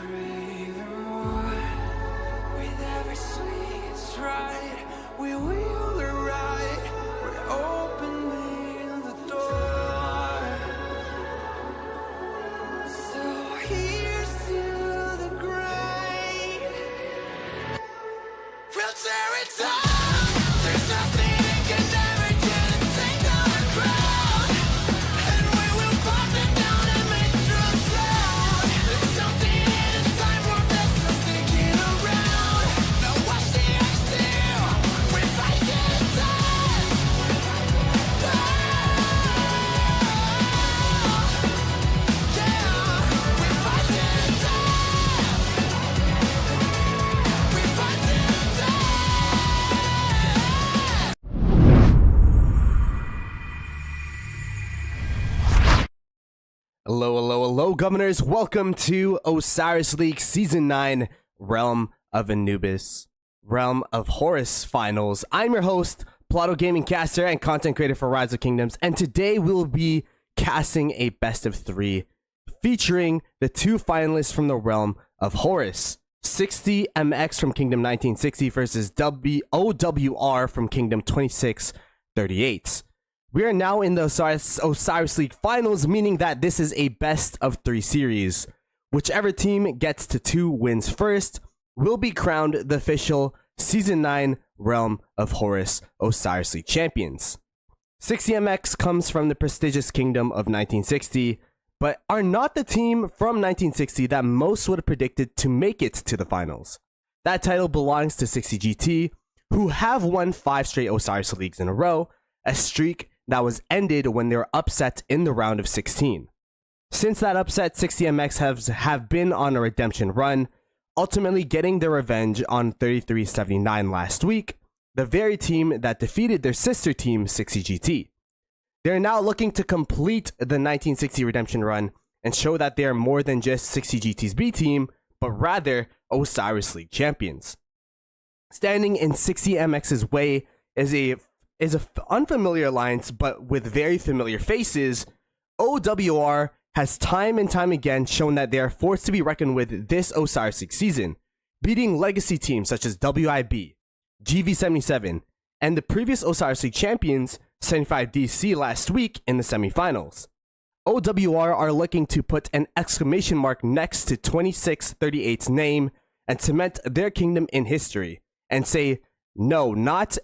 craving more. With every sweet stride, we will arrive. We're opening the door. So here's to the grind. We'll tear it down. There's nothing that can never take our crown. And we will pop it down and make drum sound. There's something inside we're best to sticking around. Now watch the ice still. We're fighting time. Yeah, we're fighting time. We're fighting time. Hello, hello, hello, governors. Welcome to Osiris League Season 9, Realm of Anubis, Realm of Horus Finals. I'm your host, Plato Gaming Caster and content creator for Rise of Kingdoms, and today we'll be casting a best of 3 featuring the 2 finalists from the Realm of Horus. 60MX from Kingdom 1960 versus OWR from Kingdom 2638. We are now in the Osiris League Finals, meaning that this is a best of 3 series. Whichever team gets to 2 wins first will be crowned the official Season 9 Realm of Horus Osiris League champions. 60MX comes from the prestigious Kingdom of 1960, but are not the team from 1960 that most would have predicted to make it to the finals. That title belongs to 60GT, who have won 5 straight Osiris Leagues in a row, a streak that was ended when they were upset in the round of 16. Since that upset, 60MX have been on a redemption run, ultimately getting their revenge on 3379 last week, the very team that defeated their sister team 60GT. They're now looking to complete the 1960 redemption run and show that they are more than just 60GT's B team, but rather Osiris League champions. Standing in 60MX's way is a unfamiliar alliance, but with very familiar faces. OWR has time and time again shown that they are forced to be reckoned with this Osiris League season, beating legacy teams such as WIB, GV77, and the previous Osiris League champions 75DC last week in the semifinals. OWR are looking to put an exclamation mark next to 2638's name and cement their kingdom in history, and say, no, not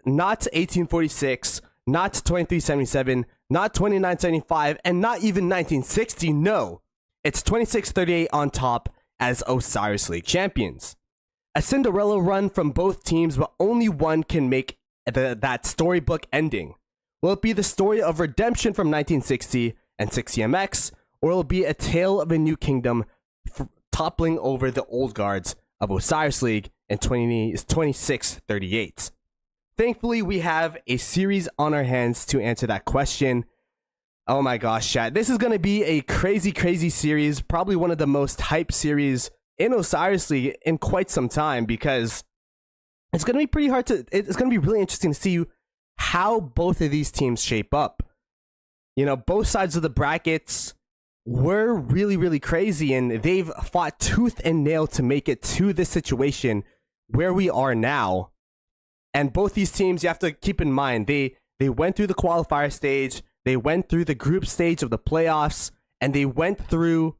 1846, not 2377, not 2975, and not even 1960. No, it's 2638 on top as Osiris League champions. A Cinderella run from both teams, but only one can make that storybook ending. Will it be the story of redemption from 1960 and 60MX, or will it be a tale of a new kingdom toppling over the old guards of Osiris League in 2638? Thankfully, we have a series on our hands to answer that question. Oh my gosh, chat. This is going to be a crazy, crazy series. Probably one of the most hyped series in Osiris League in quite some time, because it's going to be pretty hard to... It's going to be really interesting to see how both of these teams shape up. You know, both sides of the brackets were really, really crazy, and they've fought tooth and nail to make it to this situation where we are now. And both these teams, you have to keep in mind, they went through the qualifier stage, they went through the group stage of the playoffs, and they went through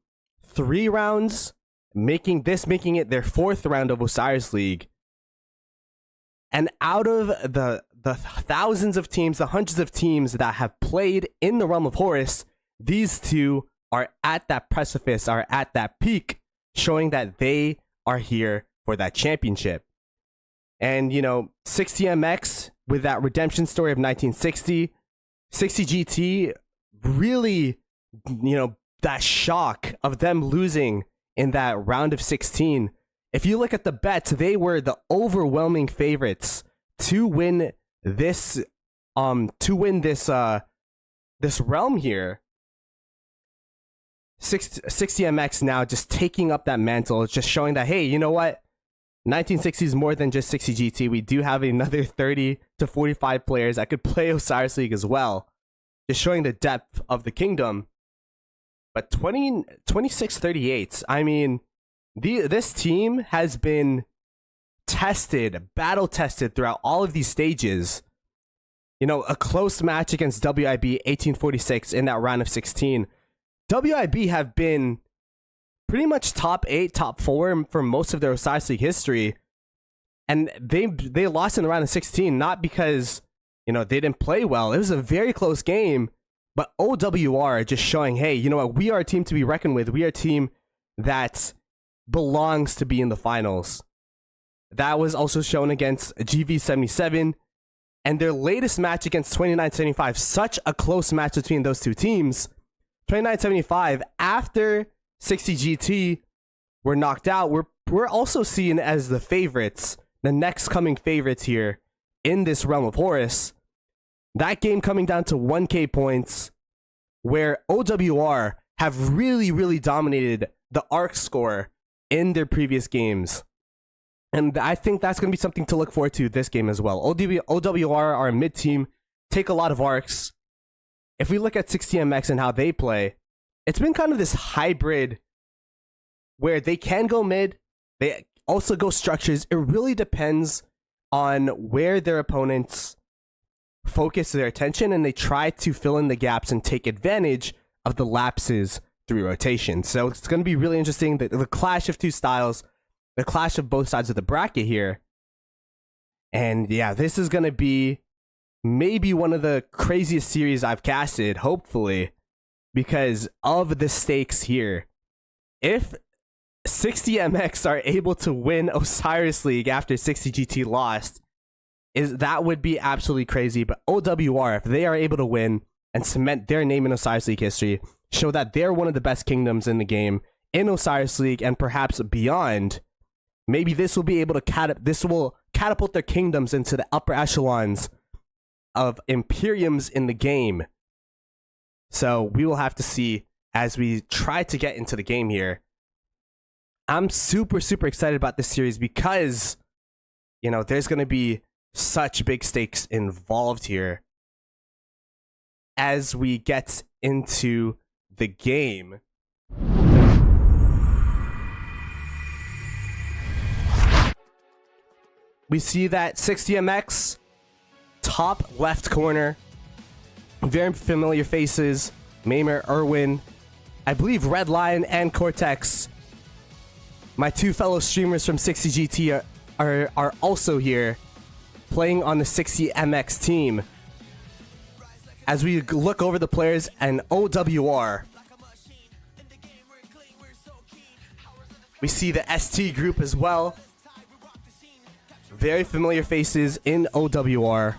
3 rounds, making it their 4th round of Osiris League. And out of the thousands of teams, the hundreds of teams that have played in the Realm of Horus, these 2 are at that precipice, are at that peak, showing that they are here for that championship. And, you know, 60MX with that redemption story of 1960, 60GT really, you know, that shock of them losing in that round of 16. If you look at the bets, they were the overwhelming favorites to win this this realm here. 60MX now just taking up that mantle, just showing that, hey, you know what? 1960 is more than just 60GT. We do have another 30 to 45 players that could play Osiris League as well. Just showing the depth of the kingdom. But 2638, I mean, This team has been tested, battle tested throughout all of these stages. You know, a close match against WIB 1846 in that round of 16. WIB have been pretty much top 8, top 4 for most of their Osiris League history. And they lost in the round of 16, not because, you know, they didn't play well. It was a very close game, but OWR just showing, hey, you know what, we are a team to be reckoned with. We are a team that belongs to be in the finals. That was also shown against GV77 and their latest match against 2975. Such a close match between those two teams. 2975, after 60GT were knocked out, we're also seen as the favorites, the next coming favorites here in this realm of Horus. That game coming down to 1k points, where OWR have really dominated the ARC score in their previous games. And I think that's going to be something to look forward to this game as well. OWR are a mid team, take a lot of arcs. If we look at 60MX and how they play, it's been kind of this hybrid where they can go mid, they also go structures. It really depends on where their opponents focus their attention, and they try to fill in the gaps and take advantage of the lapses through rotation. So it's going to be really interesting, the clash of two styles, the clash of both sides of the bracket here. And yeah, this is going to be maybe one of the craziest series I've casted, hopefully, because of the stakes here. If 60MX are able to win Osiris League after 60GT lost, that would be absolutely crazy. But OWR, if they are able to win and cement their name in Osiris League history, show that they're one of the best kingdoms in the game in Osiris League and perhaps beyond, maybe this will be able to catapult their kingdoms into the upper echelons of Imperiums in the game. So we will have to see as we try to get into the game here. I'm super excited about this series because, you know, there's going to be such big stakes involved here as we get into the game. We see that 60MX, top left corner, very familiar faces, Mamer, Irwin, I believe Red Lion and Cortex. My two fellow streamers from 60GT are also here, playing on the 60MX team. As we look over the players and OWR, we see the ST group as well. Very familiar faces in OWR.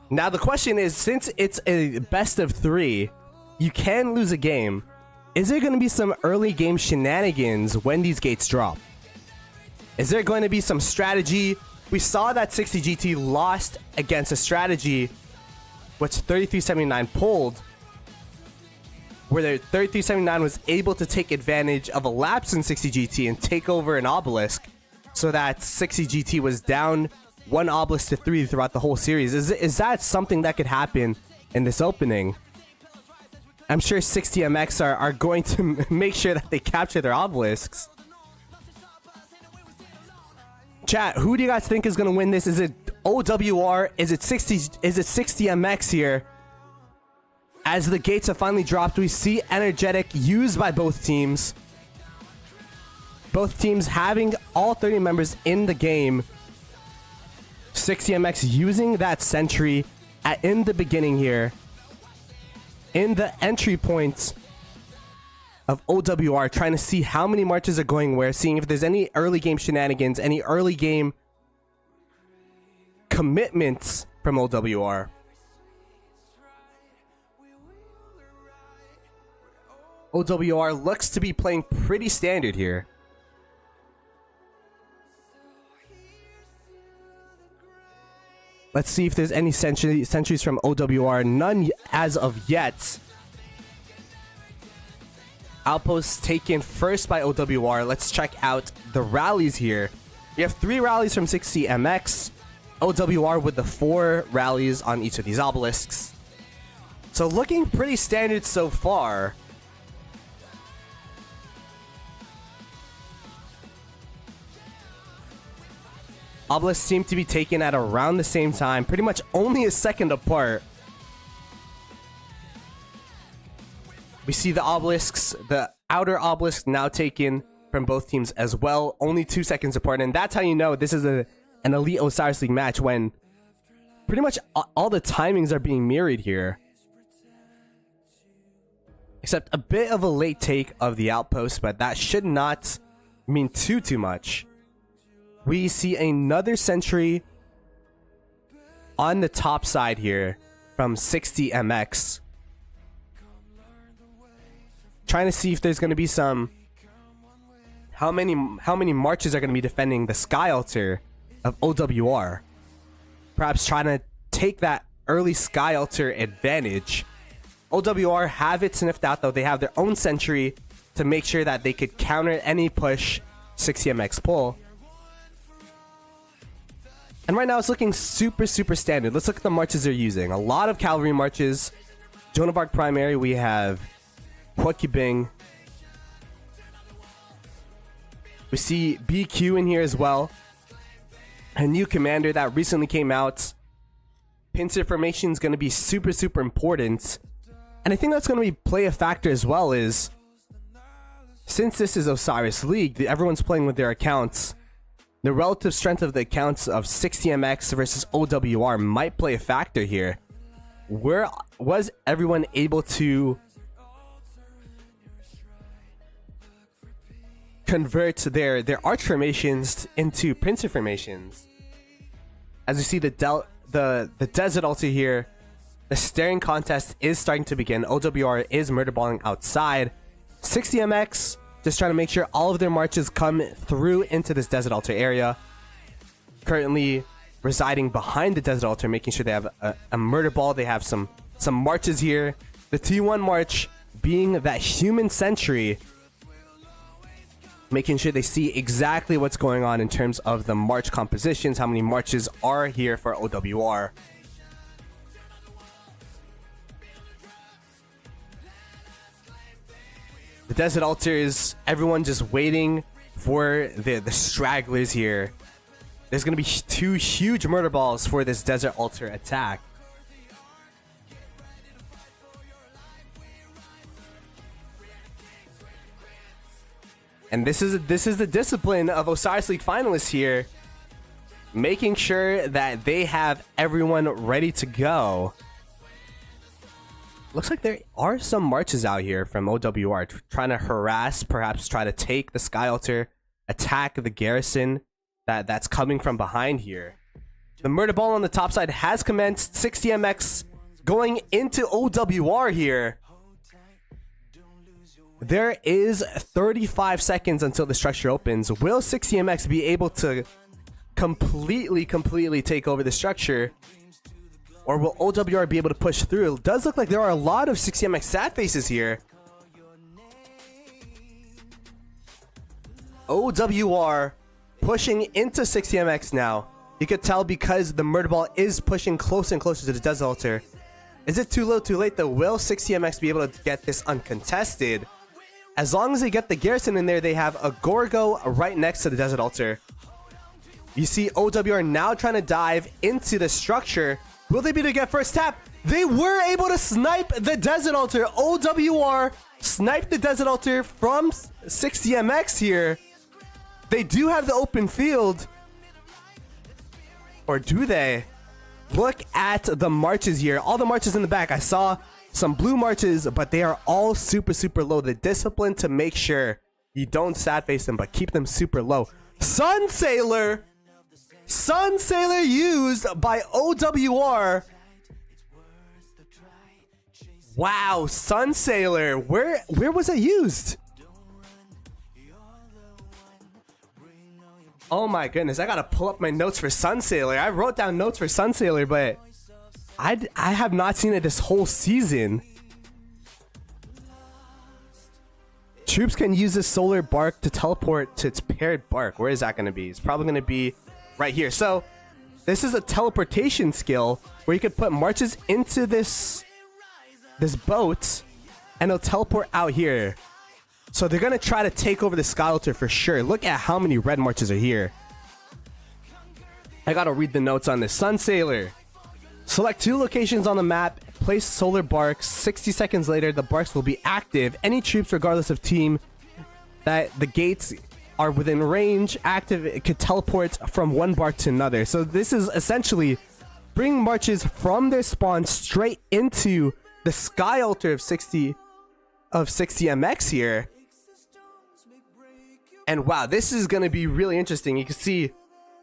Now the question is, since it's a best of 3, you can lose a game. Is there going to be some early game shenanigans when these gates drop? Is there going to be some strategy? We saw that 60GT lost against a strategy which 3379 pulled, where the 3379 was able to take advantage of a lapse in 60GT and take over an obelisk, so that 60GT was down 1 obelisk to 3 throughout the whole series. Is that something that could happen in this opening? I'm sure 60MX are going to make sure that they capture their obelisks. Chat, who do you guys think is going to win this? Is it OWR? Is it 60MX here? As the gates have finally dropped, we see energetic used by both teams. Both teams having all 30 members in the game. 60MX using that sentry in the beginning here, in the entry points of OWR, trying to see how many marches are going where, seeing if there's any early game shenanigans, any early game commitments from OWR. OWR looks to be playing pretty standard here. Let's see if there's any sentries from OWR. None as of yet. Outposts taken first by OWR. Let's check out the rallies here. We have 3 rallies from 60MX. OWR with the 4 rallies on each of these obelisks. So looking pretty standard so far. Obelisks seem to be taken at around the same time, pretty much only a second apart. We see the obelisks, the outer obelisk now taken from both teams as well, only 2 seconds apart. And that's how you know this is an elite Osiris League match, when pretty much all the timings are being mirrored here. Except a bit of a late take of the outpost, but that should not mean too much. We see another sentry on the top side here from 60MX. Trying to see if there's going to be some... How many marches are going to be defending the Sky Altar of OWR? Perhaps trying to take that early Sky Altar advantage. OWR have it sniffed out though. They have their own sentry to make sure that they could counter any push 60MX pull. And right now it's looking super standard. Let's look at the marches they're using. A lot of cavalry marches. Joan of Arc primary, we have Bing. We see BQ in here as well. A new commander that recently came out. Pincer formation is going to be super important. And I think that's going to play a factor as well, is since this is Osiris League, everyone's playing with their accounts. The relative strength of the accounts of 60MX versus OWR might play a factor here. Where was everyone able to convert their arch formations into pincer formations? As you see the desert altar here, the staring contest is starting to begin. OWR is murderballing outside. 60MX just trying to make sure all of their marches come through into this desert altar area. Currently residing behind the desert altar, making sure they have a murder ball. They have some marches here. The T1 march being that human sentry, making sure they see exactly what's going on in terms of the march compositions, how many marches are here for OWR. The desert altars, everyone just waiting for the stragglers here. There's going to be 2 huge murder balls for this desert altar attack. And this is the discipline of Osiris League finalists here, making sure that they have everyone ready to go. Looks like there are some marches out here from OWR trying to harass, perhaps try to take the Sky Altar, attack the garrison that's coming from behind here. The murder ball on the top side has commenced. 60MX going into OWR here. There is 35 seconds until the structure opens. Will 60MX be able to completely take over the structure? Or will OWR be able to push through? It does look like there are a lot of 60MX stat faces here. OWR pushing into 60MX now. You could tell because the murder ball is pushing closer and closer to the desert altar. Is it too low, too late though? Will 60MX be able to get this uncontested? As long as they get the garrison in there, they have a Gorgo right next to the desert altar. You see OWR now trying to dive into the structure. Will they be able to get first tap? They were able to snipe the desert altar. OWR sniped the desert altar from 60MX here. They do have the open field. Or do they? Look at the marches here. All the marches in the back. I saw some blue marches, but they are all super low. The discipline to make sure you don't sad face them, but keep them super low. Sun Sailor used by OWR. Wow, Sun Sailor. Where was it used? Oh my goodness, I gotta pull up my notes for Sun Sailor. I wrote down notes for Sun Sailor, but I have not seen it this whole season. Troops can use this solar bark to teleport to its paired bark. Where is that gonna be? It's probably gonna be right here. So this is a teleportation skill where you could put marches into this boat and it'll teleport out here. So they're gonna try to take over the Sky Altar for sure. Look at how many red marches are here. I gotta read the notes on this. Sun Sailor. Select 2 locations on the map, place solar barks. 60 seconds later, the barks will be active. Any troops, regardless of team, that the gates are within range, active, it could teleport from one bark to another. So this is essentially bringing marches from their spawn straight into the sky altar of 60 MX here. And wow, this is going to be really interesting. You can see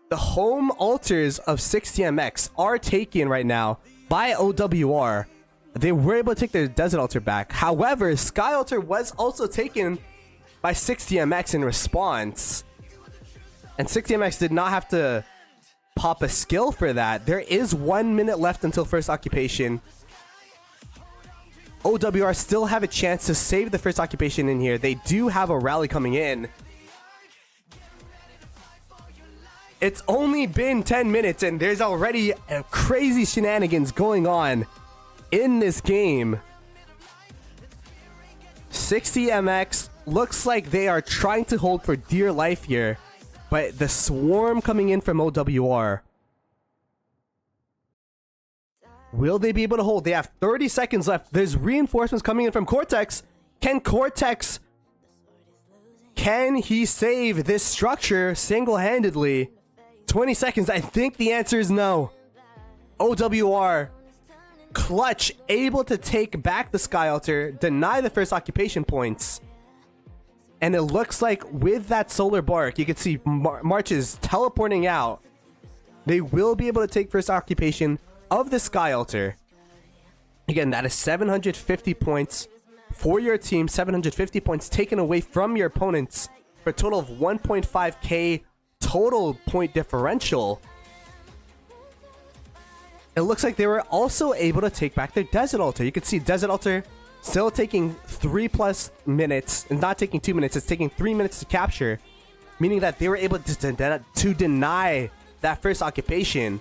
the home altars of 60 MX are taken right now by OWR. They were able to take their desert altar back. However, sky altar was also taken by 60 MX in response. And 60 MX did not have to pop a skill for that. There is 1 minute left until first occupation. OWR still have a chance to save the first occupation in here. They do have a rally coming in. It's only been 10 minutes and there's already crazy shenanigans going on in this game. 60 MX looks like they are trying to hold for dear life here, but the swarm coming in from OWR. Will they be able to hold? They have 30 seconds left. There's reinforcements coming in from Cortex. Can Cortex... Can he save this structure single-handedly? 20 seconds. I think the answer is no. OWR. Clutch. Able to take back the Sky Altar. Deny the first occupation points. And it looks like with that solar bark, you can see marches teleporting out. They will be able to take first occupation of the Sky Altar. Again, that is 750 points for your team. 750 points taken away from your opponents for a total of 1.5k total point differential. It looks like they were also able to take back their Desert Altar. You can see Desert Altar still taking 3+ minutes, and not taking 2 minutes. It's taking 3 minutes to capture, meaning that they were able to deny that first occupation.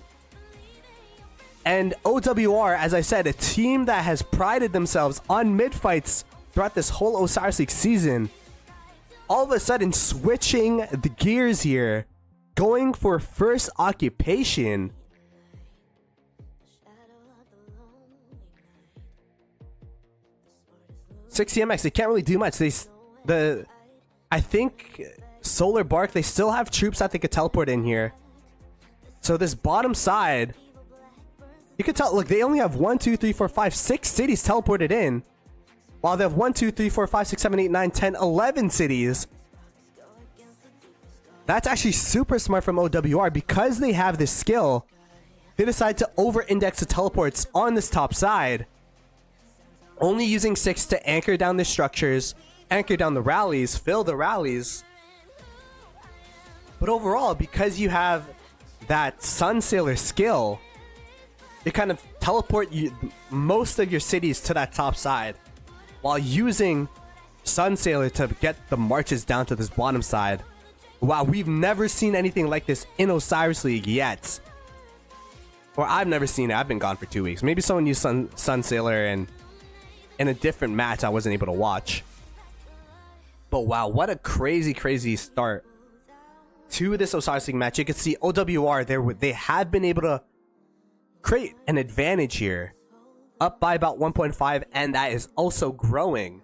And OWR, as I said, a team that has prided themselves on mid-fights throughout this whole Osiris League season, all of a sudden switching the gears here, going for first occupation. MX, they can't really do much. I think Solar Bark, they still have troops that they could teleport in here. So this bottom side, you can tell, look, they only have 1, 2, 3, 4, 5, 6 cities teleported in. While they have 1, 2, 3, 4, 5, 6, 7, 8, 9, 10, 11 cities. That's actually super smart from OWR. Because they have this skill, they decide to over-index the teleports on this top side. Only using 6 to anchor down the structures, anchor down the rallies, fill the rallies. But overall, because you have that Sun Sailor skill, you kind of teleport most of your cities to that top side, while using Sun Sailor to get the marches down to this bottom side. Wow, we've never seen anything like this in Osiris League yet. Or I've never seen it. I've been gone for 2 weeks. Maybe someone used Sun Sailor and in a different match I wasn't able to watch. But wow, what a crazy start to this Osiris League match. You can see OWR, they have been able to create an advantage here, up by about 1.5, and that is also growing.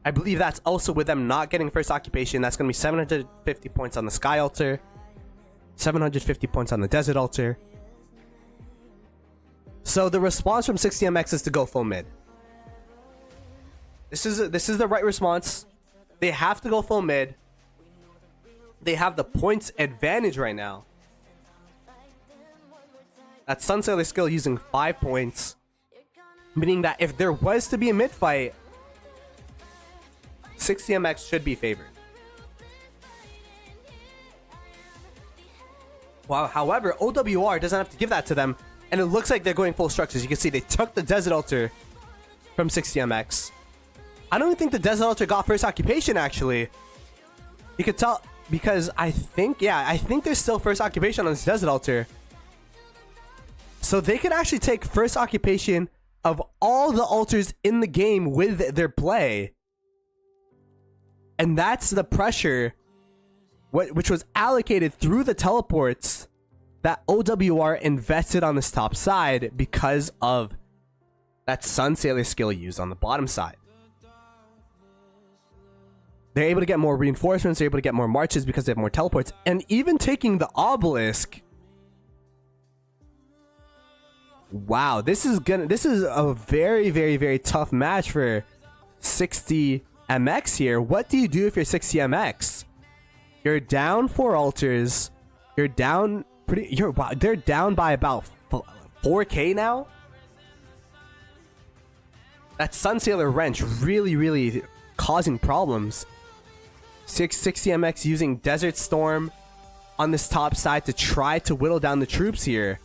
I believe that's also with them not getting first occupation. That's going to be 750 points on the Sky Altar, 750 points on the Desert Altar. So the response from 60MX is to go full mid. This is the right response. They have to go full mid. They have the points advantage right now. That Sun Sailor skill using 5 points, meaning that if there was to be a mid fight, 60MX should be favored. Wow, however, OWR doesn't have to give that to them, and it looks like they're going full structures. You can see they took the Desert Altar from 60MX. I don't even think the Desert Altar got first occupation, actually. You could tell, because I think there's still first occupation on this Desert Altar. So they could actually take first occupation of all the altars in the game with their play. And that's the pressure which was allocated through the teleports that OWR invested on this top side because of that Sun Sailor skill used on the bottom side. They're able to get more reinforcements, they're able to get more marches because they have more teleports, and even taking the obelisk. Wow, this is a very, very, very tough match for 60MX here. What do you do if you're 60MX? You're down 4 altars. You're down wow, they're down by about 4k now. That Sun Sailor wrench really, really causing problems. 60MX using Desert Storm on this top side to try to whittle down the troops here.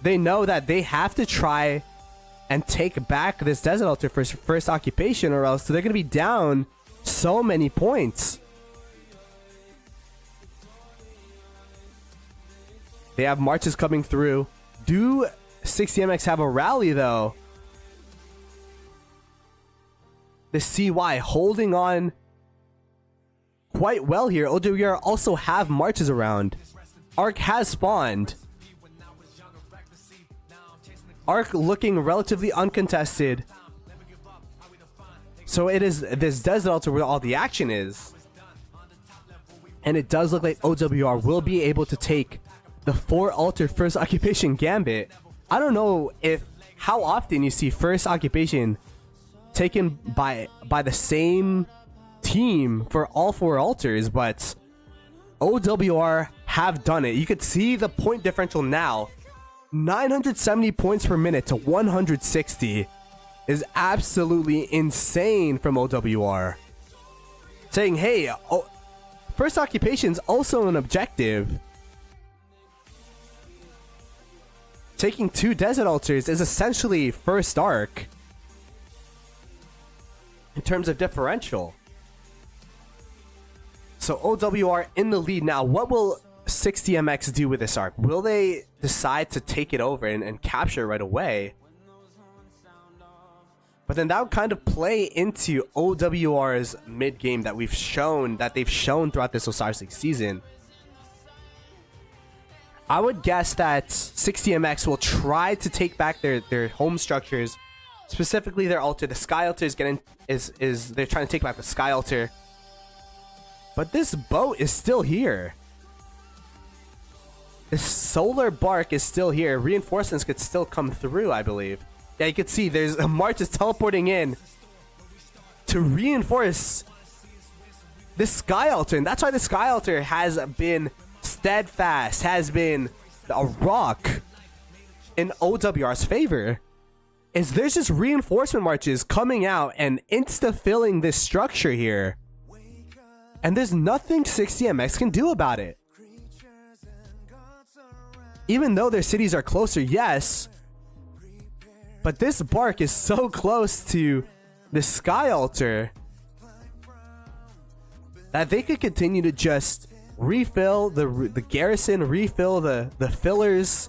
They know that they have to try and take back this Desert Altar for first occupation, or else they're going to be down so many points. They have marches coming through. Do 60MX have a rally though? The CY holding on quite well here. OWR also have marches around. Arc has spawned. Arc looking relatively uncontested. So it is this Desert Altar where all the action is. And it does look like OWR will be able to take the 4 altar first occupation gambit. I don't know how often you see first occupation taken by the same team for all 4 altars, but OWR have done it. You could see the point differential now. 970 points per minute to 160 is absolutely insane from OWR. Saying, hey, first occupation is also an objective. Taking 2 desert altars is essentially first arc in terms of differential. So OWR in the lead now. What will 60MX do with this arc? Will they decide to take it over and capture it right away? But then that would kind of play into OWR's mid game that they've shown throughout this Osiris League season. I would guess that 60MX will try to take back their home structures, specifically their altar. The Sky Altar is they're trying to take back the Sky Altar. But this boat is still here. The solar bark is still here. Reinforcements could still come through, I believe. Yeah, you can see there's a march is teleporting in to reinforce this Sky Altar. And that's why the Sky Altar has been steadfast, has been a rock in OWR's favor. Is there's just reinforcement marches coming out and insta-filling this structure here. And there's nothing 60MX can do about it. Even though their cities are closer, yes. But this bark is so close to the Sky Altar that they could continue to just refill the garrison, refill the fillers.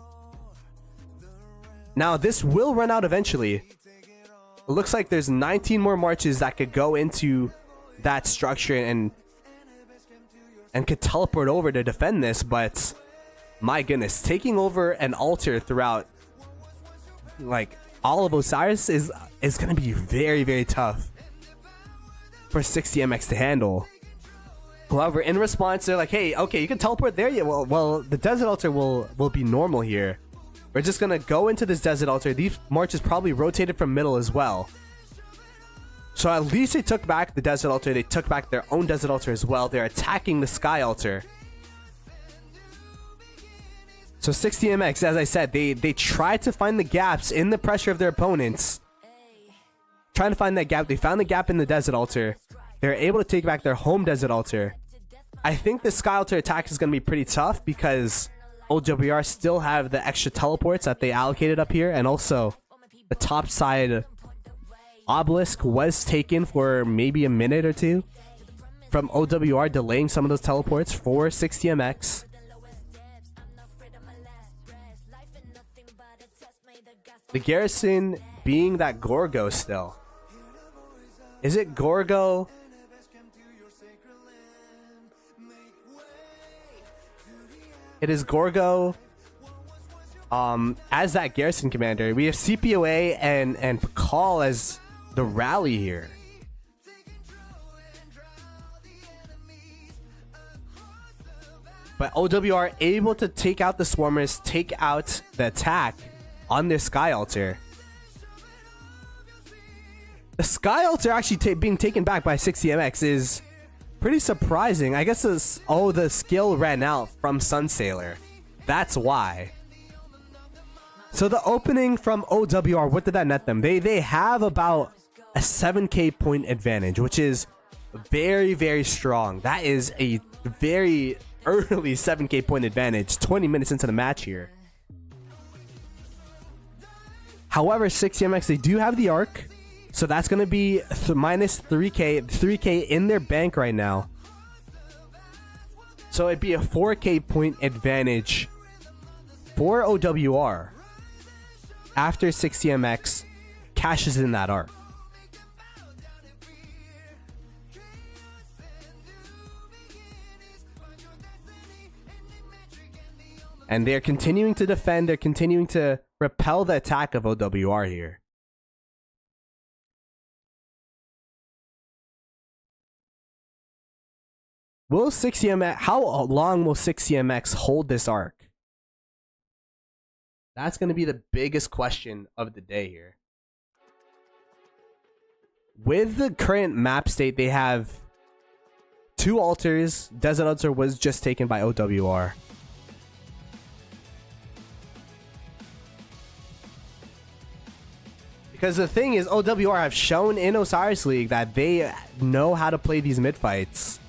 Now this will run out eventually. It looks like there's 19 more marches that could go into that structure and could teleport over to defend this, but my goodness, taking over an altar throughout like all of Osiris is gonna be very, very tough for 60MX to handle. However, in response, they're like, hey, okay, you can teleport there. Yeah, well, the Desert Altar will be normal here. We're just gonna go into this Desert Altar. These marches probably rotated from middle as well. So at least they took back the Desert Altar. They took back their own Desert Altar as well. They're attacking the Sky Altar. So 60MX, as I said, they try to find the gaps in the pressure of their opponents. Trying to find that gap. They found the gap in the Desert Altar. They're able to take back their home Desert Altar. I think the Sky Altar attack is going to be pretty tough because OWR still have the extra teleports that they allocated up here. And also, the top side obelisk was taken for maybe a minute or two from OWR, delaying some of those teleports for 60MX. The garrison being that Gorgo still. Is it Gorgo? It is Gorgo as that garrison commander. We have CPOA and Pakal as the rally here. But OWR able to take out the swarmers, take out the attack on their Sky Altar. The Sky Altar actually being taken back by 60MX is pretty surprising. I guess the skill ran out from Sunsailor. That's why. So the opening from OWR, what did that net them? They have about a 7k point advantage, which is very, very strong. That is a very early 7k point advantage 20 minutes into the match here. However, 60MX, they do have the arc, so that's going to be minus 3k in their bank right now. So it'd be a 4k point advantage for OWR after 60MX cashes in that arc. And they're continuing to defend. They're continuing to repel the attack of OWR here. Will 60MX, how long will 60MX hold this arc? That's going to be the biggest question of the day here. With the current map state, they have 2 altars. Desert Altar was just taken by OWR. Because the thing is, OWR have shown in Osiris League that they know how to play these mid fights.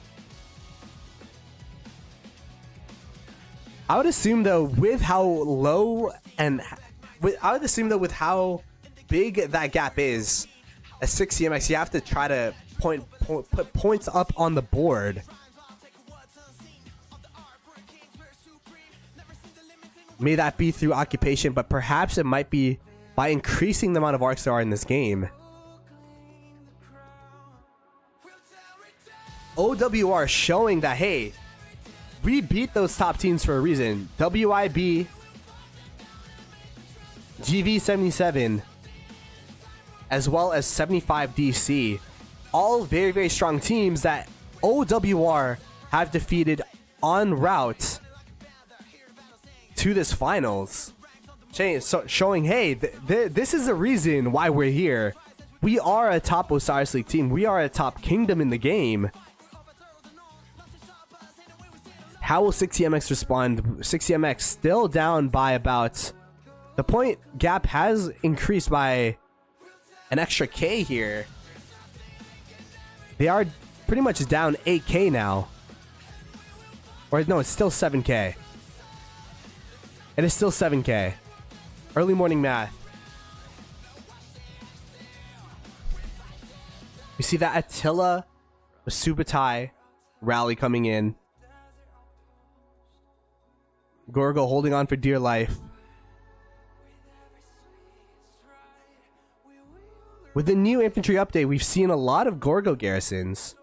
I would assume though, with how low and with how big that gap is, at 60MX, you have to try to put points up on the board. May that be through occupation, but perhaps it might be by increasing the amount of arcs there are in this game. OWR showing that, hey, we beat those top teams for a reason. WIB, GV77, as well as 75 DC. All very, very strong teams that OWR have defeated en route to this finals. So showing, hey, this is the reason why we're here. We are a top Osiris League team. We are a top kingdom in the game. How will 60MX respond? 60MX still down by about... The point gap has increased by an extra K here. They are pretty much down 8k now. Or no, it's still 7k. It is still 7k. Early morning math. We see that Attila with Subutai rally coming in. Gorgo holding on for dear life. With the new infantry update, we've seen a lot of Gorgo garrisons.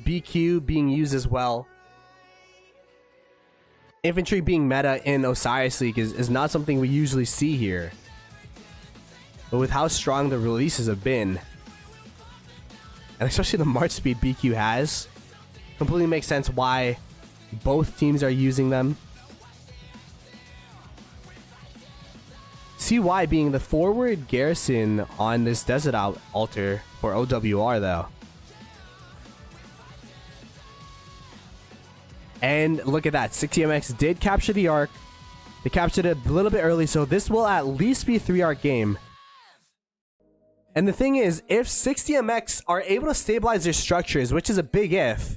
BQ being used as well. Infantry being meta in Osiris League is not something we usually see here. But with how strong the releases have been, and especially the March speed BQ has, completely makes sense why both teams are using them. CY being the forward garrison on this Desert Altar for OWR though. And look at that, 60MX did capture the arc. They captured it a little bit early, so this will at least be a 3-arc game. And the thing is, if 60MX are able to stabilize their structures, which is a big if,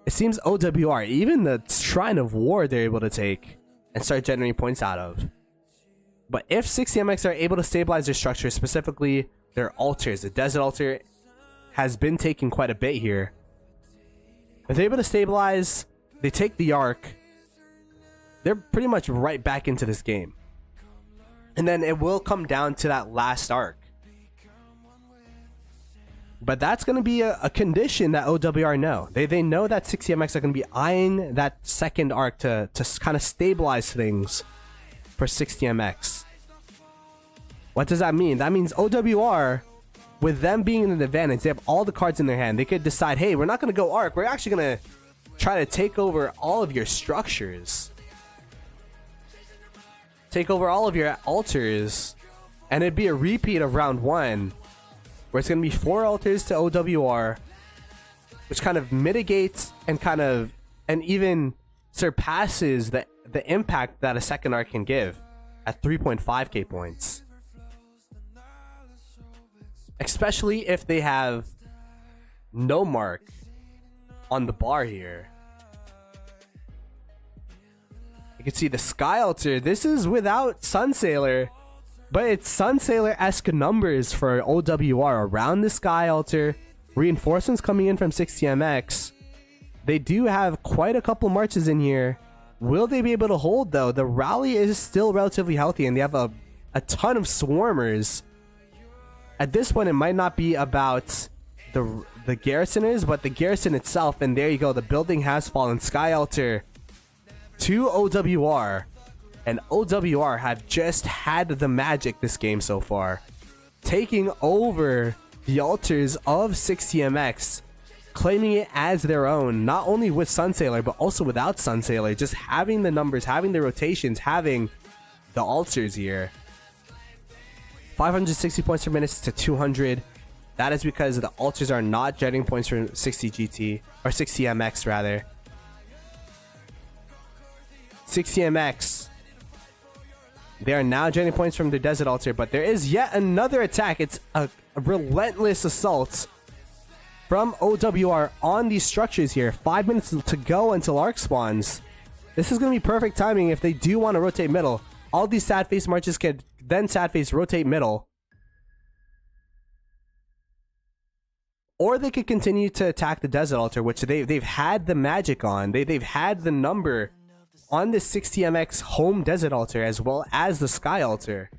it seems OWR, even the Shrine of War, they're able to take and start generating points out of. But if 60MX are able to stabilize their structures, specifically their altars, the Desert Altar has been taking quite a bit here. If they're able to stabilize, they take the arc, they're pretty much right back into this game. And then it will come down to that last arc. But that's going to be a condition that OWR know. They know that 60MX are going to be eyeing that second arc to kind of stabilize things for 60MX. What does that mean? That means OWR, with them being in an advantage, they have all the cards in their hand. They could decide, hey, we're not going to go arc. We're actually going to try to take over all of your structures. Take over all of your altars. And it'd be a repeat of round 1. Where it's going to be 4 altars to OWR, which kind of mitigates and even surpasses the impact that a second arc can give at 3.5k points. Especially if they have no mark on the bar here. You can see the Sky Altar. This is without Sunsailor. But it's Sunsailor-esque numbers for OWR around the Sky Altar. Reinforcements coming in from 60MX. They do have quite a couple marches in here. Will they be able to hold, though? The rally is still relatively healthy, and they have a ton of swarmers. At this point, it might not be about the garrisoners, but the garrison itself. And there you go. The building has fallen. Sky Altar to OWR. And OWR have just had the magic this game so far. Taking over the altars of 60MX. Claiming it as their own. Not only with Sunsailor, but also without Sunsailor. Just having the numbers, having the rotations, having the altars here. 560 points per minute to 200. That is because the altars are not jetting points from 60 GT. Or 60MX rather. 60MX. They are now generating points from their Desert Altar, but there is yet another attack. It's a relentless assault from OWR on these structures here. 5 minutes to go until arc spawns. This is going to be perfect timing if they do want to rotate middle. All these sad face marches can then sad face rotate middle. Or they could continue to attack the Desert Altar, which they've had the magic on. They've had the number on the 60MX home Desert Altar as well as the Sky Altar.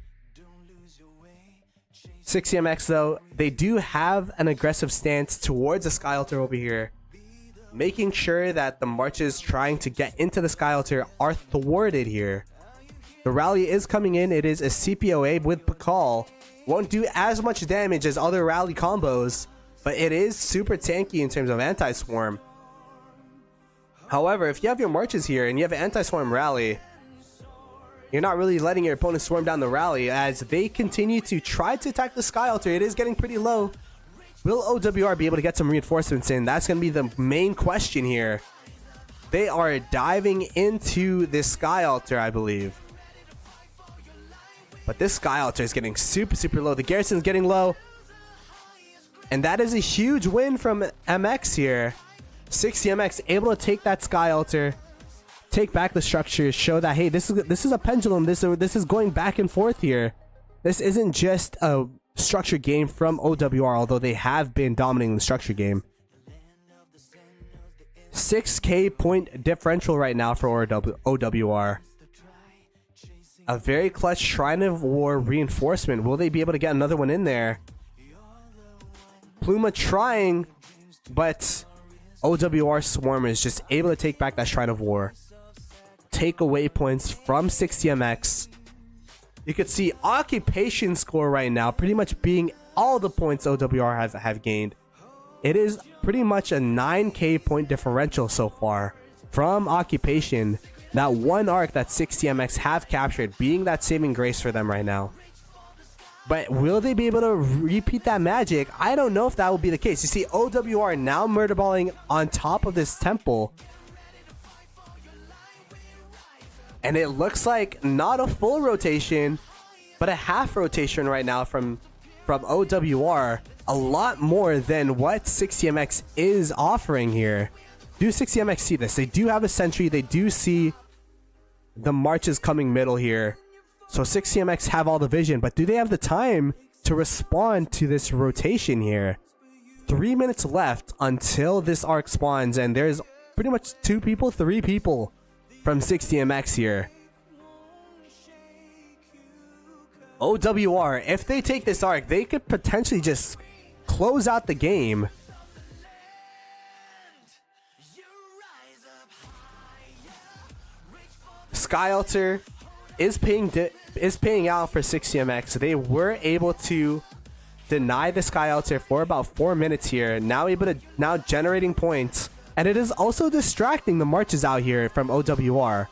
60MX though, they do have an aggressive stance towards the Sky Altar over here, making sure that the marches trying to get into the Sky Altar are thwarted here. The rally is coming in. It is a CPOA with Pakal. Won't do as much damage as other rally combos, but it is super tanky in terms of anti-swarm. However, if you have your marches here and you have an anti-swarm rally, you're not really letting your opponent swarm down the rally as they continue to try to attack the Sky Altar. It is getting pretty low. Will OWR be able to get some reinforcements in? That's going to be the main question here. They are diving into this Sky Altar, I believe. But this Sky Altar is getting super low. The garrison is getting low. And that is a huge win from MX here. 60MX able to take that Sky Altar, take back the structure, show that, hey, this is a pendulum. This is going back and forth here. This isn't just a structure game from OWR, although they have been dominating the structure game. 6k point differential right now for OWR. A very clutch Shrine of War reinforcement. Will they be able to get another one in there? Pluma trying, but OWR Swarm is just able to take back that Shrine of War. Take away points from 60MX. You could see occupation score right now pretty much being all the points OWR have gained. It is pretty much a 9k point differential so far from occupation. That one arc that 60MX have captured being that saving grace for them right now. But will they be able to repeat that magic? I don't know if that will be the case. You see OWR now murderballing on top of this temple. And it looks like not a full rotation, but a half rotation right now from OWR. A lot more than what 60MX is offering here. Do 60MX see this? They do have a sentry. They do see the marches coming middle here. So 60MX have all the vision, but do they have the time to respond to this rotation here? 3 minutes left until this arc spawns, and there's pretty much 3 people from 60MX here. OWR, if they take this arc, they could potentially just close out the game. Sky Altar is paying out for 6CMX. They were able to deny the Sky Altar for about 4 minutes here. Now generating points, and it is also distracting the marches out here from OWR.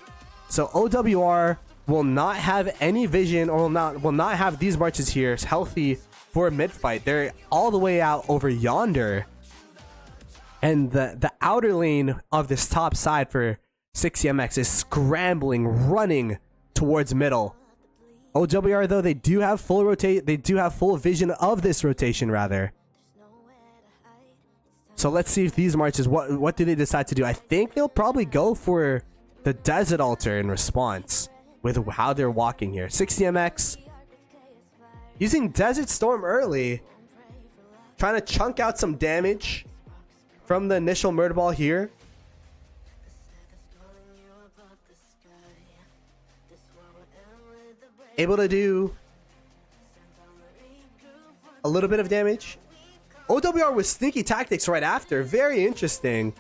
So OWR will not have any vision, or will not have these marches here healthy for a mid fight. They're all the way out over yonder, and the outer lane of this top side for 6CMX is scrambling, running towards middle. OWR though, they do have full vision of this rotation rather. So let's see if these marches, what do they decide to do? I think they'll probably go for the Desert Altar in response with how they're walking here. 6CMX using Desert Storm early, trying to chunk out some damage from the initial murder ball here. Able to do a little bit of damage. OWR with sneaky tactics right after. Very interesting.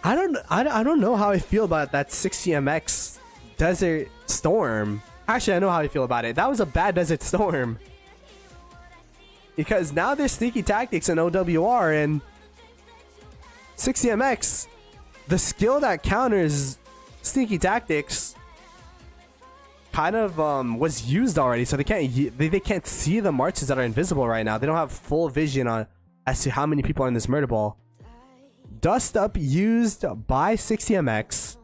I don't know how I feel about that 6CMX Desert Storm. Actually, I know how I feel about it. That was a bad Desert Storm, because now there's sneaky tactics in OWR, and 6CMX, the skill that counters sneaky tactics, kind of was used already, so they can't see the marches that are invisible right now. They don't have full vision on as to how many people are in this murder ball. Dust Up used by 6CMX.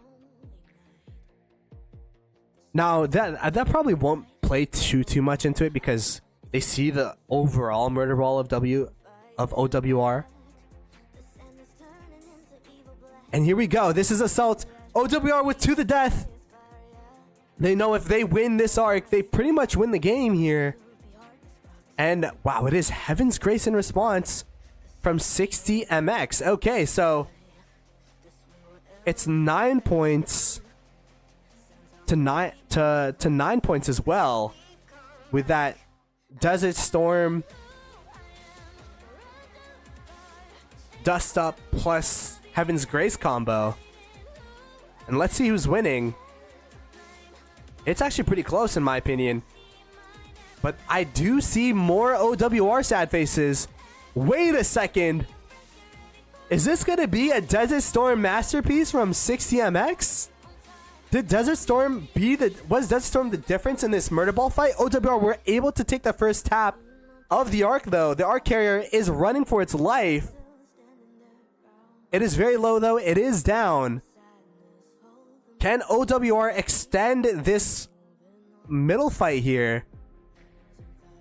Now that probably won't play too much into it, because they see the overall murder ball of OWR. And here we go. This is Assault. OWR with to the death. They know if they win this arc, they pretty much win the game here. And wow, it is Heaven's Grace in response from 6CMX. Okay, so it's 9 points to 9 points as well, with that Desert Storm, Dust Up plus Heaven's Grace combo. And let's see who's winning. It's actually pretty close in my opinion, but I do see more OWR sad faces. Wait a second. Is this going to be a Desert Storm masterpiece from 6CMX? Did Desert Storm was Desert Storm the difference in this murder ball fight? OWR were able to take the first tap of the arc though. The arc carrier is running for its life. It is very low though. It is down. Can OWR extend this middle fight here?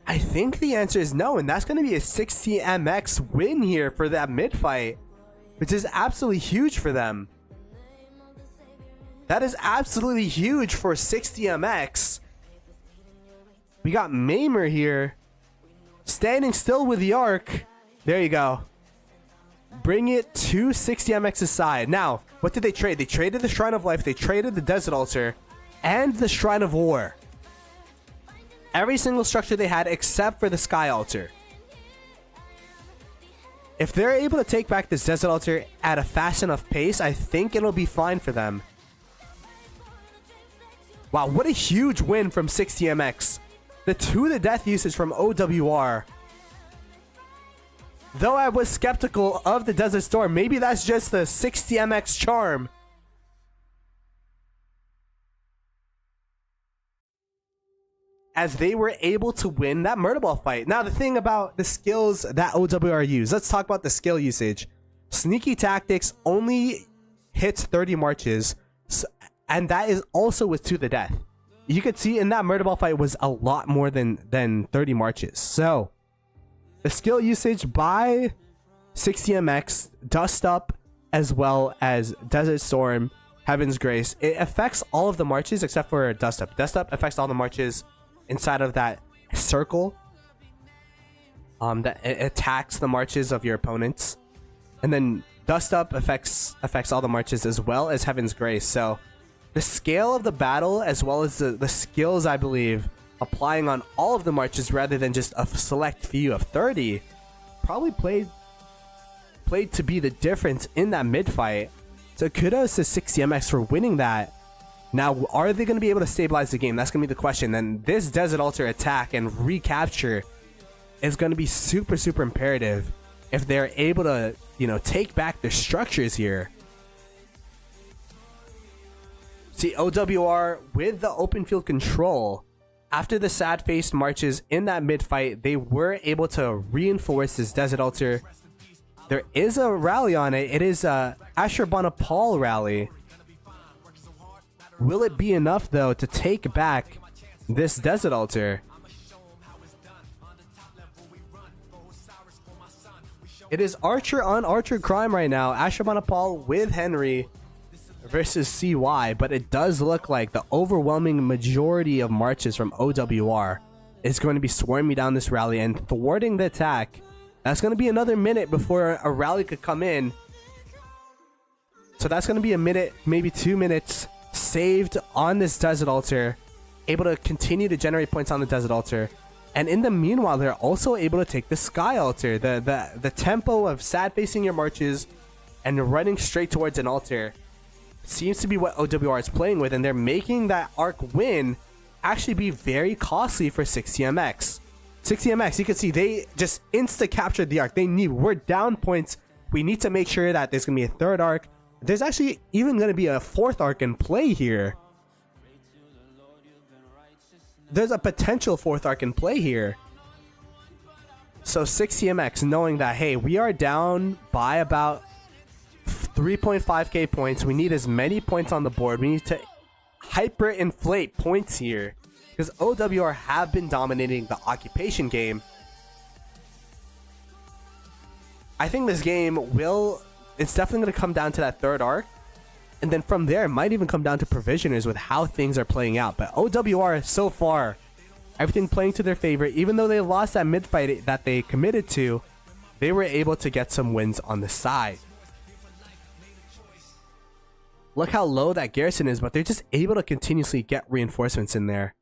I think the answer is no, and that's going to be a 6CMX win here for that mid fight, which is absolutely huge for them. That is absolutely huge for 6CMX. We got Maimer here, standing still with the arc. There you go. Bring it to 6CMX's side. Now, what did they trade? They traded the Shrine of Life, they traded the Desert Altar, and the Shrine of War. Every single structure they had except for the Sky Altar. If they're able to take back this Desert Altar at a fast enough pace, I think it'll be fine for them. Wow, what a huge win from 6CMX. The to the death usage from OWR. Though I was skeptical of the Desert Storm, maybe that's just the 6CMX charm. As they were able to win that murder ball fight. Now, the thing about the skills that OWR use. Let's talk about the skill usage. Sneaky Tactics only hits 30 marches. And that is also with to the death. You could see in that murder ball fight was a lot more than 30 marches. So the skill usage by 6CMX, Dust Up, as well as Desert Storm, Heaven's Grace, it affects all of the marches except for Dust Up. Dust Up affects all the marches inside of that circle. That it attacks the marches of your opponents, and then Dust Up affects all the marches as well as Heaven's Grace. So the scale of the battle, as well as the skills, I believe, applying on all of the marches rather than just a select few of 30 probably played to be the difference in that mid fight. So kudos to 6CMX for winning that. Now, are they going to be able to stabilize the game? That's going to be the question. And this Desert Altar attack and recapture is going to be super, super imperative if they're able to, you know, take back their structures here. See, OWR with the open field control, after the sad face marches in that mid fight, they were able to reinforce this Desert Altar. There is a rally on it. It is a Ashurbanipal Paul rally. Will it be enough though to take back this Desert Altar? It is Archer on Archer crime right now. Ashurbanipal Paul with Henry versus CY, but it does look like the overwhelming majority of marches from OWR is going to be swarming down this rally and thwarting the attack. That's going to be another minute before a rally could come in. So that's going to be a minute, maybe 2 minutes saved on this Desert Altar, able to continue to generate points on the Desert Altar. And in the meanwhile, they're also able to take the Sky Altar. The tempo of sad facing your marches and running straight towards an altar seems to be what OWR is playing with, and they're making that arc win actually be very costly for 6CMX. 6CMX, you can see they just insta-captured the arc. They knew we're down points. We need to make sure that there's going to be a third arc. There's actually even going to be a fourth arc in play here. There's a potential fourth arc in play here. So 6CMX knowing that, hey, we are down by about 3.5k points. We need as many points on the board. We need to hyper-inflate points here, because OWR have been dominating the occupation game. I think this game it's definitely going to come down to that third arc. And then from there, it might even come down to provisioners with how things are playing out. But OWR, so far, everything playing to their favor. Even though they lost that mid-fight that they committed to, they were able to get some wins on the side. Look how low that garrison is, but they're just able to continuously get reinforcements in there.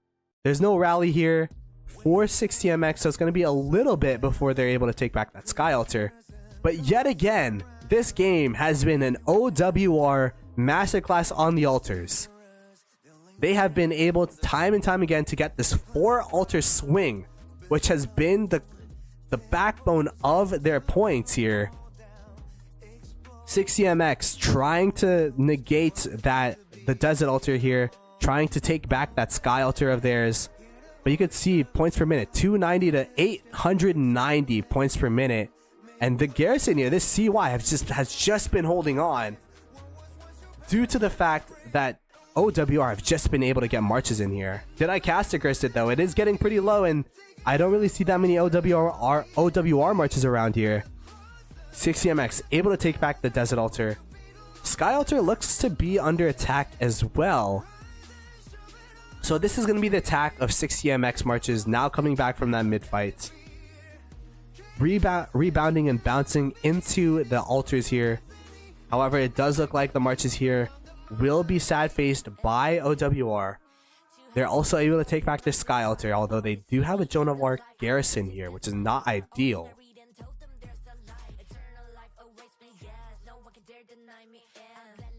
There's no rally here for 6CMX, so it's going to be a little bit before they're able to take back that Sky Altar. But yet again, this game has been an OWR masterclass on the altars. They have been able time and time again to get this 4 altar swing, which has been the backbone of their points here. 6CMX trying to negate the Desert Altar here, trying to take back that Sky Altar of theirs. But you could see points per minute, 290 to 890 points per minute. And the garrison here, this CY has just been holding on due to the fact that OWR have just been able to get marches in here. Did I cast a curse it though? It is getting pretty low, and I don't really see that many OWR marches around here. 6CMX able to take back the Desert Altar. Sky Altar looks to be under attack as well. So this is going to be the attack of 6CMX marches now coming back from that mid-fight. Rebounding and bouncing into the altars here. However, it does look like the marches here will be sad-faced by OWR. They're also able to take back the Sky Altar, although they do have a Joan of Arc garrison here, which is not ideal.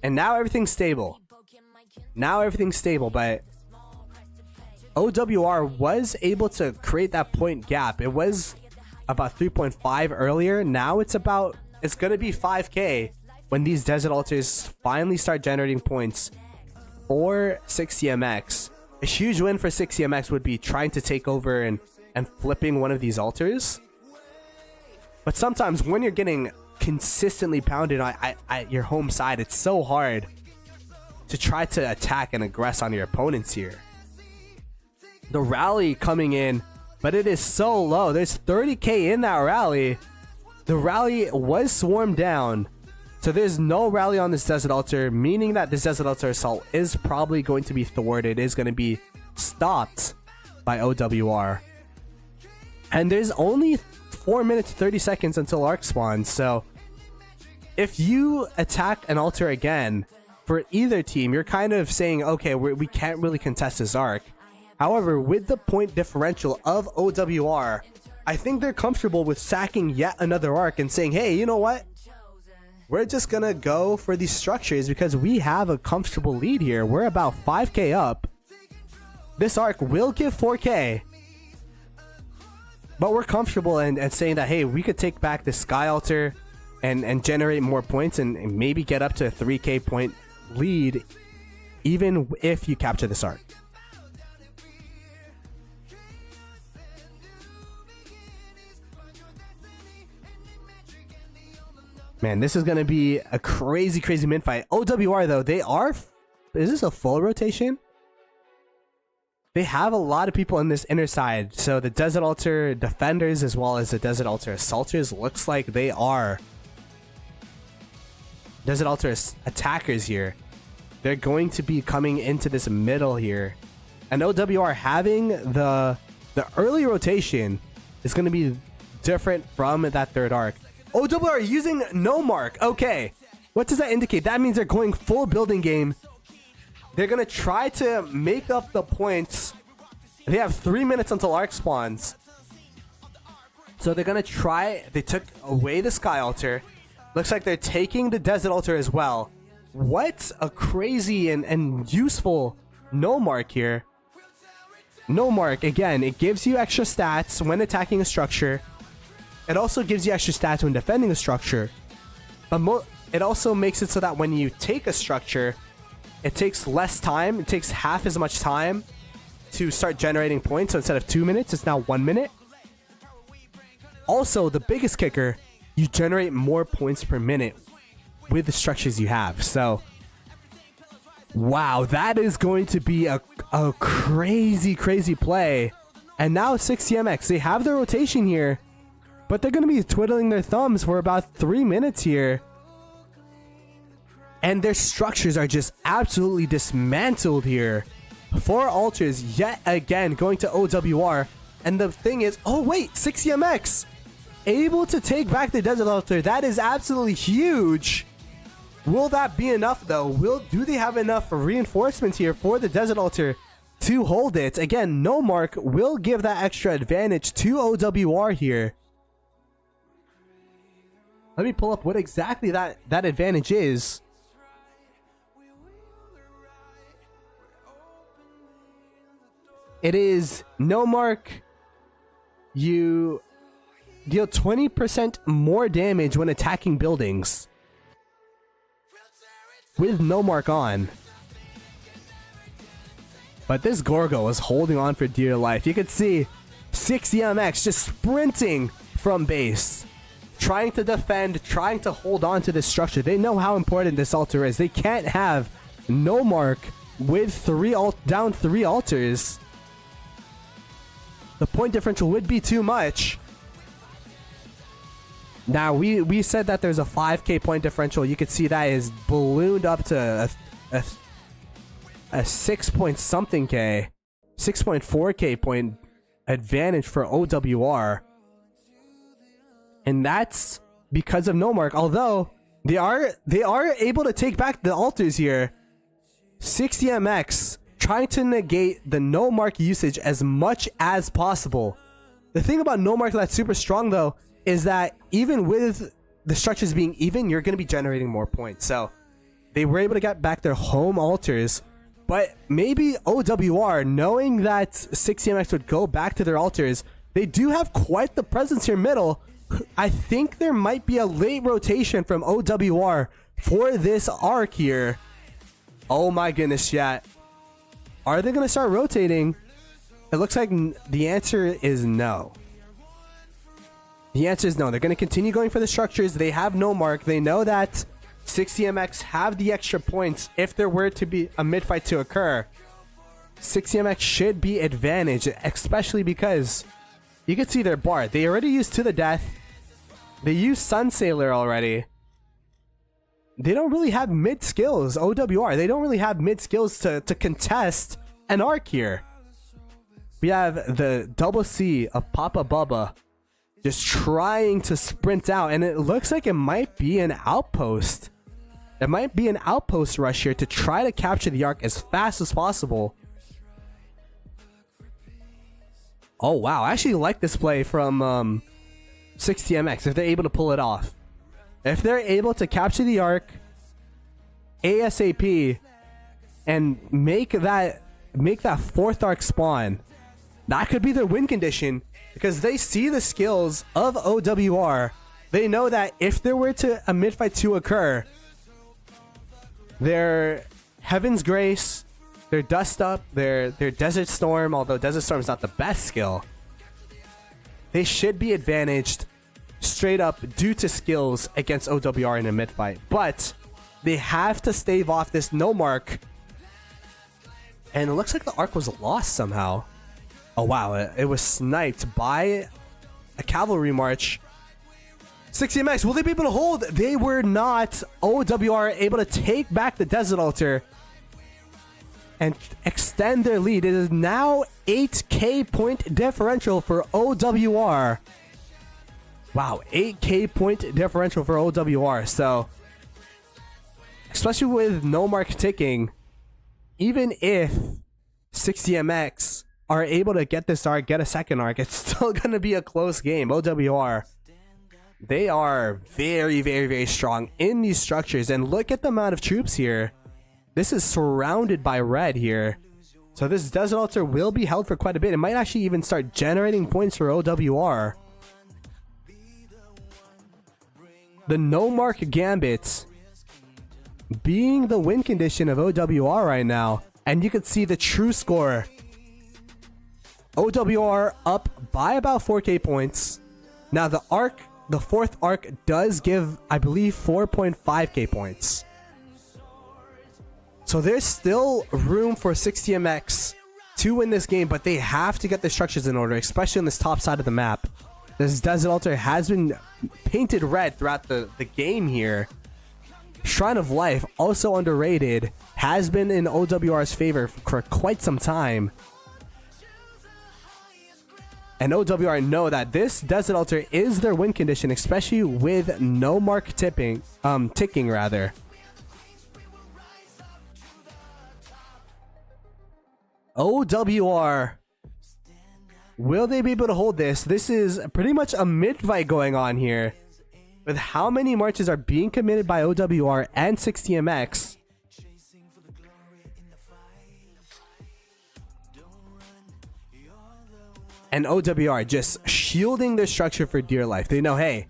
And now everything's stable. But OWR was able to create that point gap. It was about 3.5 earlier. Now it's going to be 5k when these Desert Altars finally start generating points for 6CMX. A huge win for 6CMX would be trying to take over and flipping one of these altars. But sometimes when you're getting consistently pounded at your home side, it's so hard to try to attack and aggress on your opponents here. The rally coming in, but it is so low. There's 30k in that rally. The rally was swarmed down, so there's no rally on this Desert Altar, meaning that this Desert Altar assault is probably going to be thwarted, is going to be stopped by OWR. And there's only 4 minutes 30 seconds until arc spawns, so if you attack an altar again for either team, you're kind of saying, okay, we can't really contest this arc. However, with the point differential of OWR, I think they're comfortable with sacking yet another arc and saying, hey, you know what? We're just going to go for these structures because we have a comfortable lead here. We're about 5k up. This arc will give 4k. But we're comfortable and saying that, hey, we could take back the Sky Altar and generate more points and maybe get up to a 3k point lead even if you capture this arc. Man, this is going to be a crazy mid fight. OWR though, they are... Is this a full rotation? They have a lot of people in this inner side. So the Desert Altar defenders as well as the Desert Altar assaulters looks like they are Desert Altar attackers here. They're going to be coming into this middle here. And OWR having the early rotation is going to be different from that third arc. OWR using no mark. Okay. What does that indicate? That means they're going full building game. They're going to try to make up the points. They have 3 minutes until arc spawns. So they're going to try. They took away the Sky Altar. Looks like they're taking the Desert Altar as well. What a crazy and useful no mark here. No mark, again, it gives you extra stats when attacking a structure. It also gives you extra stats when defending a structure. But it also makes it so that when you take a structure, it takes less time. It takes half as much time to start generating points. So instead of 2 minutes, it's now 1 minute. Also, the biggest kicker, you generate more points per minute with the structures you have. So, wow, that is going to be a crazy play. And now 6CMX, they have their rotation here, but they're going to be twiddling their thumbs for about 3 minutes here. And their structures are just absolutely dismantled here. 4 altars yet again going to OWR. And the thing is, oh wait, 6CMX able to take back the Desert Altar. That is absolutely huge. Will that be enough though? Do they have enough reinforcements here for the Desert Altar to hold it? Again, no mark will give that extra advantage to OWR here. Let me pull up what exactly that advantage is. It is no mark. You deal 20% more damage when attacking buildings with no mark on. But this Gorgo is holding on for dear life. You could see 6CMX just sprinting from base, trying to defend, trying to hold on to this structure. They know how important this altar is. They can't have no mark with down 3 altars. The point differential would be too much. Now, we said that there's a 5k point differential. You can see that is ballooned up to a 6 point something k, 6.4k point advantage for OWR. And that's because of no mark. Although they are able to take back the altars here. 6CMX trying to negate the no mark usage as much as possible. The thing about no mark that's super strong though is that even with the structures being even, you're going to be generating more points. So they were able to get back their home altars, but maybe OWR, knowing that 6CMX would go back to their altars, they do have quite the presence here middle. I think there might be a late rotation from OWR for this arc here. Oh my goodness, chat. Are they going to start rotating? It looks like the answer is no. The answer is no. They're going to continue going for the structures. They have no mark. They know that 6CMX have the extra points if there were to be a mid-fight to occur. 6CMX should be advantaged, especially because you can see their bar. They already used To the Death. They used Sun Sailor already. They don't really have mid skills. OWR, they don't really have mid skills to contest an arc here. We have the double C of Papa Bubba just trying to sprint out, and it looks like it might be an outpost. It might be an outpost rush here to try to capture the arc as fast as possible. Oh wow, I actually like this play from 6TMX if they're able to pull it off. If they're able to capture the arc ASAP and make that fourth arc spawn, that could be their win condition, because they see the skills of OWR. They know that if there were to a mid fight to occur, their Heaven's Grace, their Dust Up, their Desert Storm, although Desert Storm is not the best skill, they should be advantaged straight up due to skills against OWR in a mid fight. But they have to stave off this no mark. And it looks like the arc was lost somehow. Oh wow, it was sniped by a cavalry march. 6TMX, will they be able to hold? They were not. OWR able to take back the Desert Altar and extend their lead. It is now 8k point differential for OWR. Wow, 8k point differential for OWR. So, especially with no mark ticking, even if 6TMX are able to get this arc, get a second arc, it's still going to be a close game. OWR, they are very, very, very strong in these structures. And look at the amount of troops here. This is surrounded by red here. So this Desert Altar will be held for quite a bit. It might actually even start generating points for OWR. The no mark gambit being the win condition of OWR right now. And you can see the true score. OWR up by about 4k points. Now the arc, the fourth arc does give, I believe, 4.5k points. So there's still room for 6TMX to win this game, but they have to get the structures in order, especially on this top side of the map. This Desert Altar has been painted red throughout the game here. Shrine of Life, also underrated, has been in OWR's favor for quite some time. And OWR know that this Desert Altar is their win condition, especially with no mark ticking rather. OWR, will they be able to hold this? This is pretty much a mid-fight going on here. With how many marches are being committed by OWR and 6TMX. And OWR just shielding their structure for dear life. They know, hey,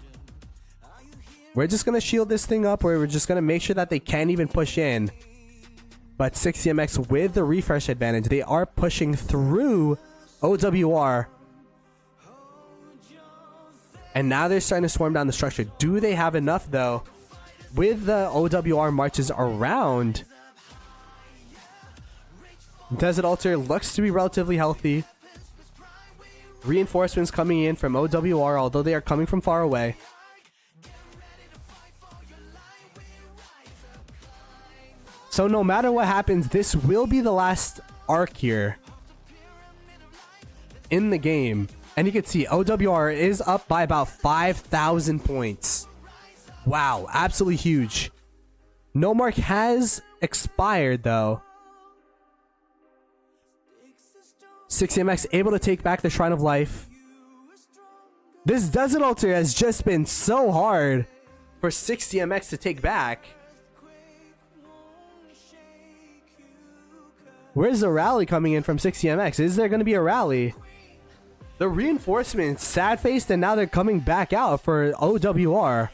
we're just going to shield this thing up, or we're just going to make sure that they can't even push in. But 6TMX with the refresh advantage, they are pushing through OWR. And now they're starting to swarm down the structure. Do they have enough, though? With the OWR marches around, Desert Altar looks to be relatively healthy. Reinforcements coming in from OWR, although they are coming from far away. So no matter what happens, this will be the last arc here in the game. And you can see OWR is up by about 5,000 points. Wow, absolutely huge. No mark has expired though. 6TMX able to take back the Shrine of Life. This Desert Altar has just been so hard for 6TMX to take back. Where's the rally coming in from 6TMX? Is there going to be a rally? The reinforcements sad-faced, and now they're coming back out for OWR.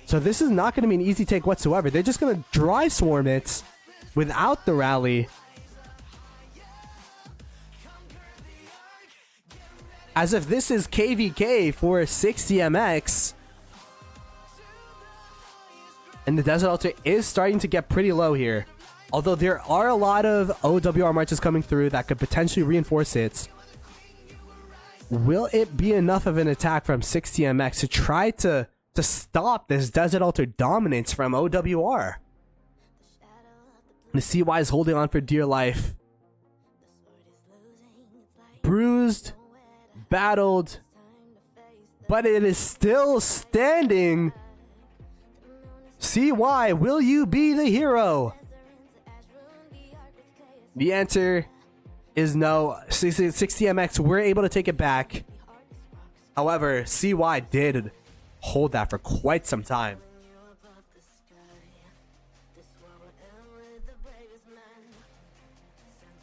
So this is not going to be an easy take whatsoever. They're just going to dry swarm it without the rally. As if this is KVK for 6TMX. And the Desert Altar is starting to get pretty low here. Although there are a lot of OWR marches coming through that could potentially reinforce it. Will it be enough of an attack from 6TMX to try to stop this Desert Altar dominance from OWR? The CY is holding on for dear life. Bruised, battled, but it is still standing. CY, will you be the hero? The answer is no 60MX. We're able to take it back. However, CY did hold that for quite some time.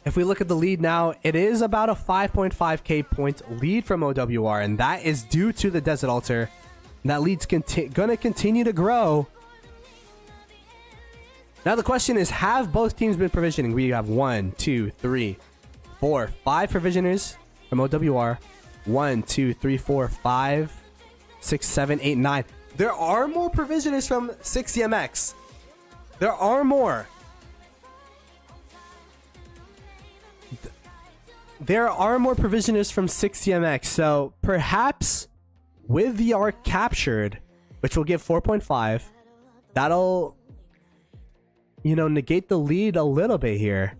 If we look at the lead now, it is about a 5.5k point lead from OWR, and that is due to the Desert Altar. And that lead's gonna continue to grow. Now the question is, have both teams been provisioning? We have 1, 2, 3, 4, 5 provisioners from OWR. 1, 2, 3, 4, 5, 6, 7, 8, 9. There are more provisioners from 60MX. There are more. There are more provisioners from 60MX, so perhaps with the arc captured, which will give 4.5, that'll, you know, negate the lead a little bit here.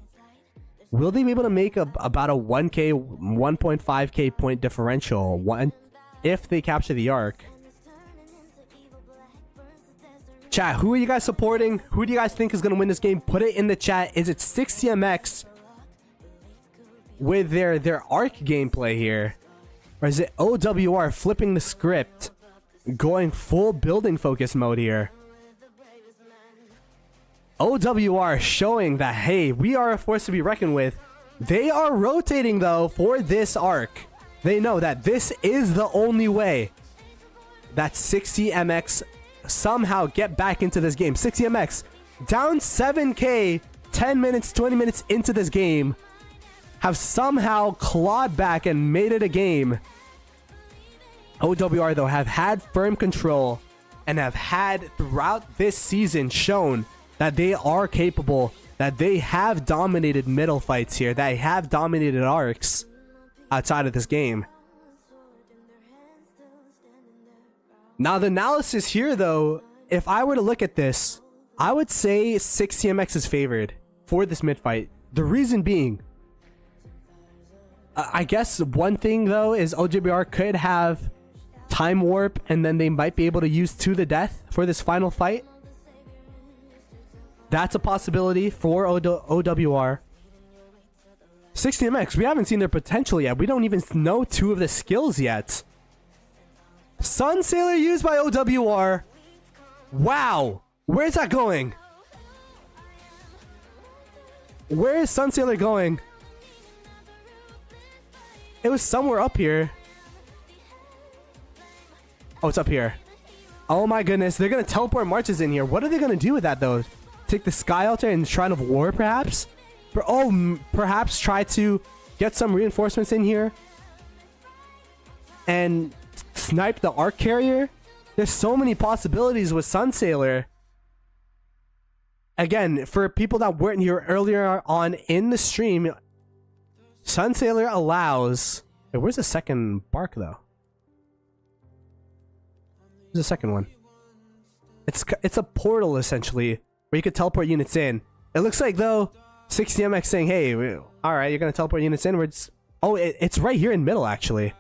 Will they be able to make about a 1k, 1.5k point differential if they capture the arc? Chat, who are you guys supporting? Who do you guys think is going to win this game? Put it in the chat. Is it 60MX with their arc gameplay here, or is it OWR flipping the script, going full building focus mode here? OWR showing that, hey, we are a force to be reckoned with. They are rotating though for this arc. They know that this is the only way that 60MX somehow get back into this game. 60MX down 7k 10 minutes 20 minutes into this game have somehow clawed back and made it a game. OWR though have had firm control and have had throughout this season shown that they are capable, that they have dominated middle fights here, that they have dominated arcs outside of this game. Now the analysis here though, if I were to look at this, I would say 60MX is favored for this mid fight. The reason being, I guess one thing though is OWR could have time warp and then they might be able to use to the death for this final fight. That's a possibility for OWR. 60MX, we haven't seen their potential yet. We don't even know 2 of the skills yet. Sun Sailor used by OWR. Wow. Where's that going? Where is Sun Sailor going? It was somewhere up here. Oh, it's up here. Oh my goodness. They're going to teleport marches in here. What are they going to do with that though? Take the Sky Altar and Shrine of War perhaps? Perhaps try to get some reinforcements in here and snipe the Arc Carrier? There's so many possibilities with Sun Sailor. Again, for people that weren't here earlier on in the stream, Sun Sailor allows... Wait, where's the second bark though? There's the second one. It's a portal essentially where you could teleport units in. It looks like though 60MX saying, hey, all right, you're gonna teleport units inwards. Oh, it's right here in middle actually.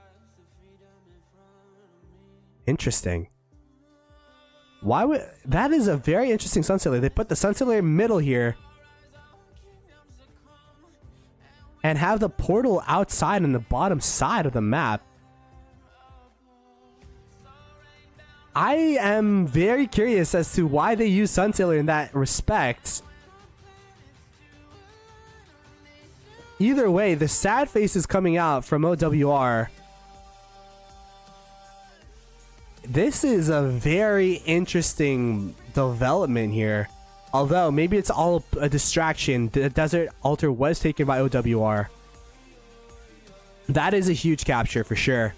Interesting. Why would that is a very interesting Sun Sailor. They put the Sun Sailor in middle here and have the portal outside on the bottom side of the map. I am very curious as to why they use Sun Sailor in that respect. Either way, the sad face is coming out from OWR. This is a very interesting development here. Although, maybe it's all a distraction. The Desert Altar was taken by OWR. That is a huge capture for sure.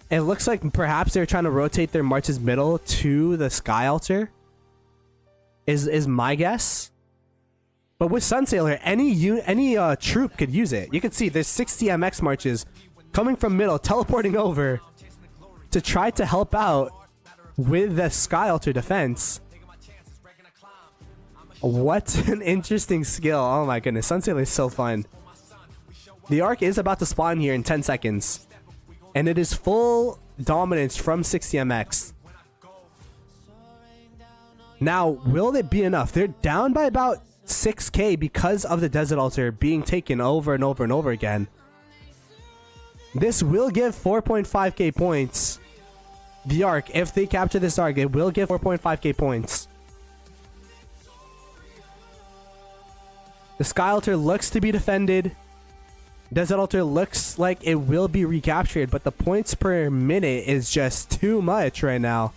It looks like perhaps they're trying to rotate their marches middle to the Sky Altar. Is my guess. But with Sun Sailor, any troop could use it. You can see there's 60MX marches coming from middle, teleporting over to try to help out with the Sky Altar defense. What an interesting skill. Oh my goodness, Sun Sailor is so fun. The arc is about to spawn here in 10 seconds. And it is full dominance from 60MX. Now, will it be enough? They're down by about 6k because of the Desert Altar being taken over and over and over again. This will give 4.5k points. The Ark, if they capture this Ark, it will give 4.5k points. The Sky Altar looks to be defended. Desert Altar looks like it will be recaptured, but the points per minute is just too much right now.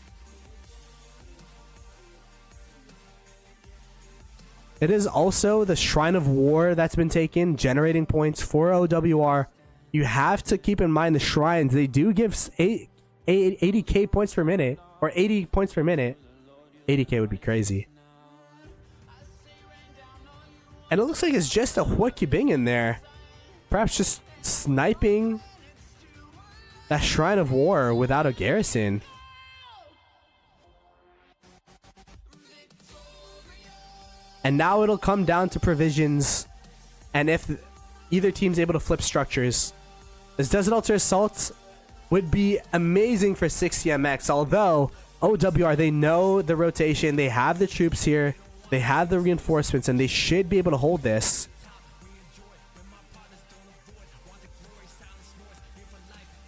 It is also the Shrine of War that's been taken, generating points for OWR. You have to keep in mind the shrines. They do give 80k points per minute, or 80 points per minute. 80k would be crazy. And it looks like it's just a Huakibing in there. Perhaps just sniping that Shrine of War without a garrison. And now it'll come down to provisions and if either team's able to flip structures. This Desert Altar Assault would be amazing for 60MX, although OWR, they know the rotation, they have the troops here, they have the reinforcements, and they should be able to hold this.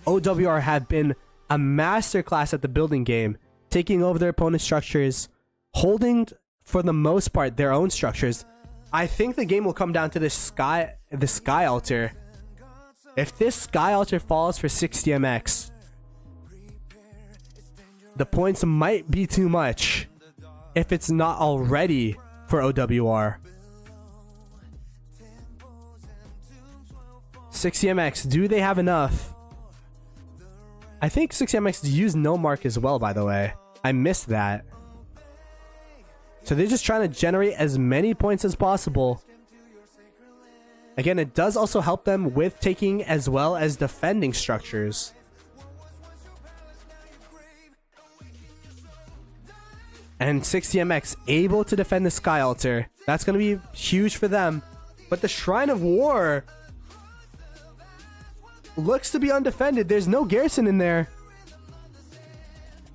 OWR have been a masterclass at the building game, taking over their opponent's structures, holding for the most part their own structures. I think the game will come down to the Sky Altar. If this Sky Altar falls for 60MX, the points might be too much if it's not already for OWR. 60MX, do they have enough? I think 60MX used no mark as well, by the way. I missed that. So they're just trying to generate as many points as possible. Again, it does also help them with taking as well as defending structures. And 60MX able to defend the Sky Altar. That's going to be huge for them. But the Shrine of War looks to be undefended. There's no garrison in there.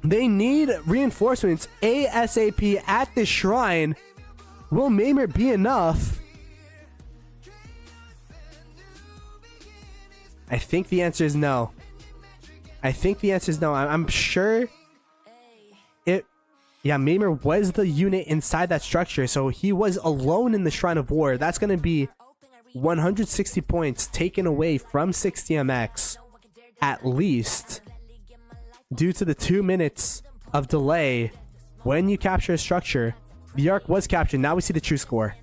They need reinforcements ASAP at this shrine. Will Maimer be enough? I think the answer is no. I think the answer is no. I'm sure it... Yeah, Maimer was the unit inside that structure, so he was alone in the Shrine of War. That's going to be 160 points taken away from 60MX, at least, due to the 2 minutes of delay when you capture a structure. The Ark was captured. Now we see the true score.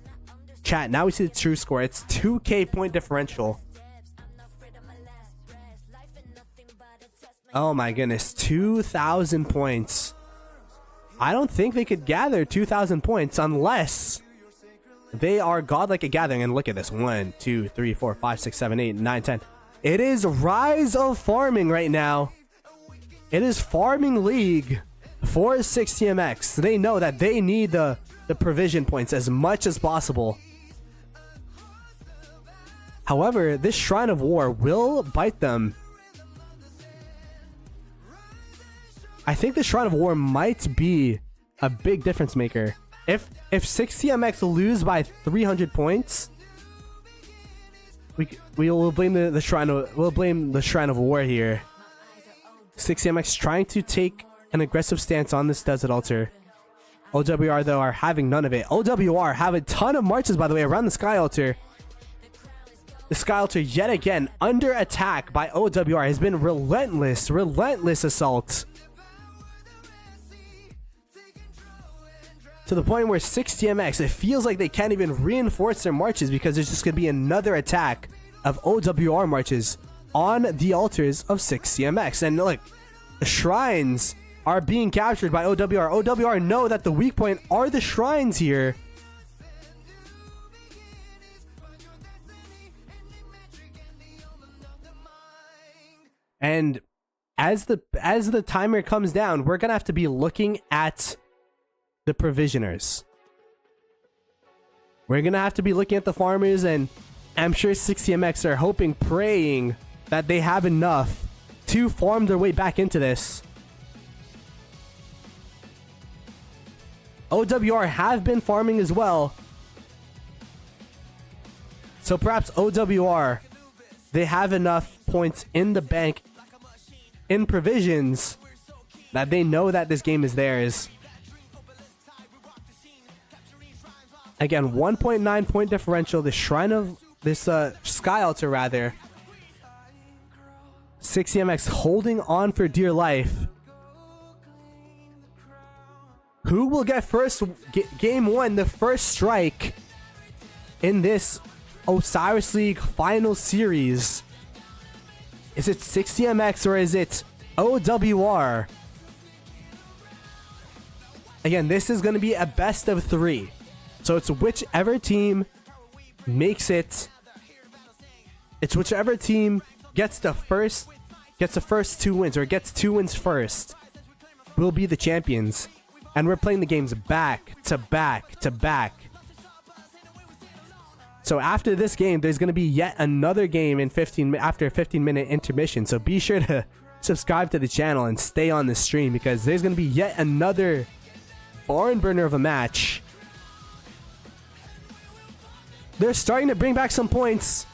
Chat, now we see the true score. It's 2k point differential. Oh my goodness, 2,000 points. I don't think they could gather 2,000 points unless they are godlike at gathering. And look at this. 1, 2, 3, 4, 5, 6, 7, 8, 9, 10. It is Rise of Farming right now. It is Farming League for 60MX. They know that they need the provision points as much as possible. However, this Shrine of War will bite them. I think the Shrine of War might be a big difference maker. If 60MX lose by 300 points, we will blame the Shrine of War here. 60MX trying to take an aggressive stance on this Desert Altar. OWR though are having none of it. OWR have a ton of marches, by the way, around the Sky Altar. The Sky Altar yet again under attack by OWR has been relentless assault. To the point where 60MX, it feels like they can't even reinforce their marches because there's just going to be another attack of OWR marches on the altars of 60MX. And look, the shrines are being captured by OWR. OWR know that the weak point are the shrines here. And as the timer comes down, we're going to have to be looking at the provisioners. We're gonna have to be looking at the farmers, and I'm sure 60MX are hoping, praying that they have enough to farm their way back into this. OWR have been farming as well. So perhaps OWR, they have enough points in the bank, in provisions, that they know that this game is theirs. Again, 1.9 point differential. The Shrine of this Sky Altar rather. 6EMX holding on for dear life. Who will get first game one, the first strike in this Osiris League final series? Is it 6EMX or is it OWR? Again, this is going to be a best of 3. So it's whichever team makes it. It's whichever team gets the first 2 wins, or gets 2 wins first, will be the champions. And we're playing the games back to back to back. So after this game, there's going to be yet another game in after a 15-minute intermission. So be sure to subscribe to the channel and stay on the stream, because there's going to be yet another barn burner of a match. They're starting to bring back some points.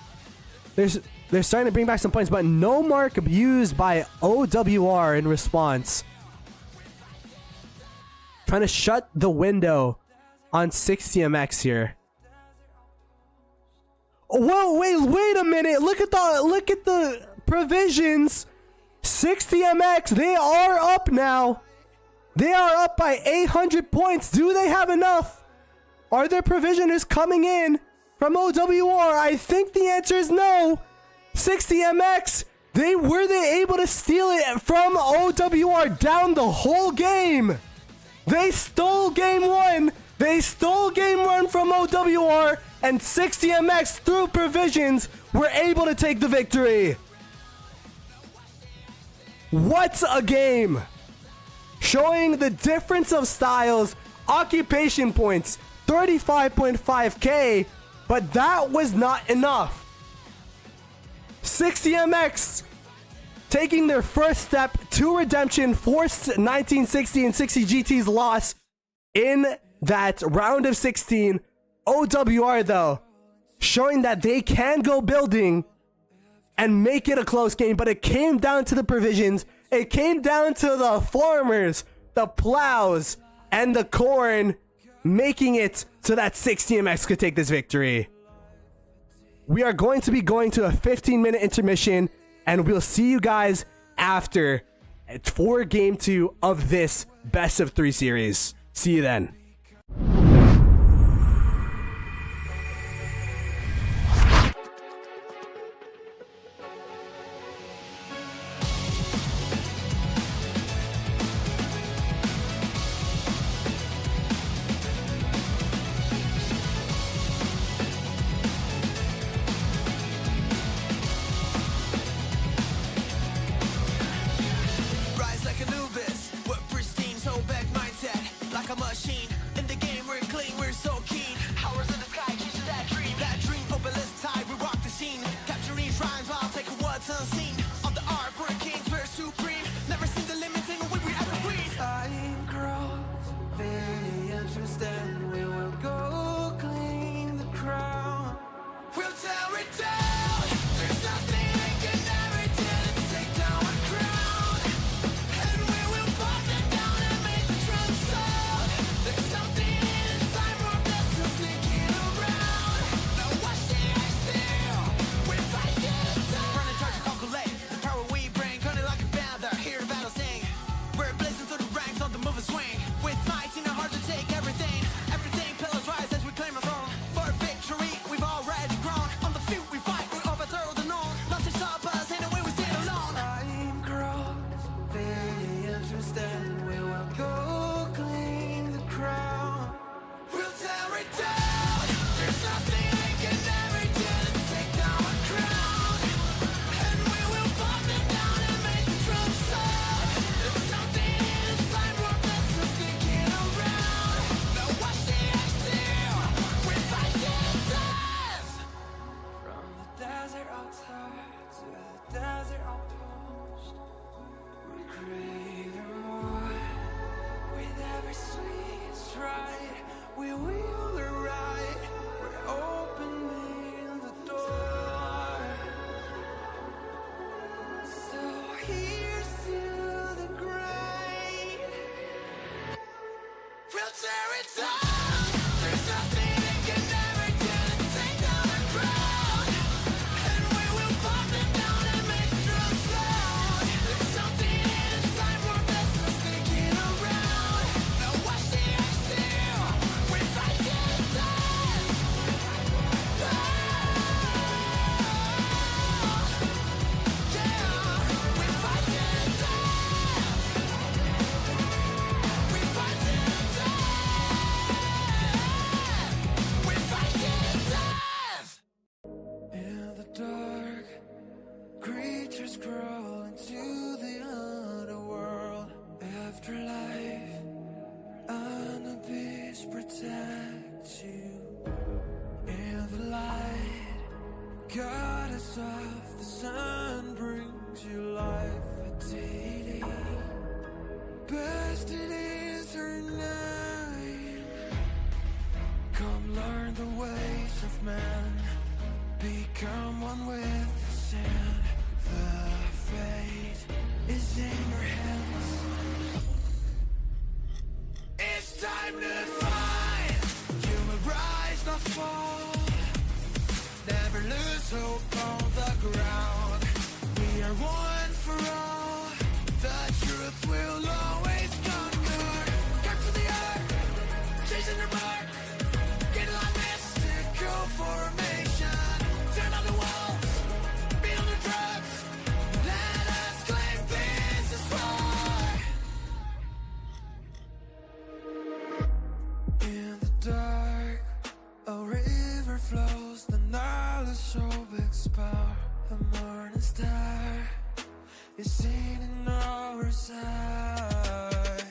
They're starting to bring back some points, but no mark used by OWR in response. Trying to shut the window on 6EMX here. Oh, whoa, wait a minute. Look at the provisions. 6EMX, they are up now. They are up by 800 points. Do they have enough? Are their provisioners coming in from OWR? I think the answer is no. 6EMX, were they able to steal it from OWR down the whole game? They stole game one. They stole game one from OWR, and 6EMX through provisions were able to take the victory. What a game! Showing the difference of styles, occupation points, 35.5k, but that was not enough. 6EMX taking their first step to redemption, forced 1960 and 60 GT's loss in that round of 16. OWR though, showing that they can go building and make it a close game, but it came down to the provisions. It came down to the farmers, the plows, and the corn, making it so that 6EMX could take this victory. We are going to be going to a 15-minute intermission, and we'll see you guys after for game 2 of this best of 3 series. See you then. Rise like Anubis, with pristine, so back mindset, like a machine. rise of the sun brings you life. Daily, best it is her name. Come learn the ways of man, become one with the sand. The fate is in your hands. It's time to fight. You will rise, not fall. Never lose hope on the ground. We are one for all. The truth will always conquer. Capture the earth, chasing the mark. Get like mystical formation. Turn on the walls, beat on the drums. Let us claim this is war. In the dark, a river flows. The Nile is so big power. The morning star is seen in our side.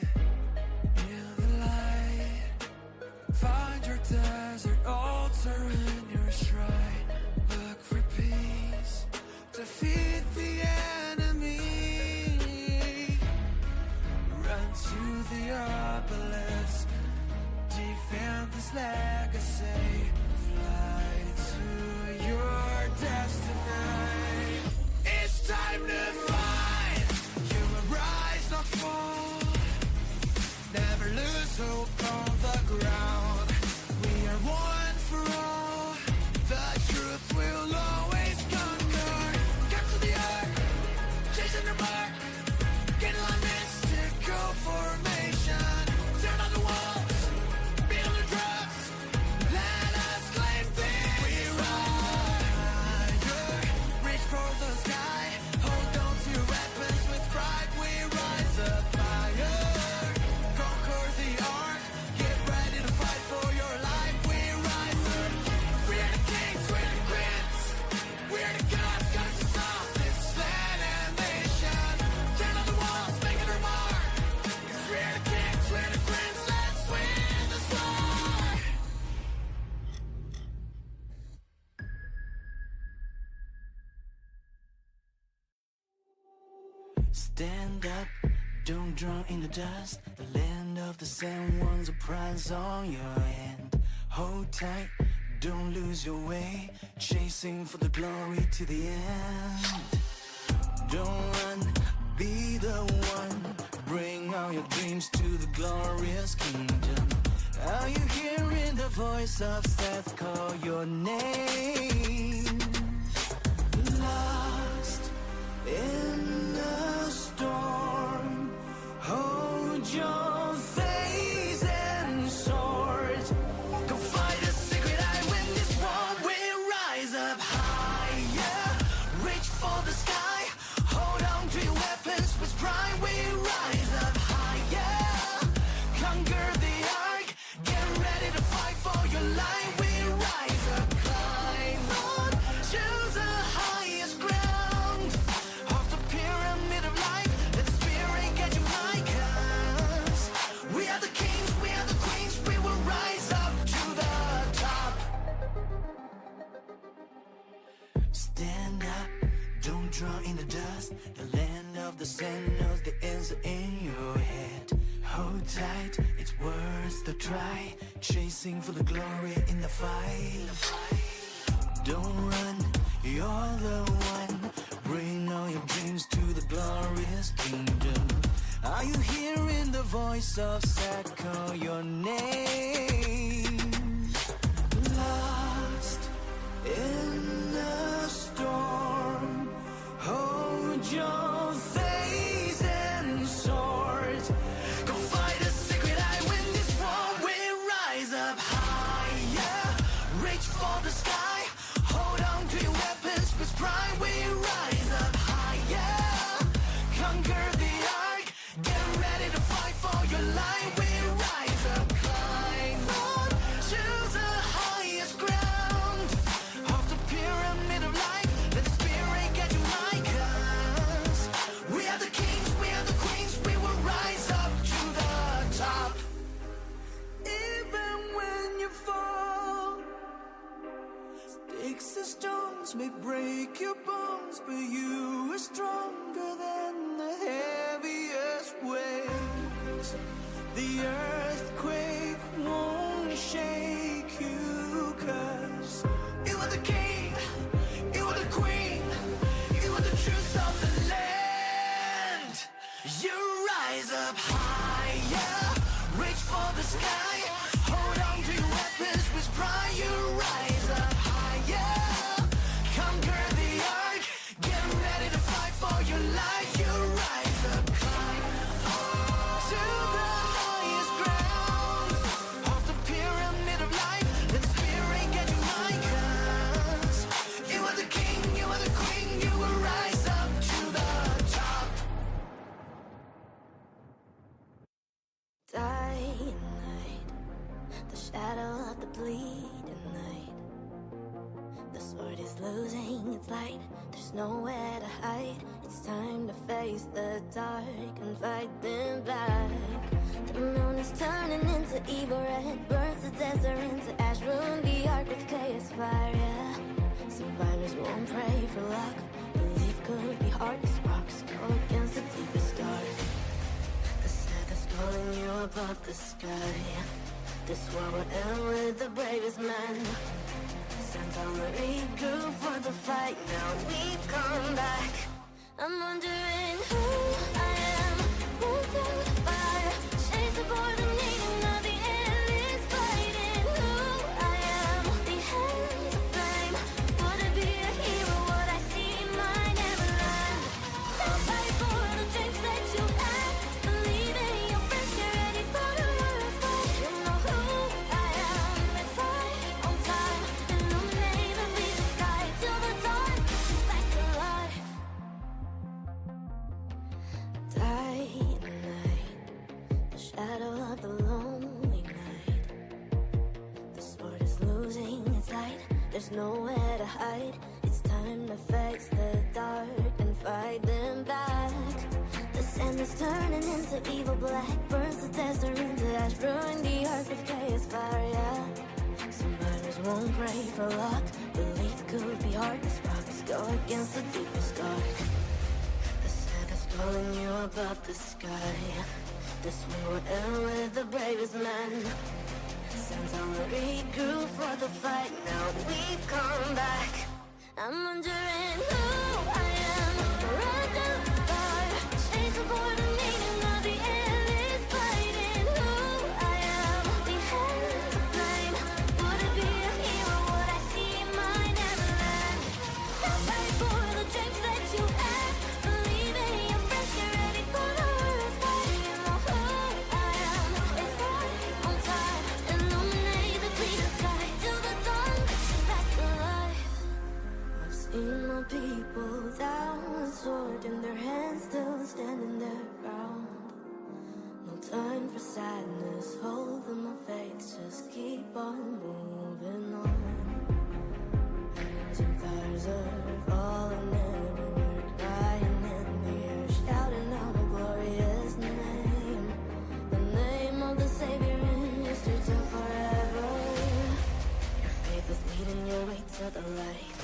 In the light, find your desert altar and your shrine. Look for peace, defeat the enemy. Run to the obelisk, defend this legacy. Fly to your destiny. It's time to fight. You will rise, not fall. Never lose hope on the ground. We are one for all. The truth will always conquer. Capture the earth, chasing the mark. Get like mystical formation. Turn on the walls, beat on the drums. Let us claim this. We rise, reach for the sky. Hold on to your weapons with pride. We rise up higher. Conquer the ark. Get ready to fight for your life. We rise up. We are the kings, we are the queens. We are the gods, goddesses of this land and nation. Turn on the walls, make it our mark. 'Cause we are the kings, we are the queens. Let's win this war. Stand up, don't drown in the dust. The land of the sand ones a prize on your hand. Hold tight, don't lose your way. Chasing for the glory to the end. Don't run, be the one. Bring all your dreams to the glorious kingdom. Are you hearing the voice of Seth call your name? Lost in the storm, hold your face and sword. Go fight a secret, I win this war. We rise up higher, reach for the sky. Hold on to your weapons with pride. We rise up higher, conquer the ark. Get ready to fight for your life. We rise up, climb on to the highest ground of the pyramid of life. Let the spirit get you high, 'cause we are the kings, we are the queens. We will rise up to the top. Stand up, don't draw in the dust. The land of the sand knows the answer in your head. Hold tight, it's worth the try. Chasing for the glory in the fight. Don't run, you're the one. Bring all your dreams to the glorious kingdom. Are you hearing the voice of Seth call your name? Lost in the storm, hold your face and sword. Go fight a secret, I win this war. We rise up higher, reach for the sky. Hold on to your weapons with pride. We rise up higher, conquer the ark. Get ready to fight for your life. We rise up, climb on sticks and stones may break your bones, but you are stronger than the heaviest waves. The earthquake won't shake you, 'cause you are the king, you are the queen, you are the truth of the land. You rise up higher, reach for the sky, hold on to your weapons with pride. You rise up higher, conquer the ark, get ready to fight for your life. You rise up, climb to the highest ground of the pyramid of life. Let the spirit get you high, 'cause you are the king, you are the queen, you will rise up to the top. Dying night, the shadow of the bleeding night. The sword is losing its light, there's nowhere to hide. It's time to face the dark and fight them back. The moon is turning into evil red, burns the desert into ash, ruin the ark with chaos fire, yeah. Survivors won't pray for luck, belief could be hard as rocks, go against the deepest dark. The saddest calling you above the sky. This war will end with the bravest man. Sent on the regroup for the fight, now we've come back. I'm wondering who I am, born through the fire, chasing for the meaning of the endless fighting. Who I am, the hands of flame, would I be a hero, would I see my neverland? I'll fight for the dreams that you have, believe in your friends, get ready for the world's fight. You know who I am, let's fight on time, illuminate and lead the sky till the dawn, back to life. Dying night, the shadow of the lonely night. The sword is losing its light, there's nowhere to hide. It's time to face the dark and fight them back. The sand is turning into evil black, burns the desert into ash, ruin the earth with chaos fire, yeah. Survivors won't pray for luck, belief could be hard as rocks, go against the deepest dark. The saddest calling you above the sky. This war will end with the bravest man. Sent on the regroup for the fight, now we've come back. I'm wondering who I am, run through the fire, chasing for the meaning of the endless fighting. Who I am, the hands of flame, would I be a hero, would I see my neverland? I'll fight for the dreams that you have, believe in your friends, get ready for the world's fight. You know who I am, it's right on time, illuminate the bleeding sky till the dawn, back to life. I've seen my people down with sword in their hands, still standing their ground. No time for sadness, holding my faith, just keep on moving on. Rising fires are falling everywhere, crying in the air, shouting out a glorious name. The name of the Savior in history till forever. Your faith is leading your way to the light.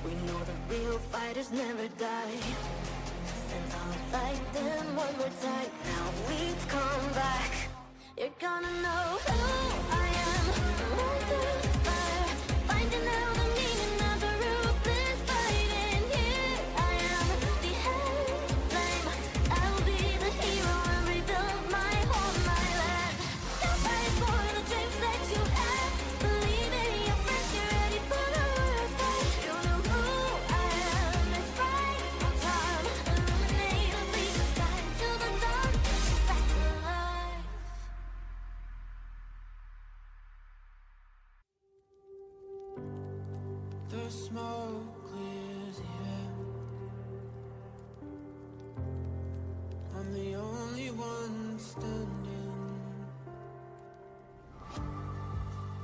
We know the real fighters never die. And I'll fight them one more time, now we've come back. You're gonna know who I am, run through the fire, finding out the meaning of the ruthless fighting. Here I am, the hand of flame, I will be the hero and rebuild my home, my land. I'll fight for the dreams that you have, believe in your friends, get ready for the world's fight. You know who I am, it's right on time, illuminate and lead the sky till the dawn, back to life. The smoke clears the air. I'm the only one standing.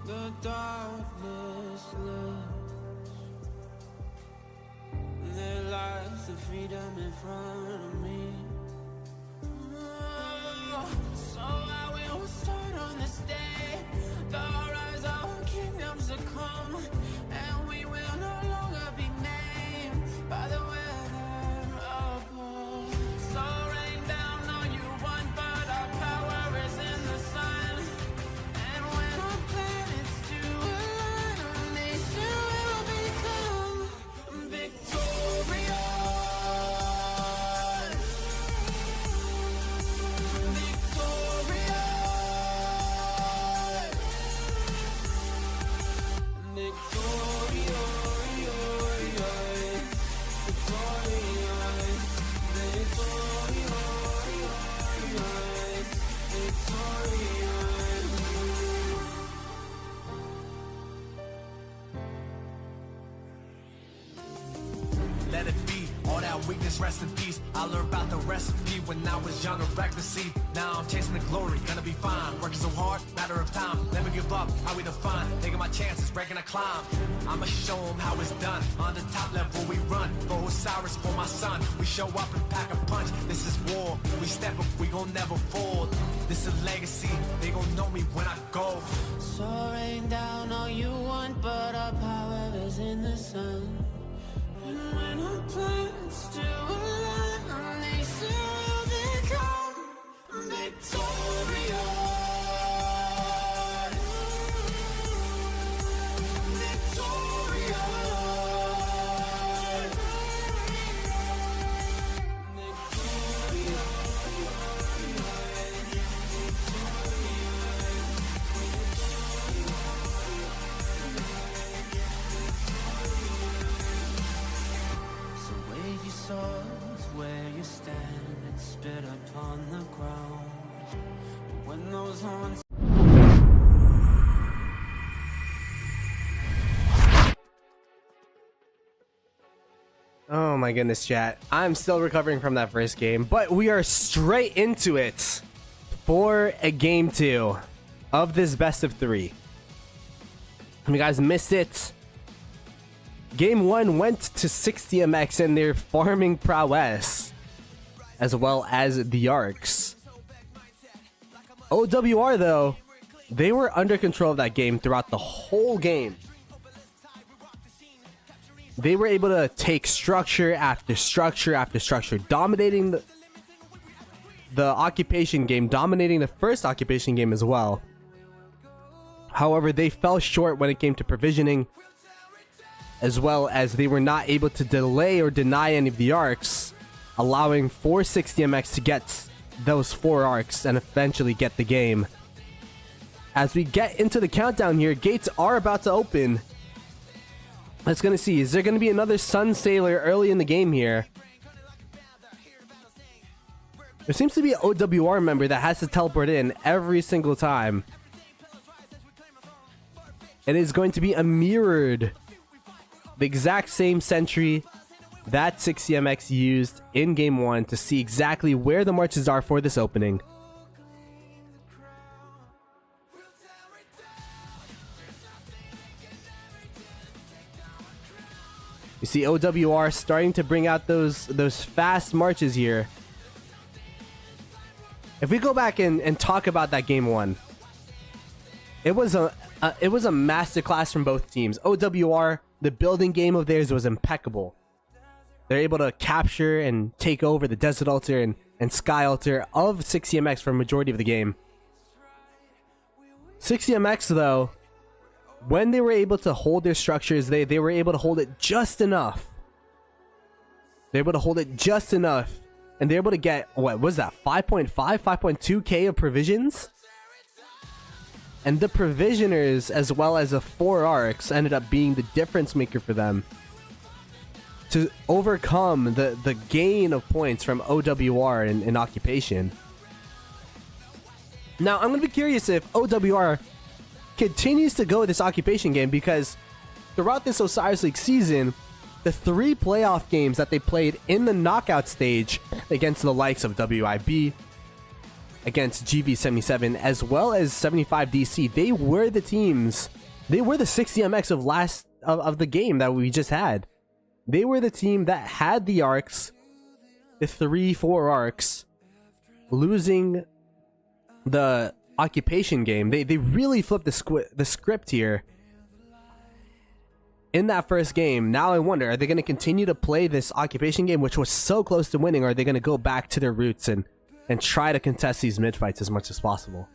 The darkness lifts. There lies the freedom in front of me. Oh, so I will start on this day. The rise of kingdoms to come, and we will weakness, rest in peace. I learned about the recipe when I was younger, recklessly. Now I'm chasing the glory, gonna be fine. Working so hard, matter of time. Never give up, how we define. Taking my chances, breaking a climb. I'ma show them how it's done. On the top level we run. For Osiris, for my son. We show up and pack a punch. This is war. We step up, we gon' never fold. This is legacy. They gon' know me when I go. So rain down all you want, but our power is in the sun. And when our plan's still alive, our nation will become victorious. Swords where you stand and spit upon the ground. But when those horns Oh my goodness, chat. I'm still recovering from that first game, but we are straight into it for a game 2 of this best of 3. If you guys missed it, Game 1 went to 60MX and their farming prowess, as well as the arcs. OWR, though, they were under control of that game throughout the whole game. They were able to take structure after structure after structure, dominating the occupation game, dominating the first occupation game as well. However, they fell short when it came to provisioning, as well as they were not able to delay or deny any of the arcs, allowing for 60MX to get those 4 arcs and eventually get the game. As we get into the countdown here, gates are about to open. Let's gonna see, is there gonna be another Sun Sailor early in the game here? There seems to be an OWR member that has to teleport in every single time. It is going to be a mirrored, the exact same sentry that 60MX used in game 1 to see exactly where the marches are for this opening. You see OWR starting to bring out those fast marches here. If we go back and talk about that game 1, it was a masterclass from both teams. OWR, the building game of theirs was impeccable. They're able to capture and take over the Desert Altar and Sky Altar of 60MX for a majority of the game. 60MX, though, when they were able to hold their structures, they were able to hold it just enough. They were able to hold it just enough. And they're able to get, what was that, 5.5, 5.2k of provisions? And the provisioners, as well as the 4 arcs, ended up being the difference maker for them to overcome the gain of points from OWR in occupation. Now, I'm going to be curious if OWR continues to go with this occupation game, because throughout this Osiris League season, the 3 playoff games that they played in the knockout stage against the likes of WIB, against GV77, as well as 75DC, they were the teams, they were the 60MX of the game that we just had. They were the team that had the arcs, the 3-4 arcs, losing the occupation game. They really flipped the script here in that first game. Now I wonder, are they going to continue to play this occupation game, which was so close to winning, or are they going to go back to their roots and try to contest these mid fights as much as possible?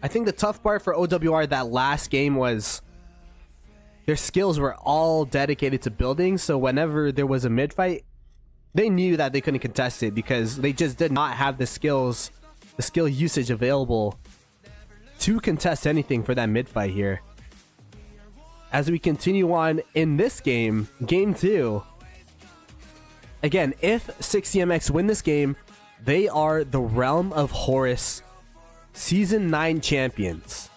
I think the tough part for OWR that last game was their skills were all dedicated to building, so whenever there was a mid fight, they knew that they couldn't contest it because they just did not have the skills, the skill usage available to contest anything for that mid fight here. As we continue on in this game, game 2, again, if 60MX win this game, they are the Realm of Horus Season 9 champions.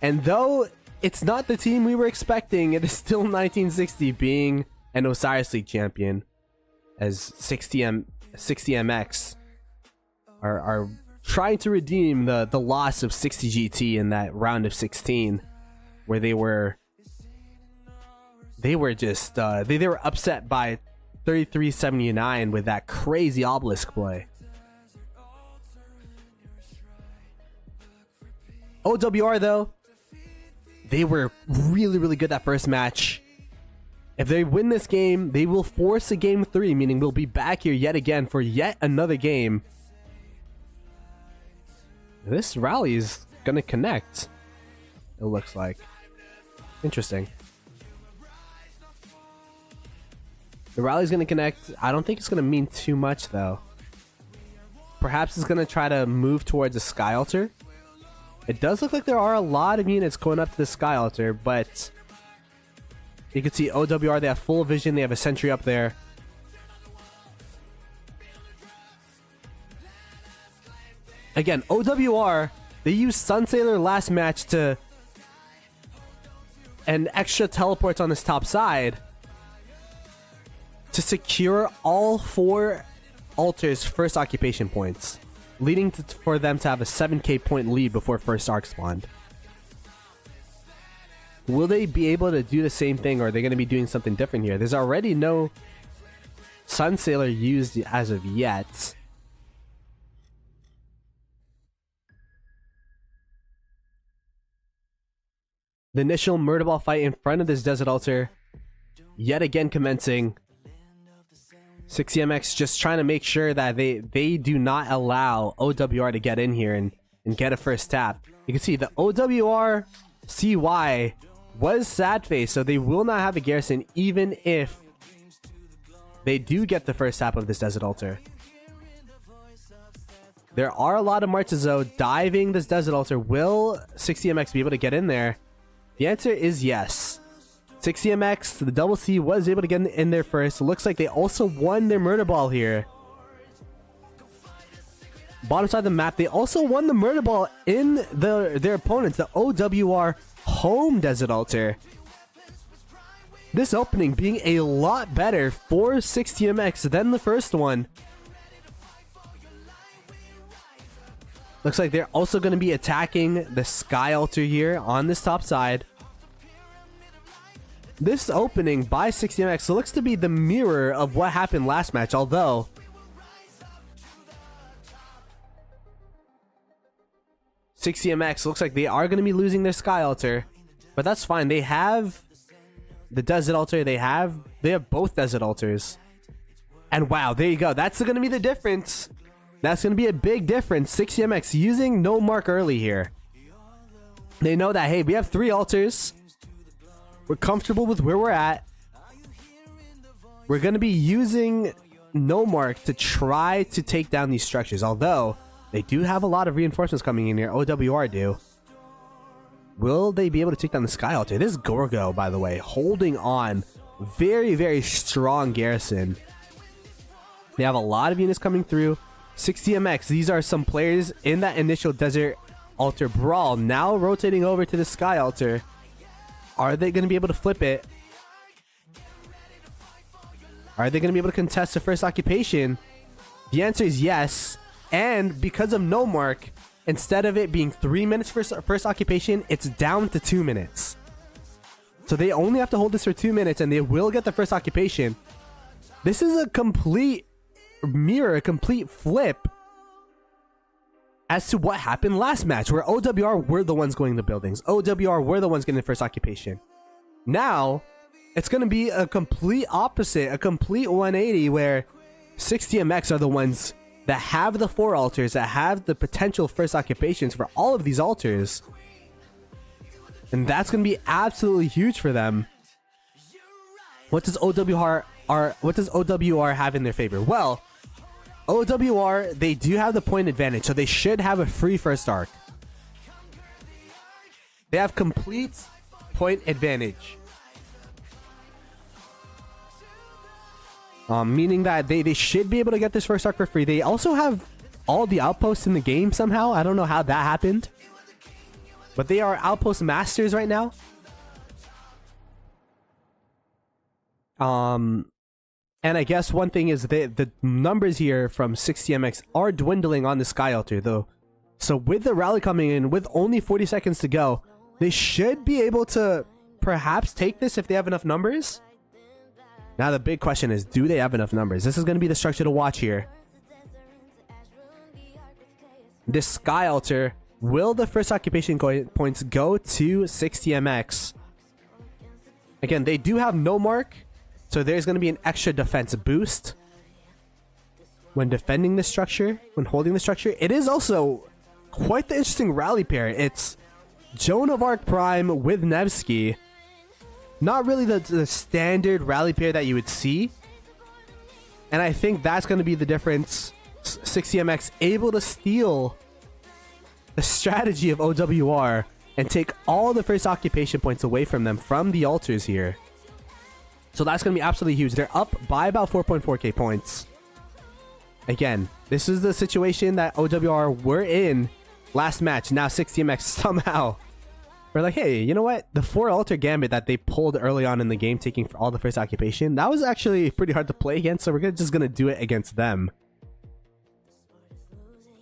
And though it's not the team we were expecting. It is still 1960 being an Osiris League champion, as 60MX are trying to redeem the loss of 60 GT in that round of 16, where they were upset by 3379 with that crazy obelisk play. OWR though, they were really good that first match. If they win this game, they will force a game 3, meaning we'll be back here yet again for yet another game. This rally is gonna connect, it looks like. Interesting. The rally's gonna connect. I don't think it's gonna mean too much though. Perhaps it's gonna try to move towards a Sky Altar. It does look like there are a lot of units going up to the Sky Altar, but you can see OWR, they have full vision, they have a sentry up there. Again, OWR, they used Sunsailor last match to and extra teleports on this top side to secure all 4 altars' first occupation points, leading for them to have a 7k point lead before first arc spawned. Will they be able to do the same thing, or are they going to be doing something different here? There's already no Sunsailor used as of yet. The initial murder ball fight in front of this desert altar yet again commencing. 60MX just trying to make sure that they do not allow OWR to get in here and get a first tap. You can see the OWR CY was sad face, so they will not have a garrison even if they do get the first tap of this desert altar. There are a lot of marches though diving this desert altar. Will 60MX be able to get in there? The answer is yes. 60MX, the double C, was able to get in there first. It looks like they also won their murder ball here. Bottom side of the map, they also won the murder ball in their opponents, the OWR home desert altar. This opening being a lot better for 60MX than the first one. Looks like they're also going to be attacking the Sky Altar here on this top side. This opening by 60MX looks to be the mirror of what happened last match, although .60MX looks like they are going to be losing their Sky Altar, but that's fine. They have the Desert Altar. They have both Desert Altars. And wow, there you go. That's going to be the difference. That's going to be a big difference. 60MX using no mark early here. They know that, hey, we have 3 altars. We're comfortable with where we're at. We're going to be using no mark to try to take down these structures. Although, they do have a lot of reinforcements coming in here. OWR do. Will they be able to take down the Sky Altar? This is Gorgo, by the way, holding on. Very, very strong garrison. They have a lot of units coming through. 60MX, these are some players in that initial Desert Altar brawl. Now rotating over to the Sky Altar. Are they going to be able to flip it? Are they going to be able to contest the first occupation? The answer is yes. And because of no mark, instead of it being 3 minutes for first occupation, it's down to 2 minutes. So they only have to hold this for 2 minutes and they will get the first occupation. This is a complete mirror, a complete flip as to what happened last match, where OWR were the ones going to buildings. OWR were the ones getting the first occupation. Now, it's going to be a complete opposite, a complete 180, where 60MX are the ones that have the 4 altars, that have the potential first occupations for all of these altars. And that's going to be absolutely huge for them. What does OWR have in their favor? Well, OWR, they do have the point advantage, so they should have a free first arc. They have complete point advantage. Meaning that they should be able to get this first arc for free. They also have all the outposts in the game somehow. I don't know how that happened. But they are outpost masters right now. And I guess one thing is the numbers here from 60MX are dwindling on the Sky Altar though. So with the rally coming in, with only 40 seconds to go, they should be able to perhaps take this if they have enough numbers. Now the big question is, do they have enough numbers? This is going to be the structure to watch here. This Sky Altar, will the first occupation points go to 60MX? Again, they do have no mark, so there's going to be an extra defense boost when defending the structure, when holding the structure. It is also quite the interesting rally pair. It's Joan of Arc Prime with Nevsky. Not really the standard rally pair that you would see. And I think that's going to be the difference. 60MX able to steal the strategy of OWR and take all the first occupation points away from them from the altars here. So that's going to be absolutely huge. They're up by about 4.4k points. Again, this is the situation that OWR were in last match. Now 60MX somehow we're like, hey, you know what? The 4 altar gambit that they pulled early on in the game, taking for all the first occupation, that was actually pretty hard to play against. So we're just going to do it against them.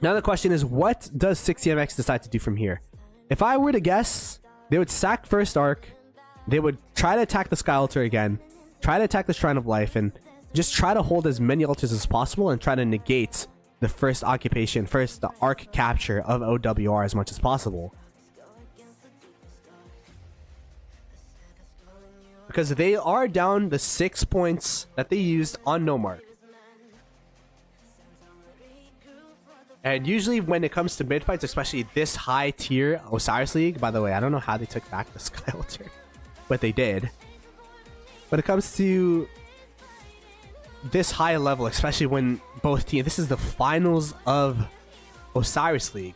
Now the question is, what does 60MX decide to do from here? If I were to guess, they would sack first arc. They would try to attack the Sky Altar again. Try to attack the Shrine of Life and just try to hold as many altars as possible and try to negate the first occupation, the arc capture of OWR as much as possible. Because they are down the 6 points that they used on no mark. And usually when it comes to mid fights, especially this high tier Osiris League, by the way, I don't know how they took back the Sky Altar, but they did. When it comes to this high level, especially when both teams, this is the finals of Osiris League.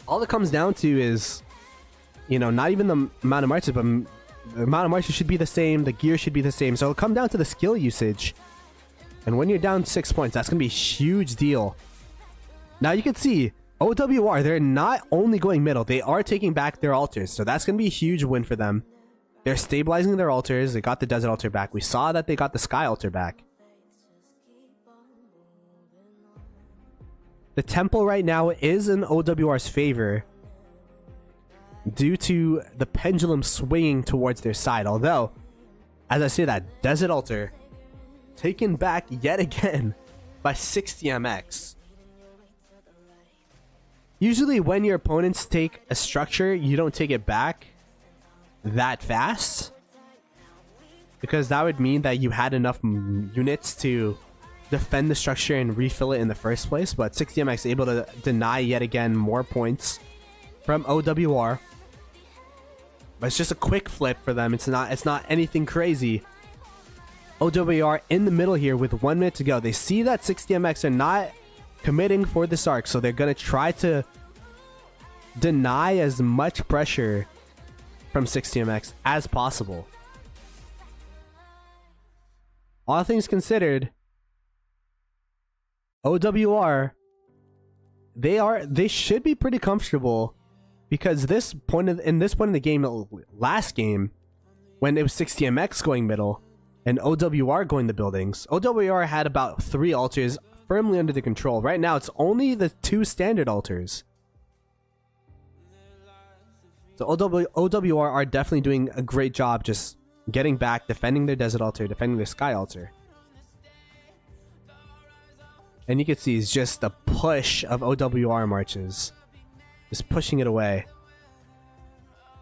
All it comes down to is, you know, not even the amount of marches, but the amount of marches should be the same. The gear should be the same. So it'll come down to the skill usage. And when you're down 6 points, that's going to be a huge deal. Now you can see OWR, they're not only going middle, they are taking back their altars. So that's going to be a huge win for them. They're stabilizing their altars. They got the desert altar back. We saw that they got the Sky Altar back. The temple right now is in OWR's favor due to the pendulum swinging towards their side. Although, as I say that, desert altar taken back yet again by 60MX. Usually when your opponents take a structure, you don't take it back that fast, because that would mean that you had enough units to defend the structure and refill it in the first place. But 60MX able to deny yet again more points from OWR. But it's just a quick flip for them. It's not anything crazy. OWR in the middle here with 1 minute to go. They see that 60MX are not committing for this arc, so they're going to try to deny as much pressure from 60MX as possible. All things considered, OWR, they should be pretty comfortable, because in this point of the game, last game, when it was 60MX going middle and OWR going the buildings, OWR had about 3 altars firmly under the control. Right now, it's only the 2 standard altars. So OWR are definitely doing a great job just getting back, defending their desert altar, defending their Sky Altar. And you can see it's just a push of OWR marches. Just pushing it away.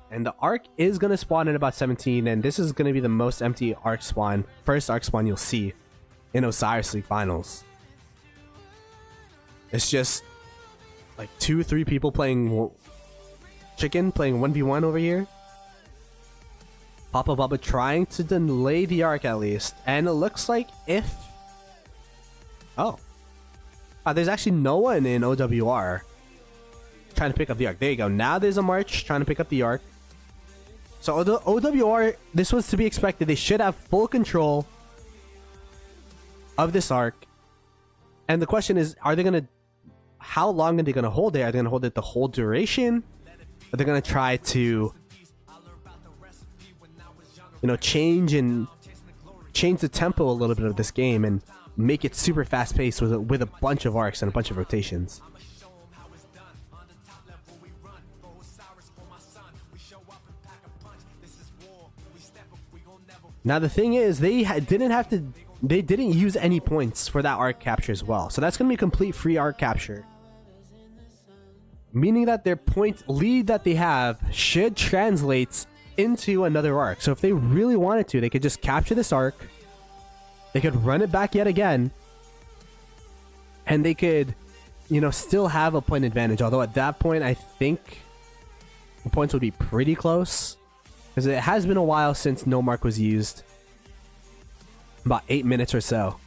And the arc is going to spawn in about 17, and this is going to be the most empty arc spawn, first arc spawn you'll see in Osiris League Finals. It's just like 2-3 people playing chicken, playing 1v1 over here. Papa Bubba trying to delay the arc at least, and it looks like if... Oh. There's actually no one in OWR trying to pick up the arc. There you go. Now there's a march trying to pick up the arc. So OWR, this was to be expected. They should have full control of this arc. And the question is, are they going to how long are they going to hold it? Are they going to hold it the whole duration? Are they going to try to, you know, change the tempo a little bit of this game and make it super fast paced with a bunch of arcs and a bunch of rotations? Now the thing is, they didn't use any points for that arc capture as well, so that's gonna be a complete free arc capture, meaning that their point lead that they have should translate into another arc. So if they really wanted to, they could just capture this arc, they could run it back yet again, and they could, you know, still have a point advantage. Although at that point, I think the points would be pretty close, because it has been a while since no mark was used. About 8 minutes or so.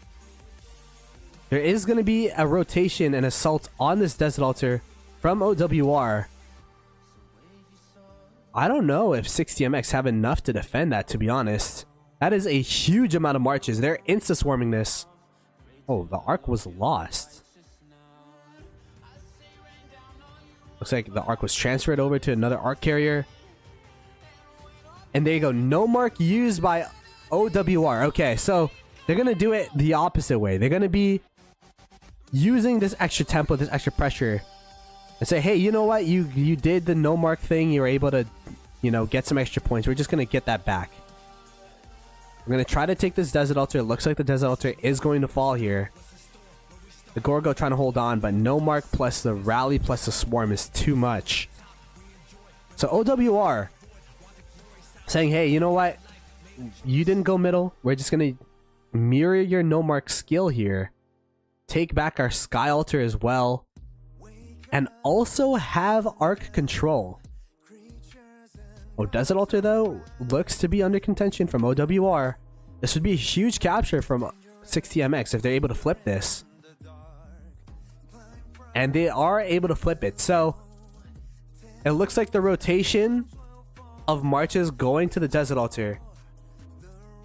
There is going to be a rotation and assault on this Desert Altar from OWR. I don't know if 60MX have enough to defend that, to be honest. That is a huge amount of marches. They're insta-swarming this. Oh, the arc was lost. Looks like the arc was transferred over to another arc carrier. And there you go. No mark used by OWR. Okay, so they're going to do it the opposite way. They're going to be using this extra tempo, this extra pressure, and say, hey, you know what? You did the no mark thing. You were able to, you know, get some extra points. We're just going to get that back. We're going to try to take this Desert Altar. It looks like the Desert Altar is going to fall here. The Gorgo trying to hold on, but no mark plus the rally plus the swarm is too much. So OWR saying, hey, you know what? You didn't go middle. We're just going to mirror your no mark skill here. Take back our Sky Altar as well. And also have arc control. Oh, Desert Altar, though, looks to be under contention from OWR. This would be a huge capture from 60MX if they're able to flip this. And they are able to flip it. So, it looks like the rotation of marches going to the Desert Altar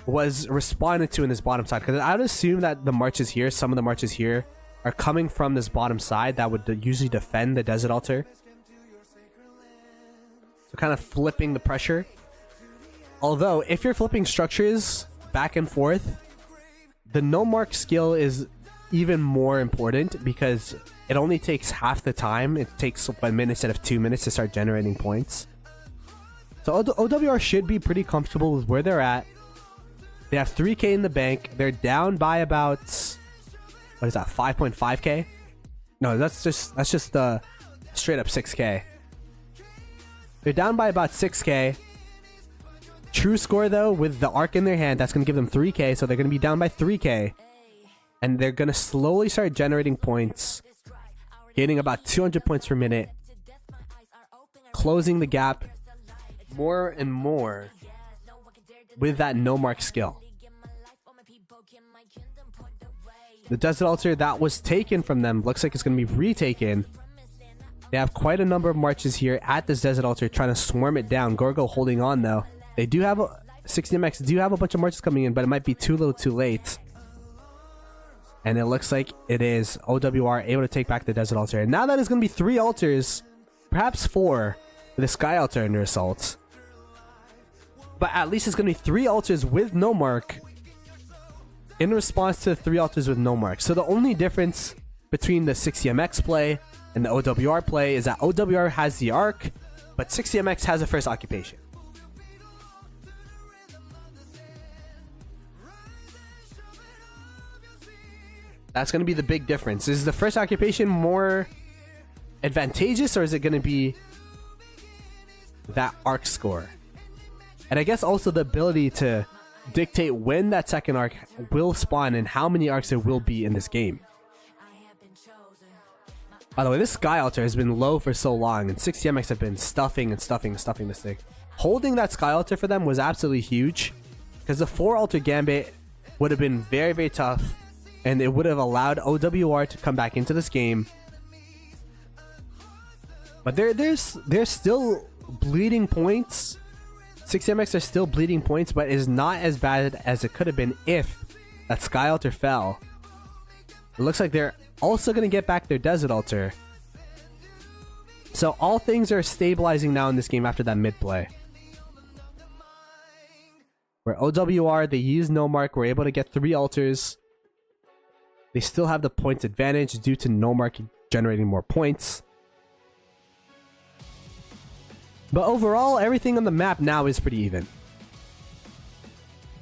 was responded to in this bottom side, because I would assume that the marches here, some of the marches here, are coming from this bottom side that would usually defend the Desert Altar. So kind of flipping the pressure. Although if you're flipping structures back and forth, the no mark skill is even more important, because it only takes half the time. It takes 1 minute instead of 2 minutes to start generating points. So OWR should be pretty comfortable with where they're at. They have 3k in the bank. They're down by about, what is that, 5.5k? No, that's just straight up 6k. They're down by about 6k. True score though, with the arc in their hand, that's going to give them 3k, so they're going to be down by 3k. And they're going to slowly start generating points, gaining about 200 points per minute, closing the gap more and more with that no mark skill. The Desert Altar that was taken from them looks like it's going to be retaken. They have quite a number of marches here at this Desert Altar trying to swarm it down. Gorgo holding on though. They do have 60MX do have a bunch of marches coming in, but it might be too little too late. And it looks like it is OWR able to take back the Desert Altar. And now that is going to be 3 altars, perhaps 4, with the Sky Altar under assault. But at least it's going to be 3 altars with no mark in response to the 3 altars with no mark. So the only difference between the 60MX play and the OWR play is that OWR has the arc, but 60MX has the first occupation. That's going to be the big difference. Is the first occupation more advantageous, or is it going to be that arc score? And I guess also the ability to dictate when that second arc will spawn and how many arcs there will be in this game. By the way, this Sky Altar has been low for so long, and 60MX have been stuffing this thing. Holding that Sky Altar for them was absolutely huge, because the 4 altar gambit would have been very, very tough, and it would have allowed OWR to come back into this game. But there's still bleeding points. 60MX are still bleeding points, but is not as bad as it could have been if that Sky Altar fell. It looks like they're also going to get back their Desert Altar. So all things are stabilizing now in this game after that mid play. Where OWR, they use no mark, were able to get 3 altars. They still have the points advantage due to no mark generating more points. But overall, everything on the map now is pretty even.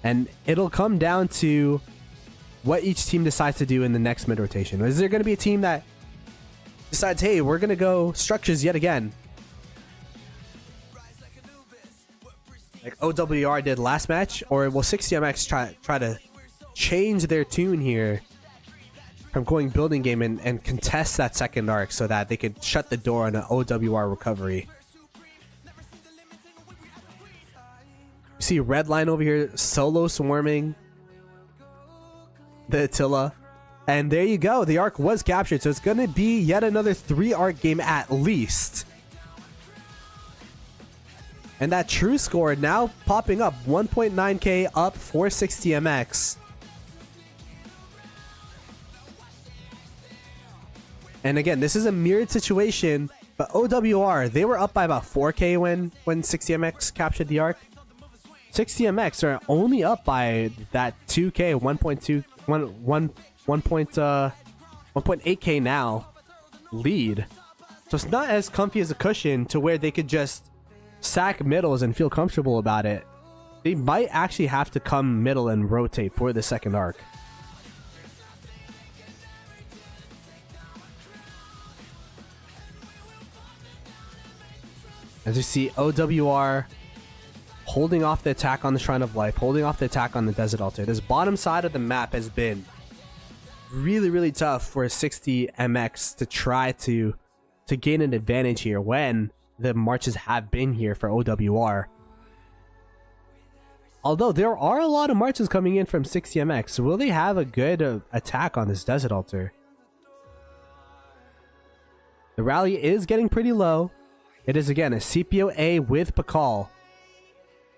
And it'll come down to what each team decides to do in the next mid rotation. Is there going to be a team that decides, hey, we're going to go structures yet again, like OWR did last match? Or will 60MX try to change their tune here from going building game and contest that second arc so that they could shut the door on an OWR recovery? You see Redline over here solo swarming the Attila. And there you go. The arc was captured. So it's going to be yet another 3 arc game at least. And that true score now popping up. 1.9k up for 60MX. And again, this is a mirrored situation. But OWR, they were up by about 4k when 60MX captured the arc. 60MX are only up by that 2k, 1.8k now lead. So it's not as comfy as a cushion to where they could just sack middles and feel comfortable about it. They might actually have to come middle and rotate for the second arc. As you see, OWR holding off the attack on the Shrine of Life, holding off the attack on the Desert Altar. This bottom side of the map has been really, really tough for 60MX to try to gain an advantage here when the marches have been here for OWR. Although there are a lot of marches coming in from 60MX, will they have a good attack on this Desert Altar? The rally is getting pretty low. It is again a CPO-A with Pakal.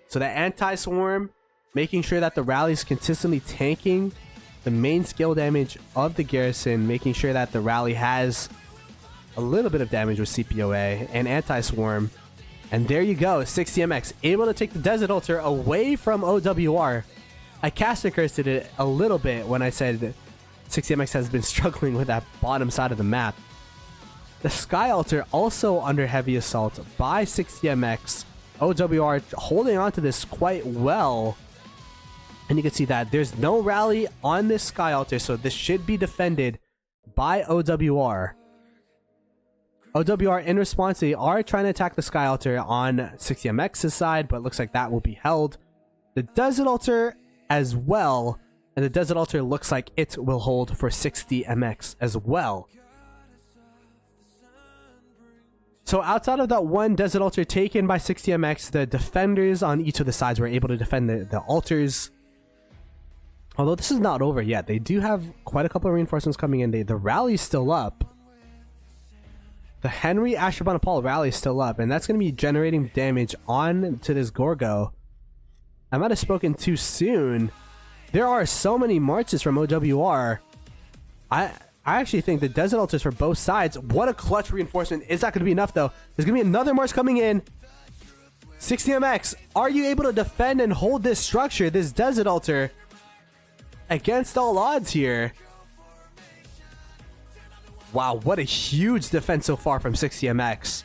So that anti-swarm, making sure that the rally is consistently tanking the main skill damage of the garrison, making sure that the rally has a little bit of damage with CPO-A and anti-swarm. And there you go, 60MX able to take the Desert Altar away from OWR. I caster cursed it a little bit when I said that 60MX has been struggling with that bottom side of the map. The Sky Altar also under heavy assault by 60MX. OWR holding on to this quite well. And you can see that there's no rally on this Sky Altar, so this should be defended by OWR. OWR in response, they are trying to attack the Sky Altar on 60MX's side, but it looks like that will be held. The Desert Altar as well, and the Desert Altar looks like it will hold for 60MX as well. So outside of that one Desert Altar taken by 60MX, the defenders on each of the sides were able to defend the altars. Although this is not over yet. They do have quite a couple of reinforcements coming in. The rally is still up. The Henry Ashurbanipal rally is still up, and that's going to be generating damage on to this Gorgo. I might have spoken too soon. There are so many marches from OWR. I actually think the Desert Altars for both sides. What a clutch reinforcement. Is that going to be enough, though? There's going to be another march coming in. 60MX, are you able to defend and hold this structure, this Desert Altar, against all odds here? Wow, what a huge defense so far from 60MX.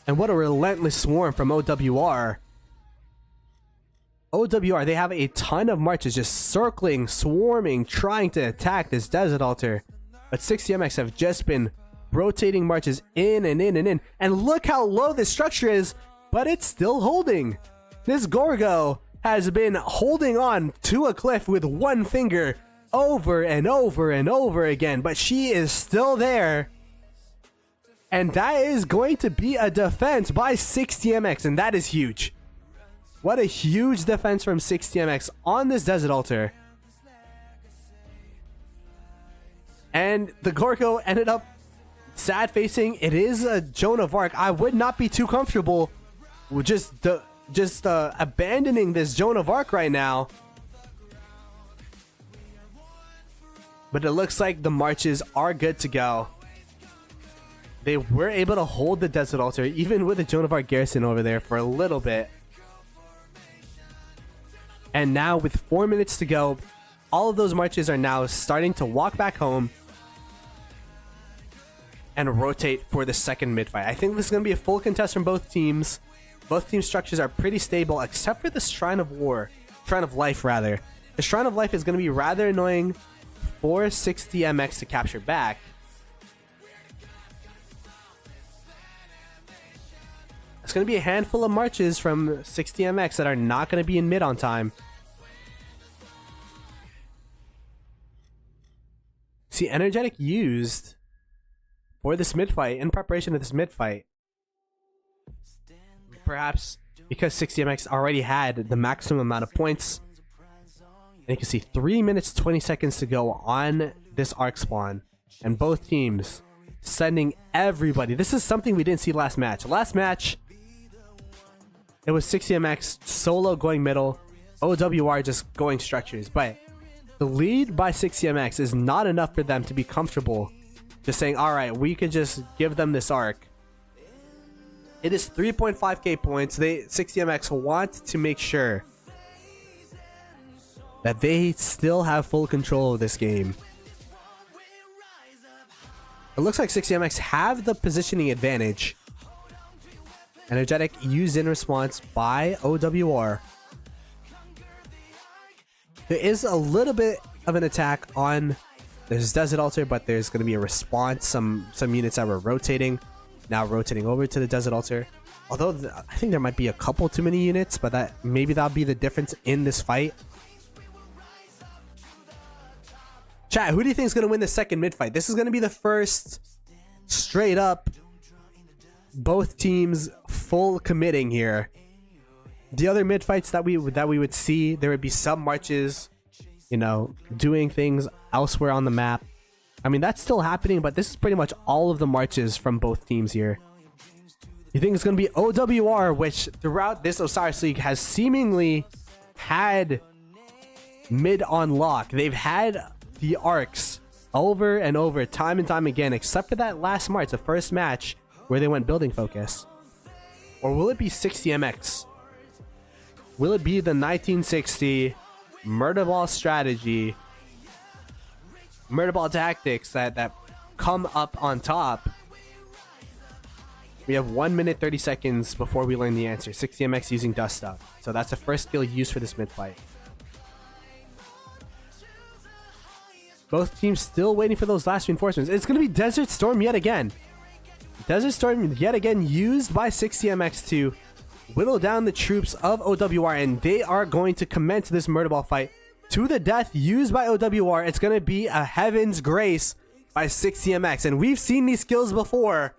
And what a relentless swarm from OWR. OWR, they have a ton of marches just circling, swarming, trying to attack this Desert Altar. But 60MX have just been rotating marches in and in and in. And look how low this structure is, but it's still holding. This Gorgo has been holding on to a cliff with one finger over and over and over again, but she is still there. And that is going to be a defense by 60MX, and that is huge. What a huge defense from 60MX on this Desert Altar. And the Gorgo ended up sad facing. It is a Joan of Arc. I would not be too comfortable with just abandoning this Joan of Arc right now. But it looks like the marches are good to go. They were able to hold the Desert Altar, even with the Joan of Arc garrison over there for a little bit. And now with 4 minutes to go, all of those marches are now starting to walk back home and rotate for the second mid-fight. I think this is going to be a full contest from both teams. Both team structures are pretty stable, except for the Shrine of Life rather. The Shrine of Life is going to be rather annoying for 60MX to capture back. It's going to be a handful of marches from 60MX that are not going to be in mid on time. See, Energetic used for this mid fight, in preparation of this mid fight. Perhaps because 60MX already had the maximum amount of points. And you can see 3 minutes 20 seconds to go on this arc spawn. And both teams sending everybody. This is something we didn't see last match. Last match, it was 60MX solo going middle, OWR just going structures. But the lead by 60MX is not enough for them to be comfortable just saying, alright, we could just give them this arc. It is 3.5k points. 60MX want to make sure that they still have full control of this game. It looks like 60MX have the positioning advantage. Energetic used in response by OWR. There is a little bit of an attack on this Desert Altar, but there's going to be a response. Some units that were rotating, now rotating over to the Desert Altar. Although I think there might be a couple too many units, but maybe that'll be the difference in this fight. Chat, who do you think is going to win the second mid fight? This is going to be the first straight up both teams full committing here. The other mid fights that we would see, there would be some marches, you know, doing things elsewhere on the map. I mean, that's still happening, but this is pretty much all of the marches from both teams here. You think it's going to be OWR, which throughout this Osiris League has seemingly had mid on lock. They've had the arcs over and over, time and time again, except for that last march, the first match where they went building focus. Or will it be 60MX? Will it be the 1960 murder ball strategy, murder ball tactics that come up on top? We have 1 minute 30 seconds before we learn the answer. 60MX using Dust Up. So that's the first skill used for this mid fight. Both teams still waiting for those last reinforcements. It's going to be Desert Storm yet again. Desert Storm yet again used by 60MX to whittle down the troops of OWR, and they are going to commence this murder ball fight to the death used by OWR. It's going to be a Heaven's Grace by 60MX, and we've seen these skills before.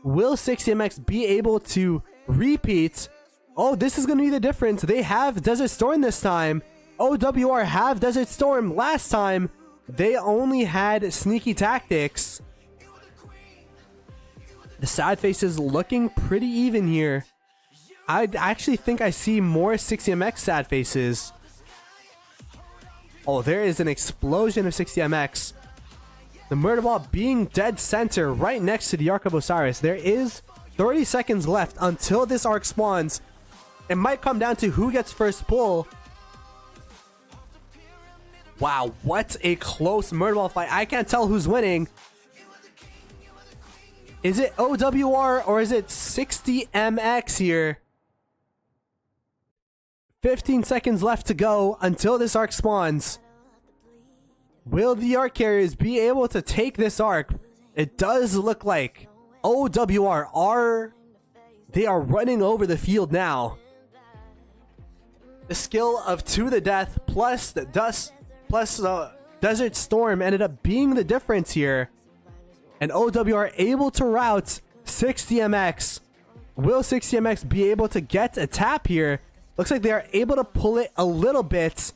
Will 60MX be able to repeat? Oh, this is going to be the difference. They have Desert Storm this time. OWR have Desert Storm. Last time, they only had Sneaky Tactics. The sad face is looking pretty even here. I actually think I see more 60MX sad faces. Oh, there is an explosion of 60MX. The murder ball being dead center right next to the Ark of Osiris. There is 30 seconds left until this arc spawns. It might come down to who gets first pull. Wow, what a close murder ball fight. I can't tell who's winning. Is it OWR or is it 60MX here? 15 seconds left to go until this arc spawns. Will the arc carriers be able to take this arc? It does look like OWR are running over the field now. The skill of To the Death plus the Dust plus Desert Storm ended up being the difference here. And OWR able to route 60MX. Will 60MX be able to get a tap here? Looks like they are able to pull it a little bit,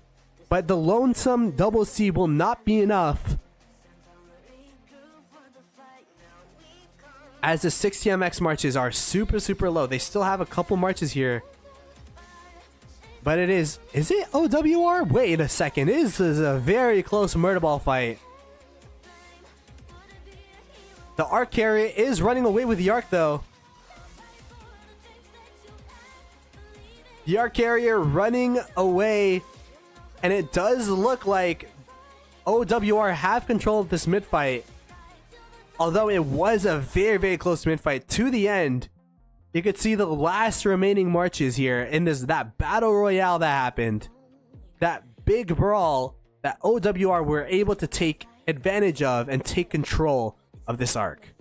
but the lonesome double C will not be enough. As the 60MX marches are super low. They still have a couple marches here. But is it OWR? Wait a second. This is a very close murder ball fight. The Arc Carrier is running away with the Arc, though. The Arc Carrier running away. And it does look like OWR have control of this mid-fight. Although it was a very, very close mid-fight to the end. You could see the last remaining marches here in that battle royale that happened. That big brawl that OWR were able to take advantage of and take control of this arc.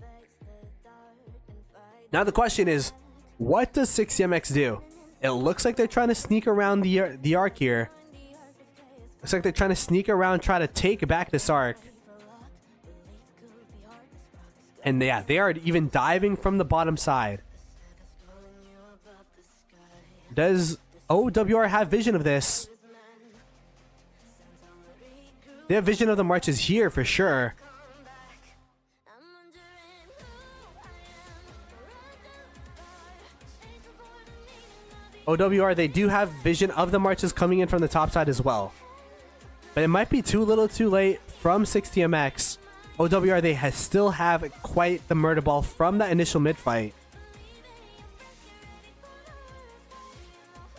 Now the question is, what does 6CMX do? It looks like they're trying to sneak around the arc here. Looks like they're trying to sneak around, try to take back this arc. And yeah, they are even diving from the bottom side. Does OWR have vision of this? They have vision of the marches here for sure. OWR, they do have vision of the marches coming in from the top side as well. But it might be too little too late from 6TMX. OWR, they still have quite the murder ball from that initial mid-fight.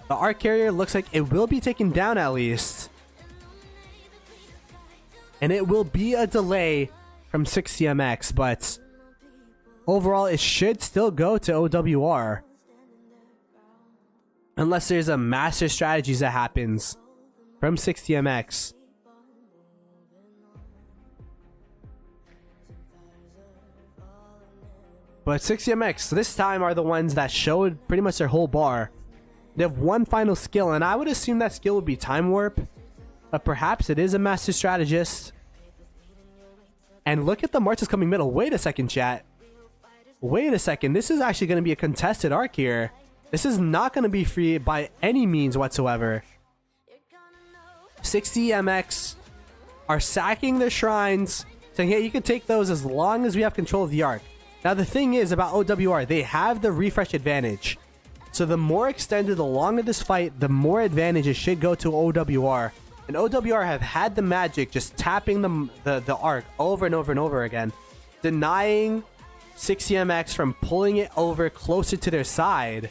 The Arc Carrier looks like it will be taken down at least. And it will be a delay from 6TMX, but overall it should still go to OWR. Unless there's a master strategies that happens from 6TMX. But 6TMX this time are the ones that showed pretty much their whole bar. They have one final skill, and I would assume that skill would be Time Warp. But perhaps it is a master strategist. And look at the marches coming middle. Wait a second, chat. Wait a second. This is actually going to be a contested arc here. This is not going to be free by any means whatsoever. 6TMX are sacking their shrines, saying, hey, you can take those as long as we have control of the arc. Now, the thing is about OWR, they have the refresh advantage. So the more extended, the longer this fight, the more advantage it should go to OWR. And OWR have had the magic just tapping the arc over and over and over again, denying 6TMX from pulling it over closer to their side.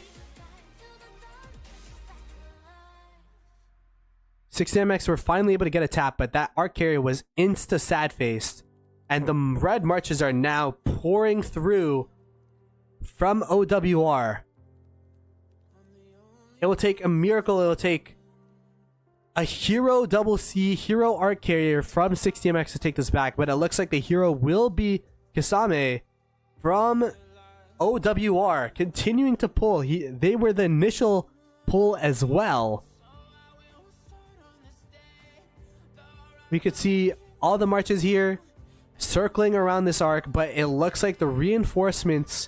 6TMX were finally able to get a tap, but that Arc Carrier was insta-sad-faced. And the red marches are now pouring through from OWR. It will take a miracle. It will take a hero double C, hero Arc Carrier from 6TMX to take this back. But it looks like the hero will be Kisame from OWR, continuing to pull. They were the initial pull as well. We could see all the marches here circling around this arc, but it looks like the reinforcements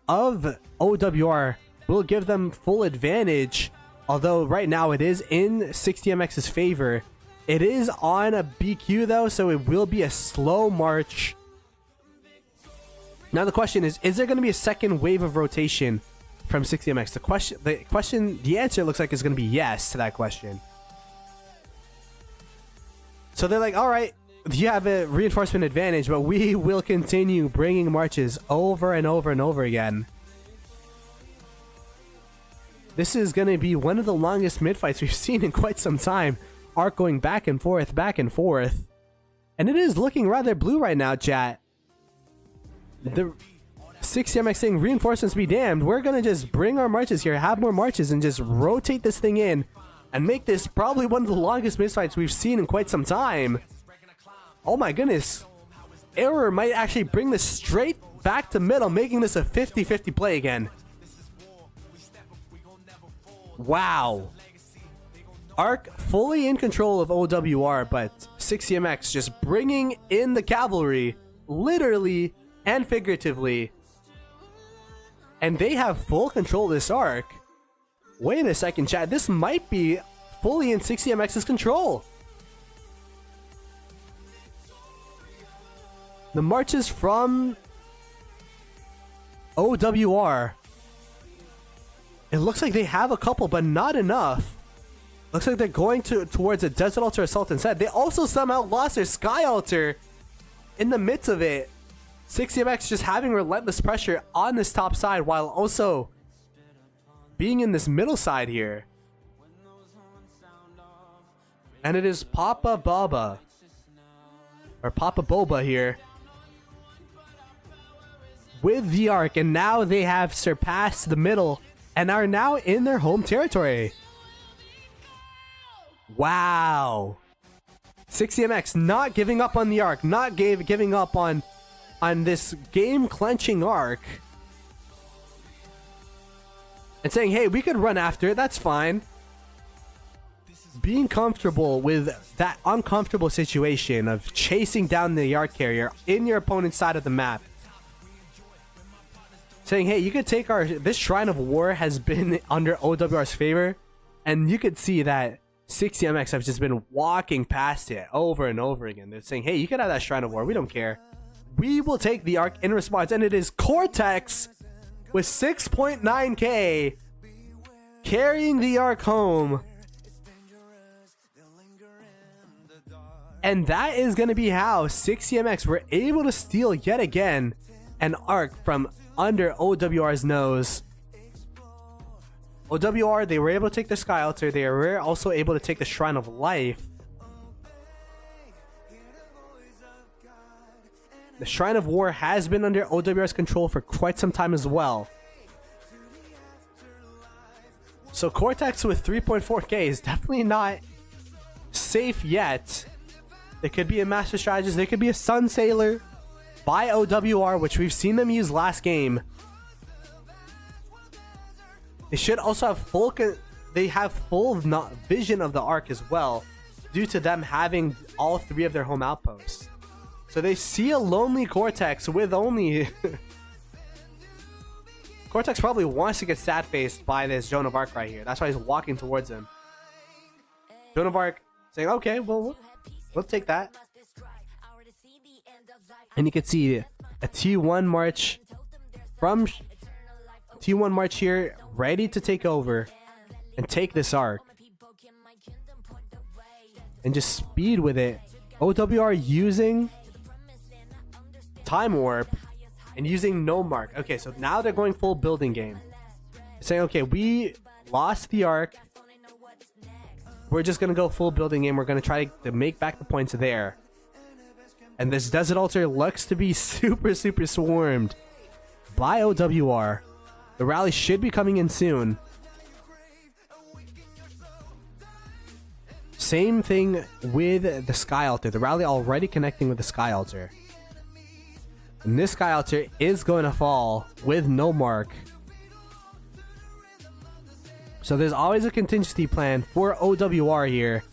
of OWR will give them full advantage. Although right now it is in 6TMX's favor. It is on a BQ though, so it will be a slow march. Now the question is there going to be a second wave of rotation from 6TMX? The answer looks like is going to be yes to that question. So they're like, all right, you have a reinforcement advantage, but we will continue bringing marches over and over and over again. This is going to be one of the longest mid-fights we've seen in quite some time. Arc going back and forth, back and forth. And it is looking rather blue right now, chat. The 6TMX saying, reinforcements be damned. We're going to just bring our marches here, have more marches, and just rotate this thing in. And make this probably one of the longest mid-fights we've seen in quite some time. Oh my goodness. Error might actually bring this straight back to middle, making this a 50-50 play again. Wow. Arc fully in control of OWR, but 6TMX just bringing in the cavalry, literally and figuratively. And they have full control of this arc. Wait a second, chat. This might be fully in 6TMX's control. The marches from OWR. It looks like they have a couple, but not enough. Looks like they're going towards a Desert Altar Assault instead. They also somehow lost their Sky Altar in the midst of it. 6CMX just having relentless pressure on this top side while also being in this middle side here. And it is Papa Baba, or Papa Boba here, with the Ark, and now they have surpassed the middle and are now in their home territory. Wow. 6CMX not giving up on the Ark, not giving up on this game-clenching Ark, and saying, hey, we could run after it, that's fine. Being comfortable with that uncomfortable situation of chasing down the Ark carrier in your opponent's side of the map. Saying, hey, you could take this Shrine of War has been under OWR's favor, and you could see that 6CMX have just been walking past it over and over again. They're saying, hey, you can have that Shrine of War, we don't care. We will take the Ark in response, and it is Cortex with 6.9k carrying the Ark home. And that is going to be how 6CMX were able to steal yet again an Ark from under OWR's nose. OWR, they were able to take the Sky Altar. They were also able to take the Shrine of Life. The Shrine of War has been under OWR's control for quite some time as well. So Cortex with 3.4k is definitely not safe yet. There could be a Master Strategist. There could be a Sun Sailor by OWR, which we've seen them use last game. They should also have full vision of the Ark as well, due to them having all three of their home outposts. So they see a lonely Cortex with only... Cortex probably wants to get sad-faced by this Joan of Arc right here. That's why he's walking towards him. Joan of Arc saying, okay, well, we'll take that. And you can see a T1 march from T1 march here, ready to take over and take this Ark. And just speed with it. OWR using Time Warp and using No Mark. Okay, so now they're going full building game. Saying, okay, we lost the Ark. We're just going to go full building game. We're going to try to make back the points there. And this Desert Altar looks to be super swarmed by OWR. The rally should be coming in soon. Same thing with the Sky Altar. The rally already connecting with the Sky Altar. And this Sky Altar is going to fall with No Mark. So there's always a contingency plan for OWR here.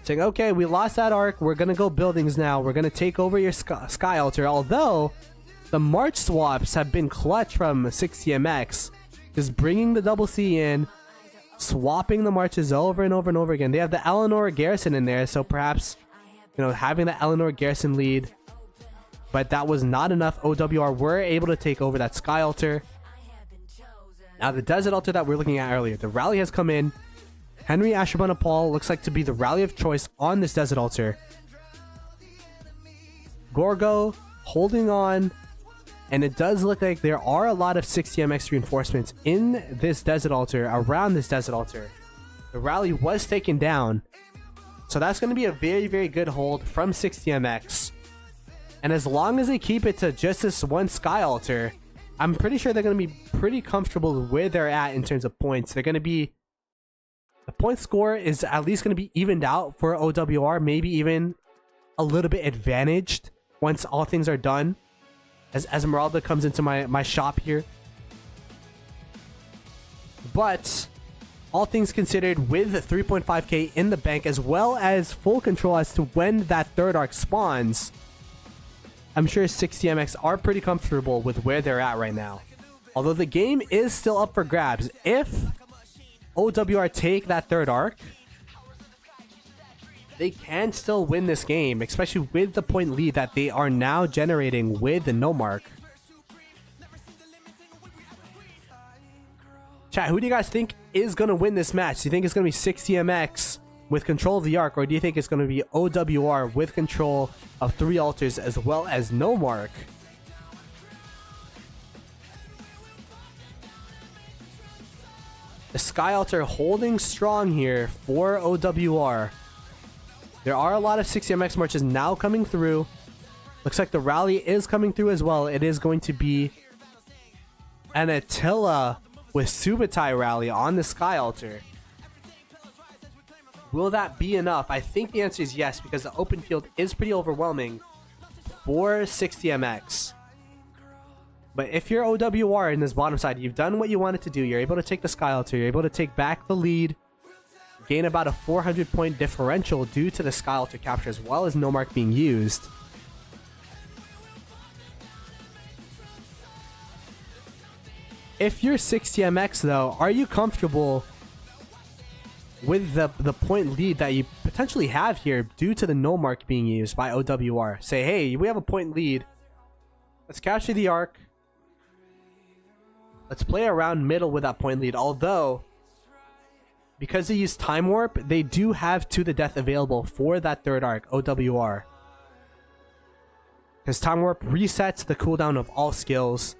Saying, okay, we lost that Ark. We're going to go buildings now. We're going to take over your Sky Altar. Although, the March swaps have been clutch from 6CMX. Just bringing the double C in. Swapping the marches over and over and over again. They have the Eleanor Garrison in there. So perhaps, having the Eleanor Garrison lead. But that was not enough. OWR were able to take over that Sky Altar. Now the Desert Altar that we were looking at earlier. The rally has come in. Henry Ashurbanipal looks like to be the rally of choice on this Desert Altar. Gorgo holding on. And it does look like there are a lot of 6CMX reinforcements in this Desert Altar, around this Desert Altar. The rally was taken down. So that's going to be a very good hold from 6CMX. And as long as they keep it to just this one Sky Altar, I'm pretty sure they're going to be pretty comfortable where they're at in terms of points. They're going to be... The point score is at least going to be evened out for OWR, maybe even a little bit advantaged once all things are done. As Esmeralda comes into my shop here. But all things considered, with 3.5k in the bank as well as full control as to when that third Ark spawns, I'm sure 6CMX are pretty comfortable with where they're at right now. Although the game is still up for grabs. If OWR take that third Ark, they can still win this game, especially with the point lead that they are now generating with the No Mark. Chat, who do you guys think is going to win this match? Do you think it's going to be 6CMX with control of the Ark, or do you think it's going to be OWR with control of three altars as well as No Mark? The Sky Altar holding strong here for OWR. There are a lot of 60MX marches now coming through. Looks like the rally is coming through as well. It is going to be an Attila with Subutai rally on the Sky Altar. Will that be enough? I think the answer is yes, because the open field is pretty overwhelming for 60MX. But if you're OWR in this bottom side, you've done what you wanted to do. You're able to take the Sky Altar. You're able to take back the lead. Gain about a 400 point differential due to the Sky Altar capture, as well as no mark being used. If you're 60MX though, are you comfortable with the point lead that you potentially have here due to the no mark being used by OWR? Say, hey, we have a point lead. Let's capture the arc. Let's play around middle with that point lead. Although, because they use Time Warp, they do have To the Death available for that third arc, OWR. Because Time Warp resets the cooldown of all skills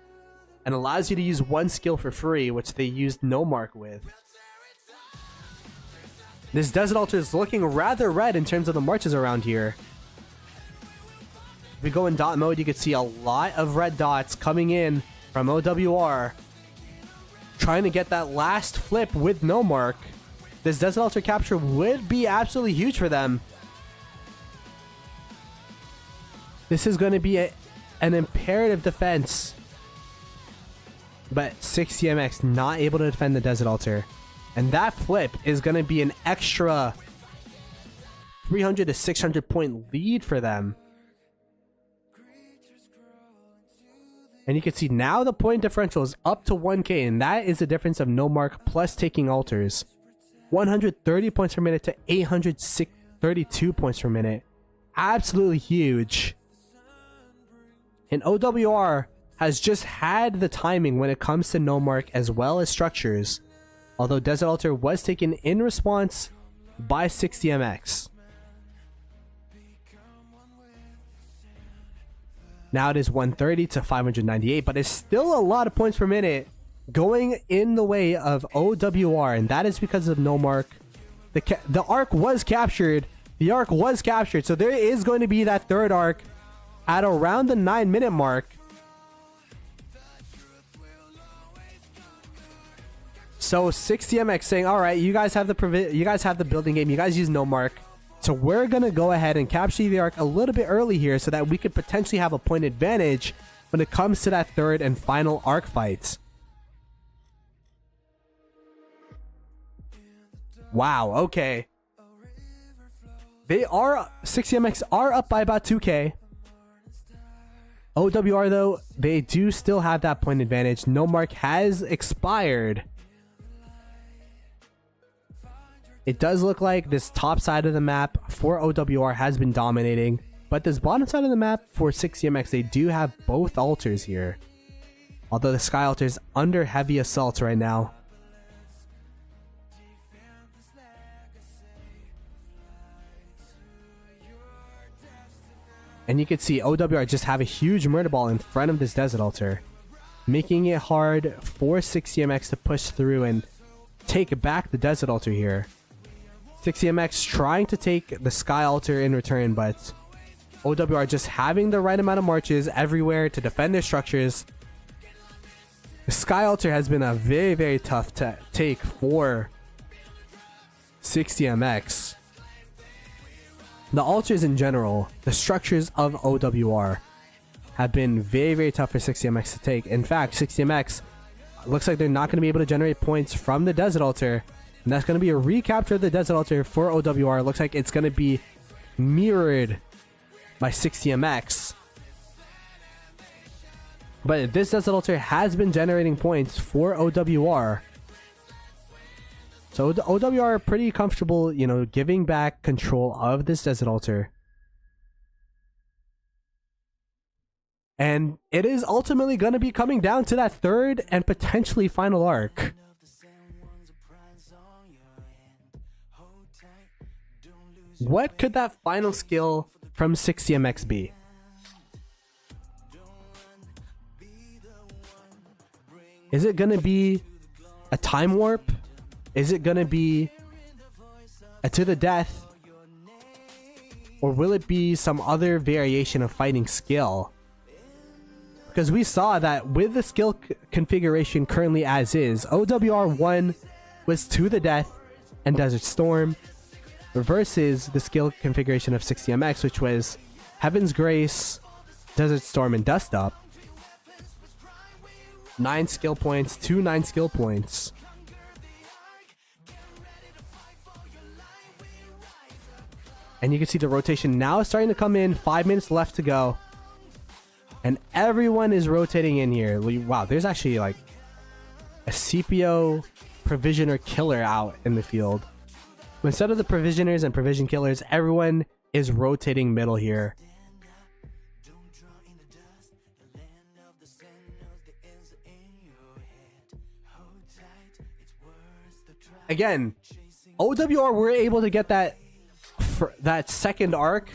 and allows you to use one skill for free, which they used no mark with. This Desert Altar is looking rather red in terms of the marches around here. If we go in dot mode, you can see a lot of red dots coming in from OWR, trying to get that last flip with no mark. This Desert Altar capture would be absolutely huge for them. This is going to be an imperative defense. But 60MX not able to defend the Desert Altar. And that flip is going to be an extra 300 to 600 point lead for them. And you can see now the point differential is up to 1k, and that is the difference of no mark plus taking altars. 130 points per minute to 832 points per minute. Absolutely huge. And OWR has just had the timing when it comes to no mark as well as structures. Although Desert Altar was taken in response by 60MX. Now it is 130 to 598, but it's still a lot of points per minute going in the way of OWR, and that is because of no mark. The arc was captured. The arc was captured, so there is going to be that third arc at around the 9-minute mark. So 60MX saying, all right, you guys have the building game, you guys use no mark, so we're gonna go ahead and capture the arc a little bit early here so that we could potentially have a point advantage when it comes to that third and final arc fight. Wow, okay. 60MX are up by about 2k. OWR though, they do still have that point advantage. No mark has expired. It does look like this top side of the map for OWR has been dominating, but this bottom side of the map for 60MX, they do have both altars here. Although the Sky Altar is under heavy assault right now. And you can see OWR just have a huge murder ball in front of this Desert Altar, making it hard for 60MX to push through and take back the Desert Altar here. 60MX trying to take the Sky Altar in return, but OWR just having the right amount of marches everywhere to defend their structures. The Sky Altar has been a very, very tough take for 60MX. The altars in general, the structures of OWR have been very, very tough for 60MX to take. In fact, 60MX looks like they're not going to be able to generate points from the Desert Altar. And that's going to be a recapture of the Desert Altar for OWR. Looks like it's going to be mirrored by 60MX. But this Desert Altar has been generating points for OWR. So OWR are pretty comfortable, you know, giving back control of this Desert Altar. And it is ultimately going to be coming down to that third and potentially final arc. What could that final skill from 60MX be? Is it going to be a Time Warp? Is it going to be a to the death? Or will it be some other variation of fighting skill? Because we saw that with the skill configuration currently as is, OWR 1 was to the death and Desert Storm versus the skill configuration of 60MX, which was Heaven's Grace, Desert Storm, and Dust Up. 9 skill points, 2 9 skill points. And you can see the rotation now starting to come in. 5 minutes left to go. And everyone is rotating in here. Wow, there's actually like a CPO provisioner killer out in the field. Instead of the provisioners and provision killers, everyone is rotating middle here. Again, OWR were able to get that second arc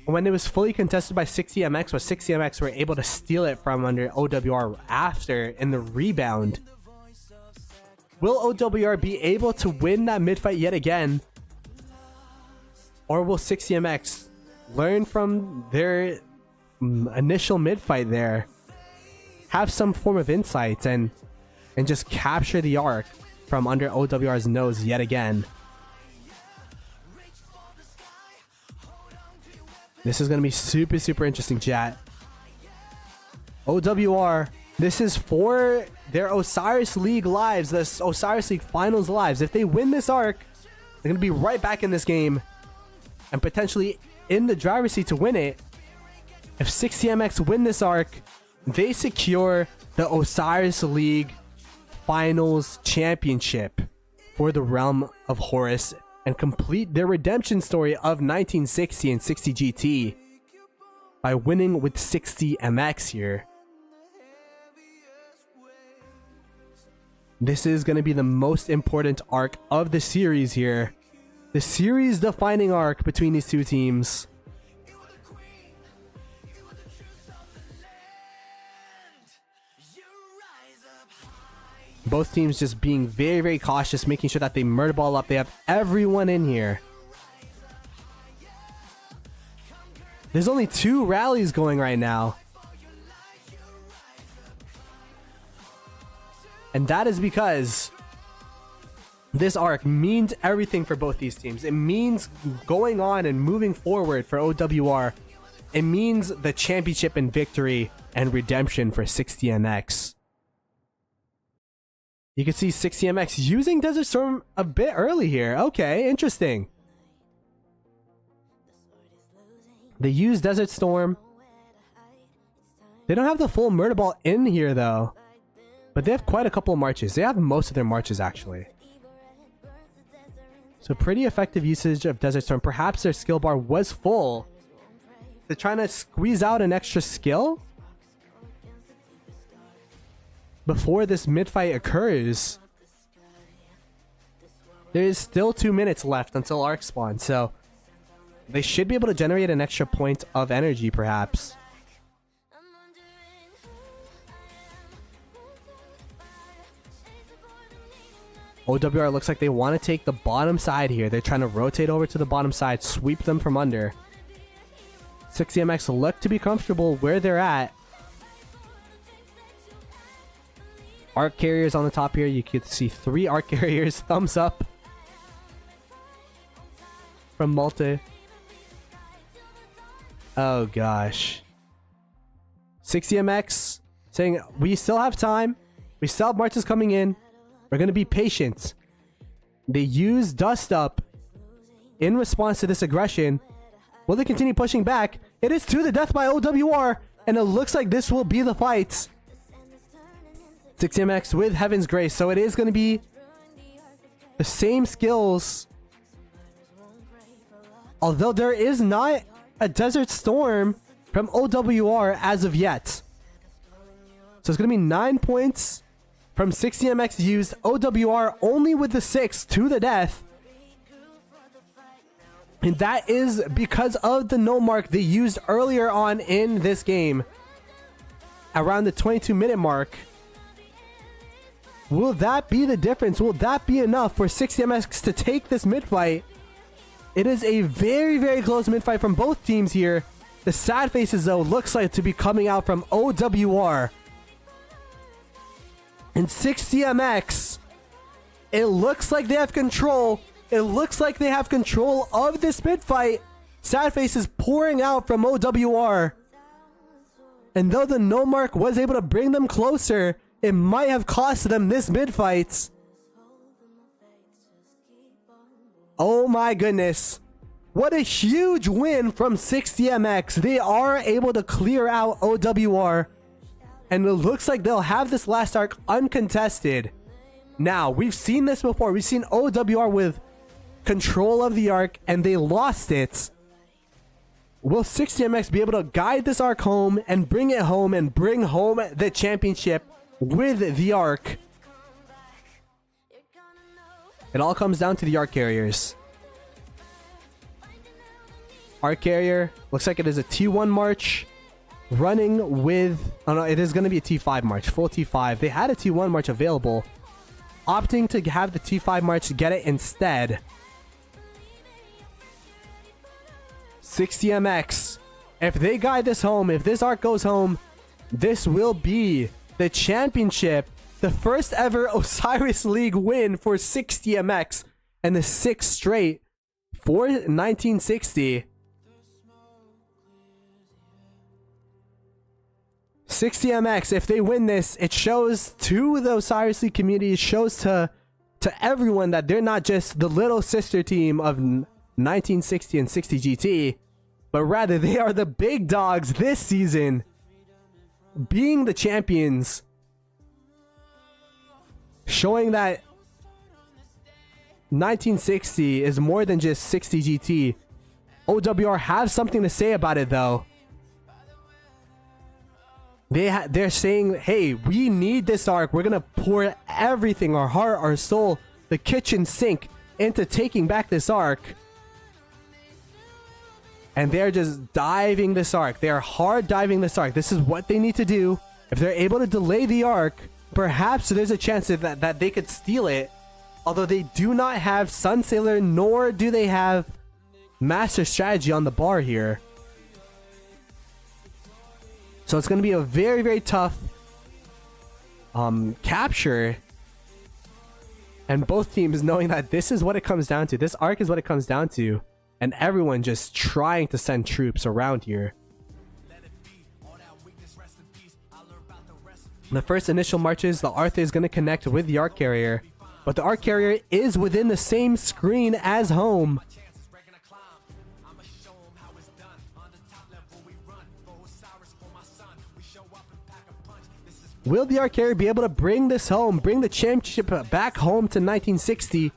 when it was fully contested by 60MX, but 60MX were able to steal it from under OWR after in the rebound. Will OWR be able to win that mid-fight yet again? Or will 60MX learn from their initial mid-fight there, have some form of insights, and just capture the arc from under OWR's nose yet again? This is going to be super, super interesting, chat. OWR, this is for their Osiris League lives, the Osiris League Finals lives. If they win this arc, they're going to be right back in this game and potentially in the driver's seat to win it. If 60MX win this arc, they secure the Osiris League Finals Championship for the Realm of Horus and complete their redemption story of 1960 and 60 GT by winning with 60MX here. This is going to be the most important arc of the series here. The series defining arc between these two teams. Both teams just being very, very cautious, making sure that they murder ball up. They have everyone in here. There's only 2 rallies going right now. And that is because this arc means everything for both these teams. It means going on and moving forward for OWR. It means the championship and victory and redemption for 60MX. You can see 60MX using Desert Storm a bit early here. Okay, interesting. They use Desert Storm. They don't have the full Murder Ball in here though. But they have quite a couple of marches. They have most of their marches actually. So pretty effective usage of Desert Storm. Perhaps their skill bar was full. They're trying to squeeze out an extra skill before this mid-fight occurs. There is still 2 minutes left until arc spawn, so they should be able to generate an extra point of energy perhaps. OWR looks like they want to take the bottom side here. They're trying to rotate over to the bottom side, sweep them from under. 60MX look to be comfortable where they're at. Arc carriers on the top here. You can see 3 arc carriers. Thumbs up from Multi. Oh gosh. 60MX saying we still have time. We still have marches coming in. We're going to be patient. They use Dust Up in response to this aggression. Will they continue pushing back? It is to the death by OWR. And it looks like this will be the fight. 60MX with Heaven's Grace. So it is going to be the same skills. Although there is not a Desert Storm from OWR as of yet. So it's going to be 9 points from 60MX used. OWR only with the 6 to the death. And that is because of the no mark they used earlier on in this game. Around the 22-minute mark. Will that be the difference? Will that be enough for 60MX to take this mid-fight? It is a very, very close mid-fight from both teams here. The sad faces, though, looks like to be coming out from OWR. And 60MX, it looks like they have control. It looks like they have control of this mid-fight. Sad faces pouring out from OWR. And though the no mark was able to bring them closer, it might have cost them this mid-fight. Oh my goodness. What a huge win from 60MX. They are able to clear out OWR. And it looks like they'll have this last arc uncontested. Now, we've seen this before. We've seen OWR with control of the arc and they lost it. Will 60MX be able to guide this arc home and bring it home and bring home the championship with the arc? It all comes down to the arc carriers. Arc carrier looks like it is a T1 march running with, oh no, it is going to be a T5 march, full T5. They had a T1 march available, opting to have the T5 march get it instead. 60MX, if they guide this home, if this arc goes home, this will be the championship, the first ever Osiris League win for 60MX and the 6th straight for 1960. 60MX, if they win this, it shows to the Osiris League community, it shows to everyone that they're not just the little sister team of 1960 and 60 GT, but rather they are the big dogs this season, being the champions, showing that 1960 is more than just 60 GT. OWR have something to say about it though. They're saying, hey, we need this arc. We're gonna pour everything, our heart, our soul, the kitchen sink, into taking back this arc. And they're just diving this arc. They're hard diving this arc. This is what they need to do. If they're able to delay the arc, perhaps there's a chance that they could steal it. Although they do not have Sunsailor, nor do they have Master Strategy on the bar here. So it's going to be a very, very tough capture. And both teams knowing that this is what it comes down to. This arc is what it comes down to. And everyone just trying to send troops around here. The first initial marches, the Arthur is going to connect with the arc carrier. But the arc carrier is within the same screen as home. Will the arc carrier be able to bring this home, bring the championship back home to 1960?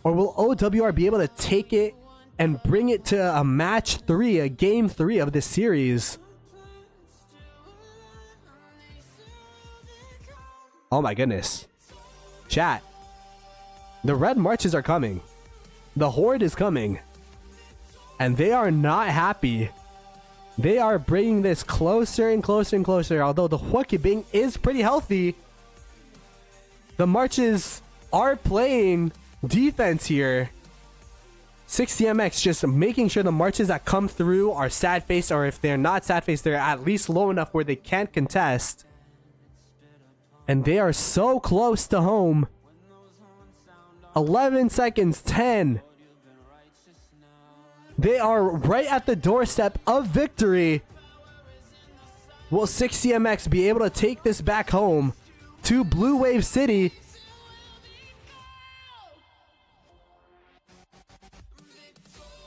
Or will OWR be able to take it and bring it to a match 3, a game 3 of this series? Oh my goodness. Chat. The red marches are coming. The horde is coming. And they are not happy. They are bringing this closer and closer and closer. Although the Huakibing is pretty healthy, the marches are playing defense here. 60MX just making sure the marches that come through are sad face, or if they're not sad face, they're at least low enough where they can't contest. And they are so close to home. 11 seconds, 10. They are right at the doorstep of victory. Will 60MX be able to take this back home to Blue Wave City?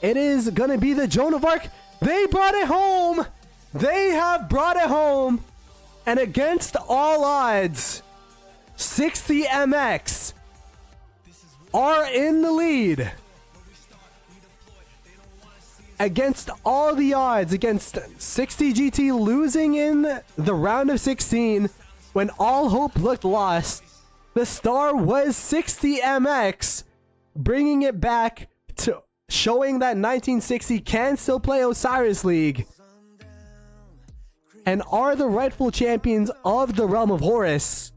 It is going to be the Joan of Arc. They brought it home. They have brought it home. And against all odds, 60MX are in the lead. Against all the odds, against 60 GT losing in the round of 16 when all hope looked lost, the star was 60MX, bringing it back to showing that 1960 can still play Osiris League and are the rightful champions of the Realm of Horus.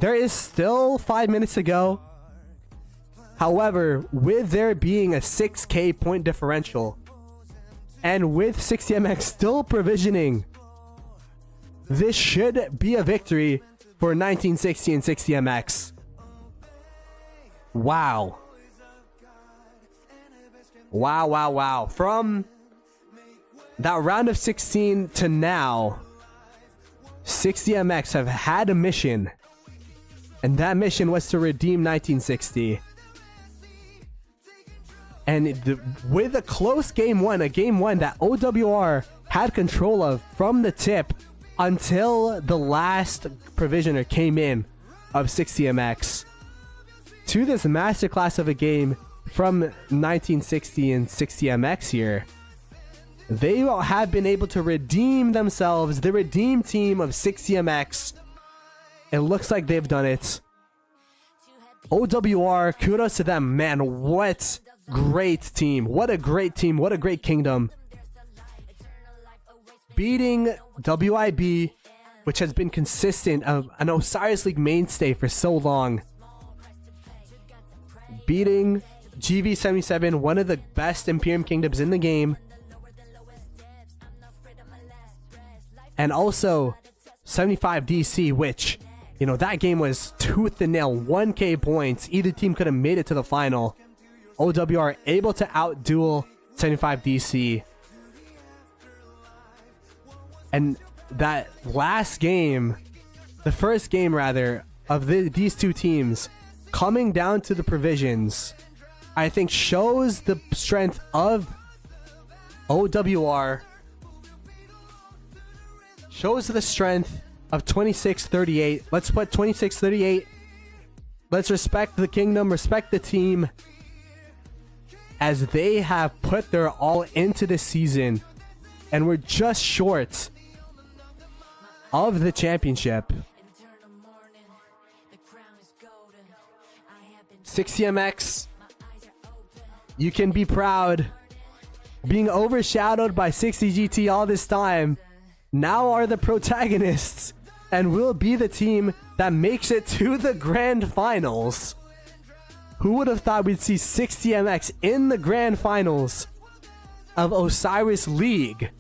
There is still 5 minutes to go. However, with there being a 6k point differential, and with 60MX still provisioning, this should be a victory for 1960 and 60MX. Wow. Wow, wow, wow. From that round of 16 to now, 60MX have had a mission. And that mission was to redeem 1960. And with a close game one, a game one that OWR had control of from the tip until the last provisioner came in of 60MX. To this masterclass of a game from 1960 and 60MX here, they have been able to redeem themselves, the redeem team of 60MX. It looks like they've done it. OWR, kudos to them. Man, what great team. What a great team. What a great kingdom. Beating WIB, which has been consistent, an Osiris League mainstay for so long. Beating GV77, one of the best Imperium Kingdoms in the game. And also 75 DC, which, you know, that game was tooth and nail, 1k points. Either team could have made it to the final. OWR able to outduel 75 DC. And that last game, the first game rather, of these two teams coming down to the provisions, I think shows the strength of OWR. Shows the strength of 2638. Let's put 2638. Let's respect the kingdom, respect the team, as they have put their all into this season, and we're just short of the championship. 60MX, you can be proud. Being overshadowed by 60GT all this time, now are the protagonists and will be the team that makes it to the grand finals. Who would have thought we'd see 60MX in the grand finals of Osiris League?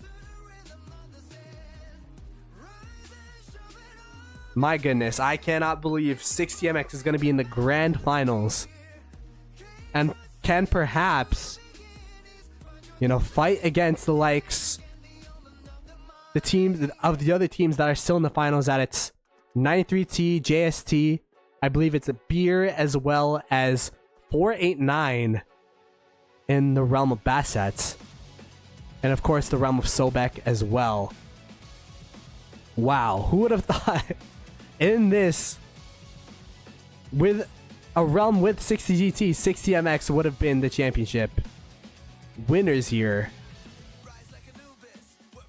My goodness, I cannot believe 60MX is going to be in the grand finals and can perhaps, you know, fight against the likes, the teams of the other teams that are still in the finals, that it's 93T, JST, I believe it's a beer, as well as 489 in the realm of Bassett, and of course the realm of Sobek as well. Wow, who would have thought in this, with a realm with 60GT, 60MX would have been the championship winners here.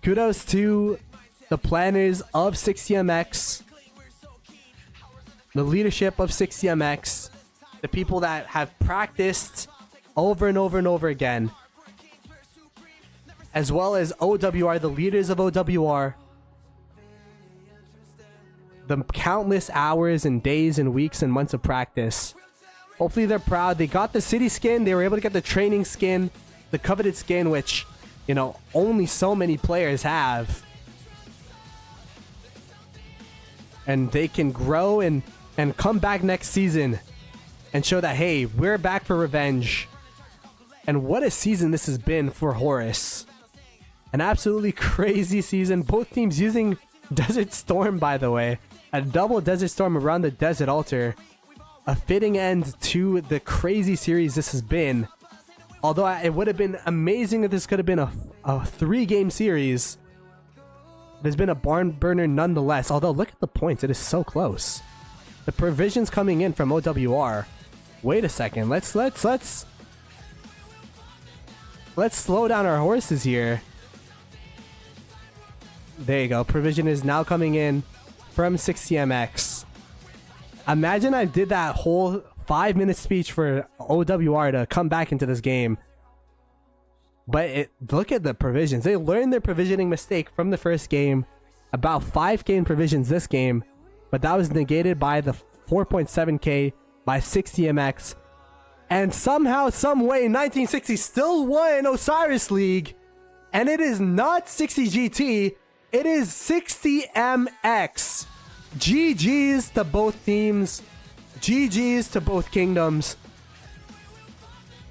Kudos to the planners of 60MX, the leadership of 60MX, the people that have practiced over and over and over again, as well as OWR, the leaders of OWR, the countless hours and days and weeks and months of practice. Hopefully they're proud. They got the city skin, they were able to get the training skin, the coveted skin, which, you know, only so many players have. And they can grow and come back next season and show that, hey, we're back for revenge. And what a season this has been for Horus. An absolutely crazy season. Both teams using Desert Storm, by the way. A double Desert Storm around the Desert Altar. A fitting end to the crazy series this has been. Although it would have been amazing if this could have been a 3-game series. There's been a barn burner nonetheless. Although, look at the points. It is so close. The provisions coming in from OWR. Wait a second. Let's slow down our horses here. There you go. Provision is now coming in from 60MX. Imagine I did that whole 5-minute speech for OWR to come back into this game. But look at the provisions. They learned their provisioning mistake from the first game. About 5k in provisions this game. But that was negated by the 4.7k by 60mx. And somehow, someway, 1960 still won Osiris League. And it is not 60 GT, it is 60mx. GG's to both teams. GG's to both kingdoms.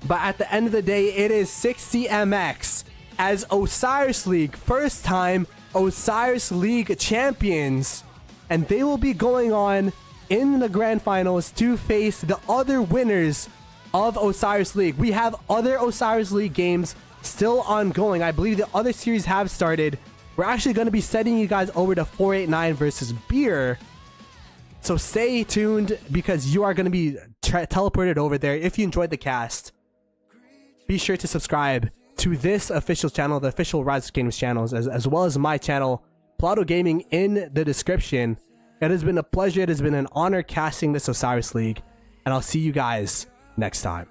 But at the end of the day, it is 60mx as Osiris League, first time Osiris League champions. And they will be going on in the grand finals to face the other winners of Osiris League. We have other Osiris League games still ongoing. I believe the other series have started. We're actually going to be sending you guys over to 489 versus Beer. So stay tuned because you are going to be teleported over there. If you enjoyed the cast, be sure to subscribe to this official channel, the official Rise of Kingdoms channels, as well as my channel, Plato Gaming, in the description. It has been a pleasure. It has been an honor casting this Osiris League. And I'll see you guys next time.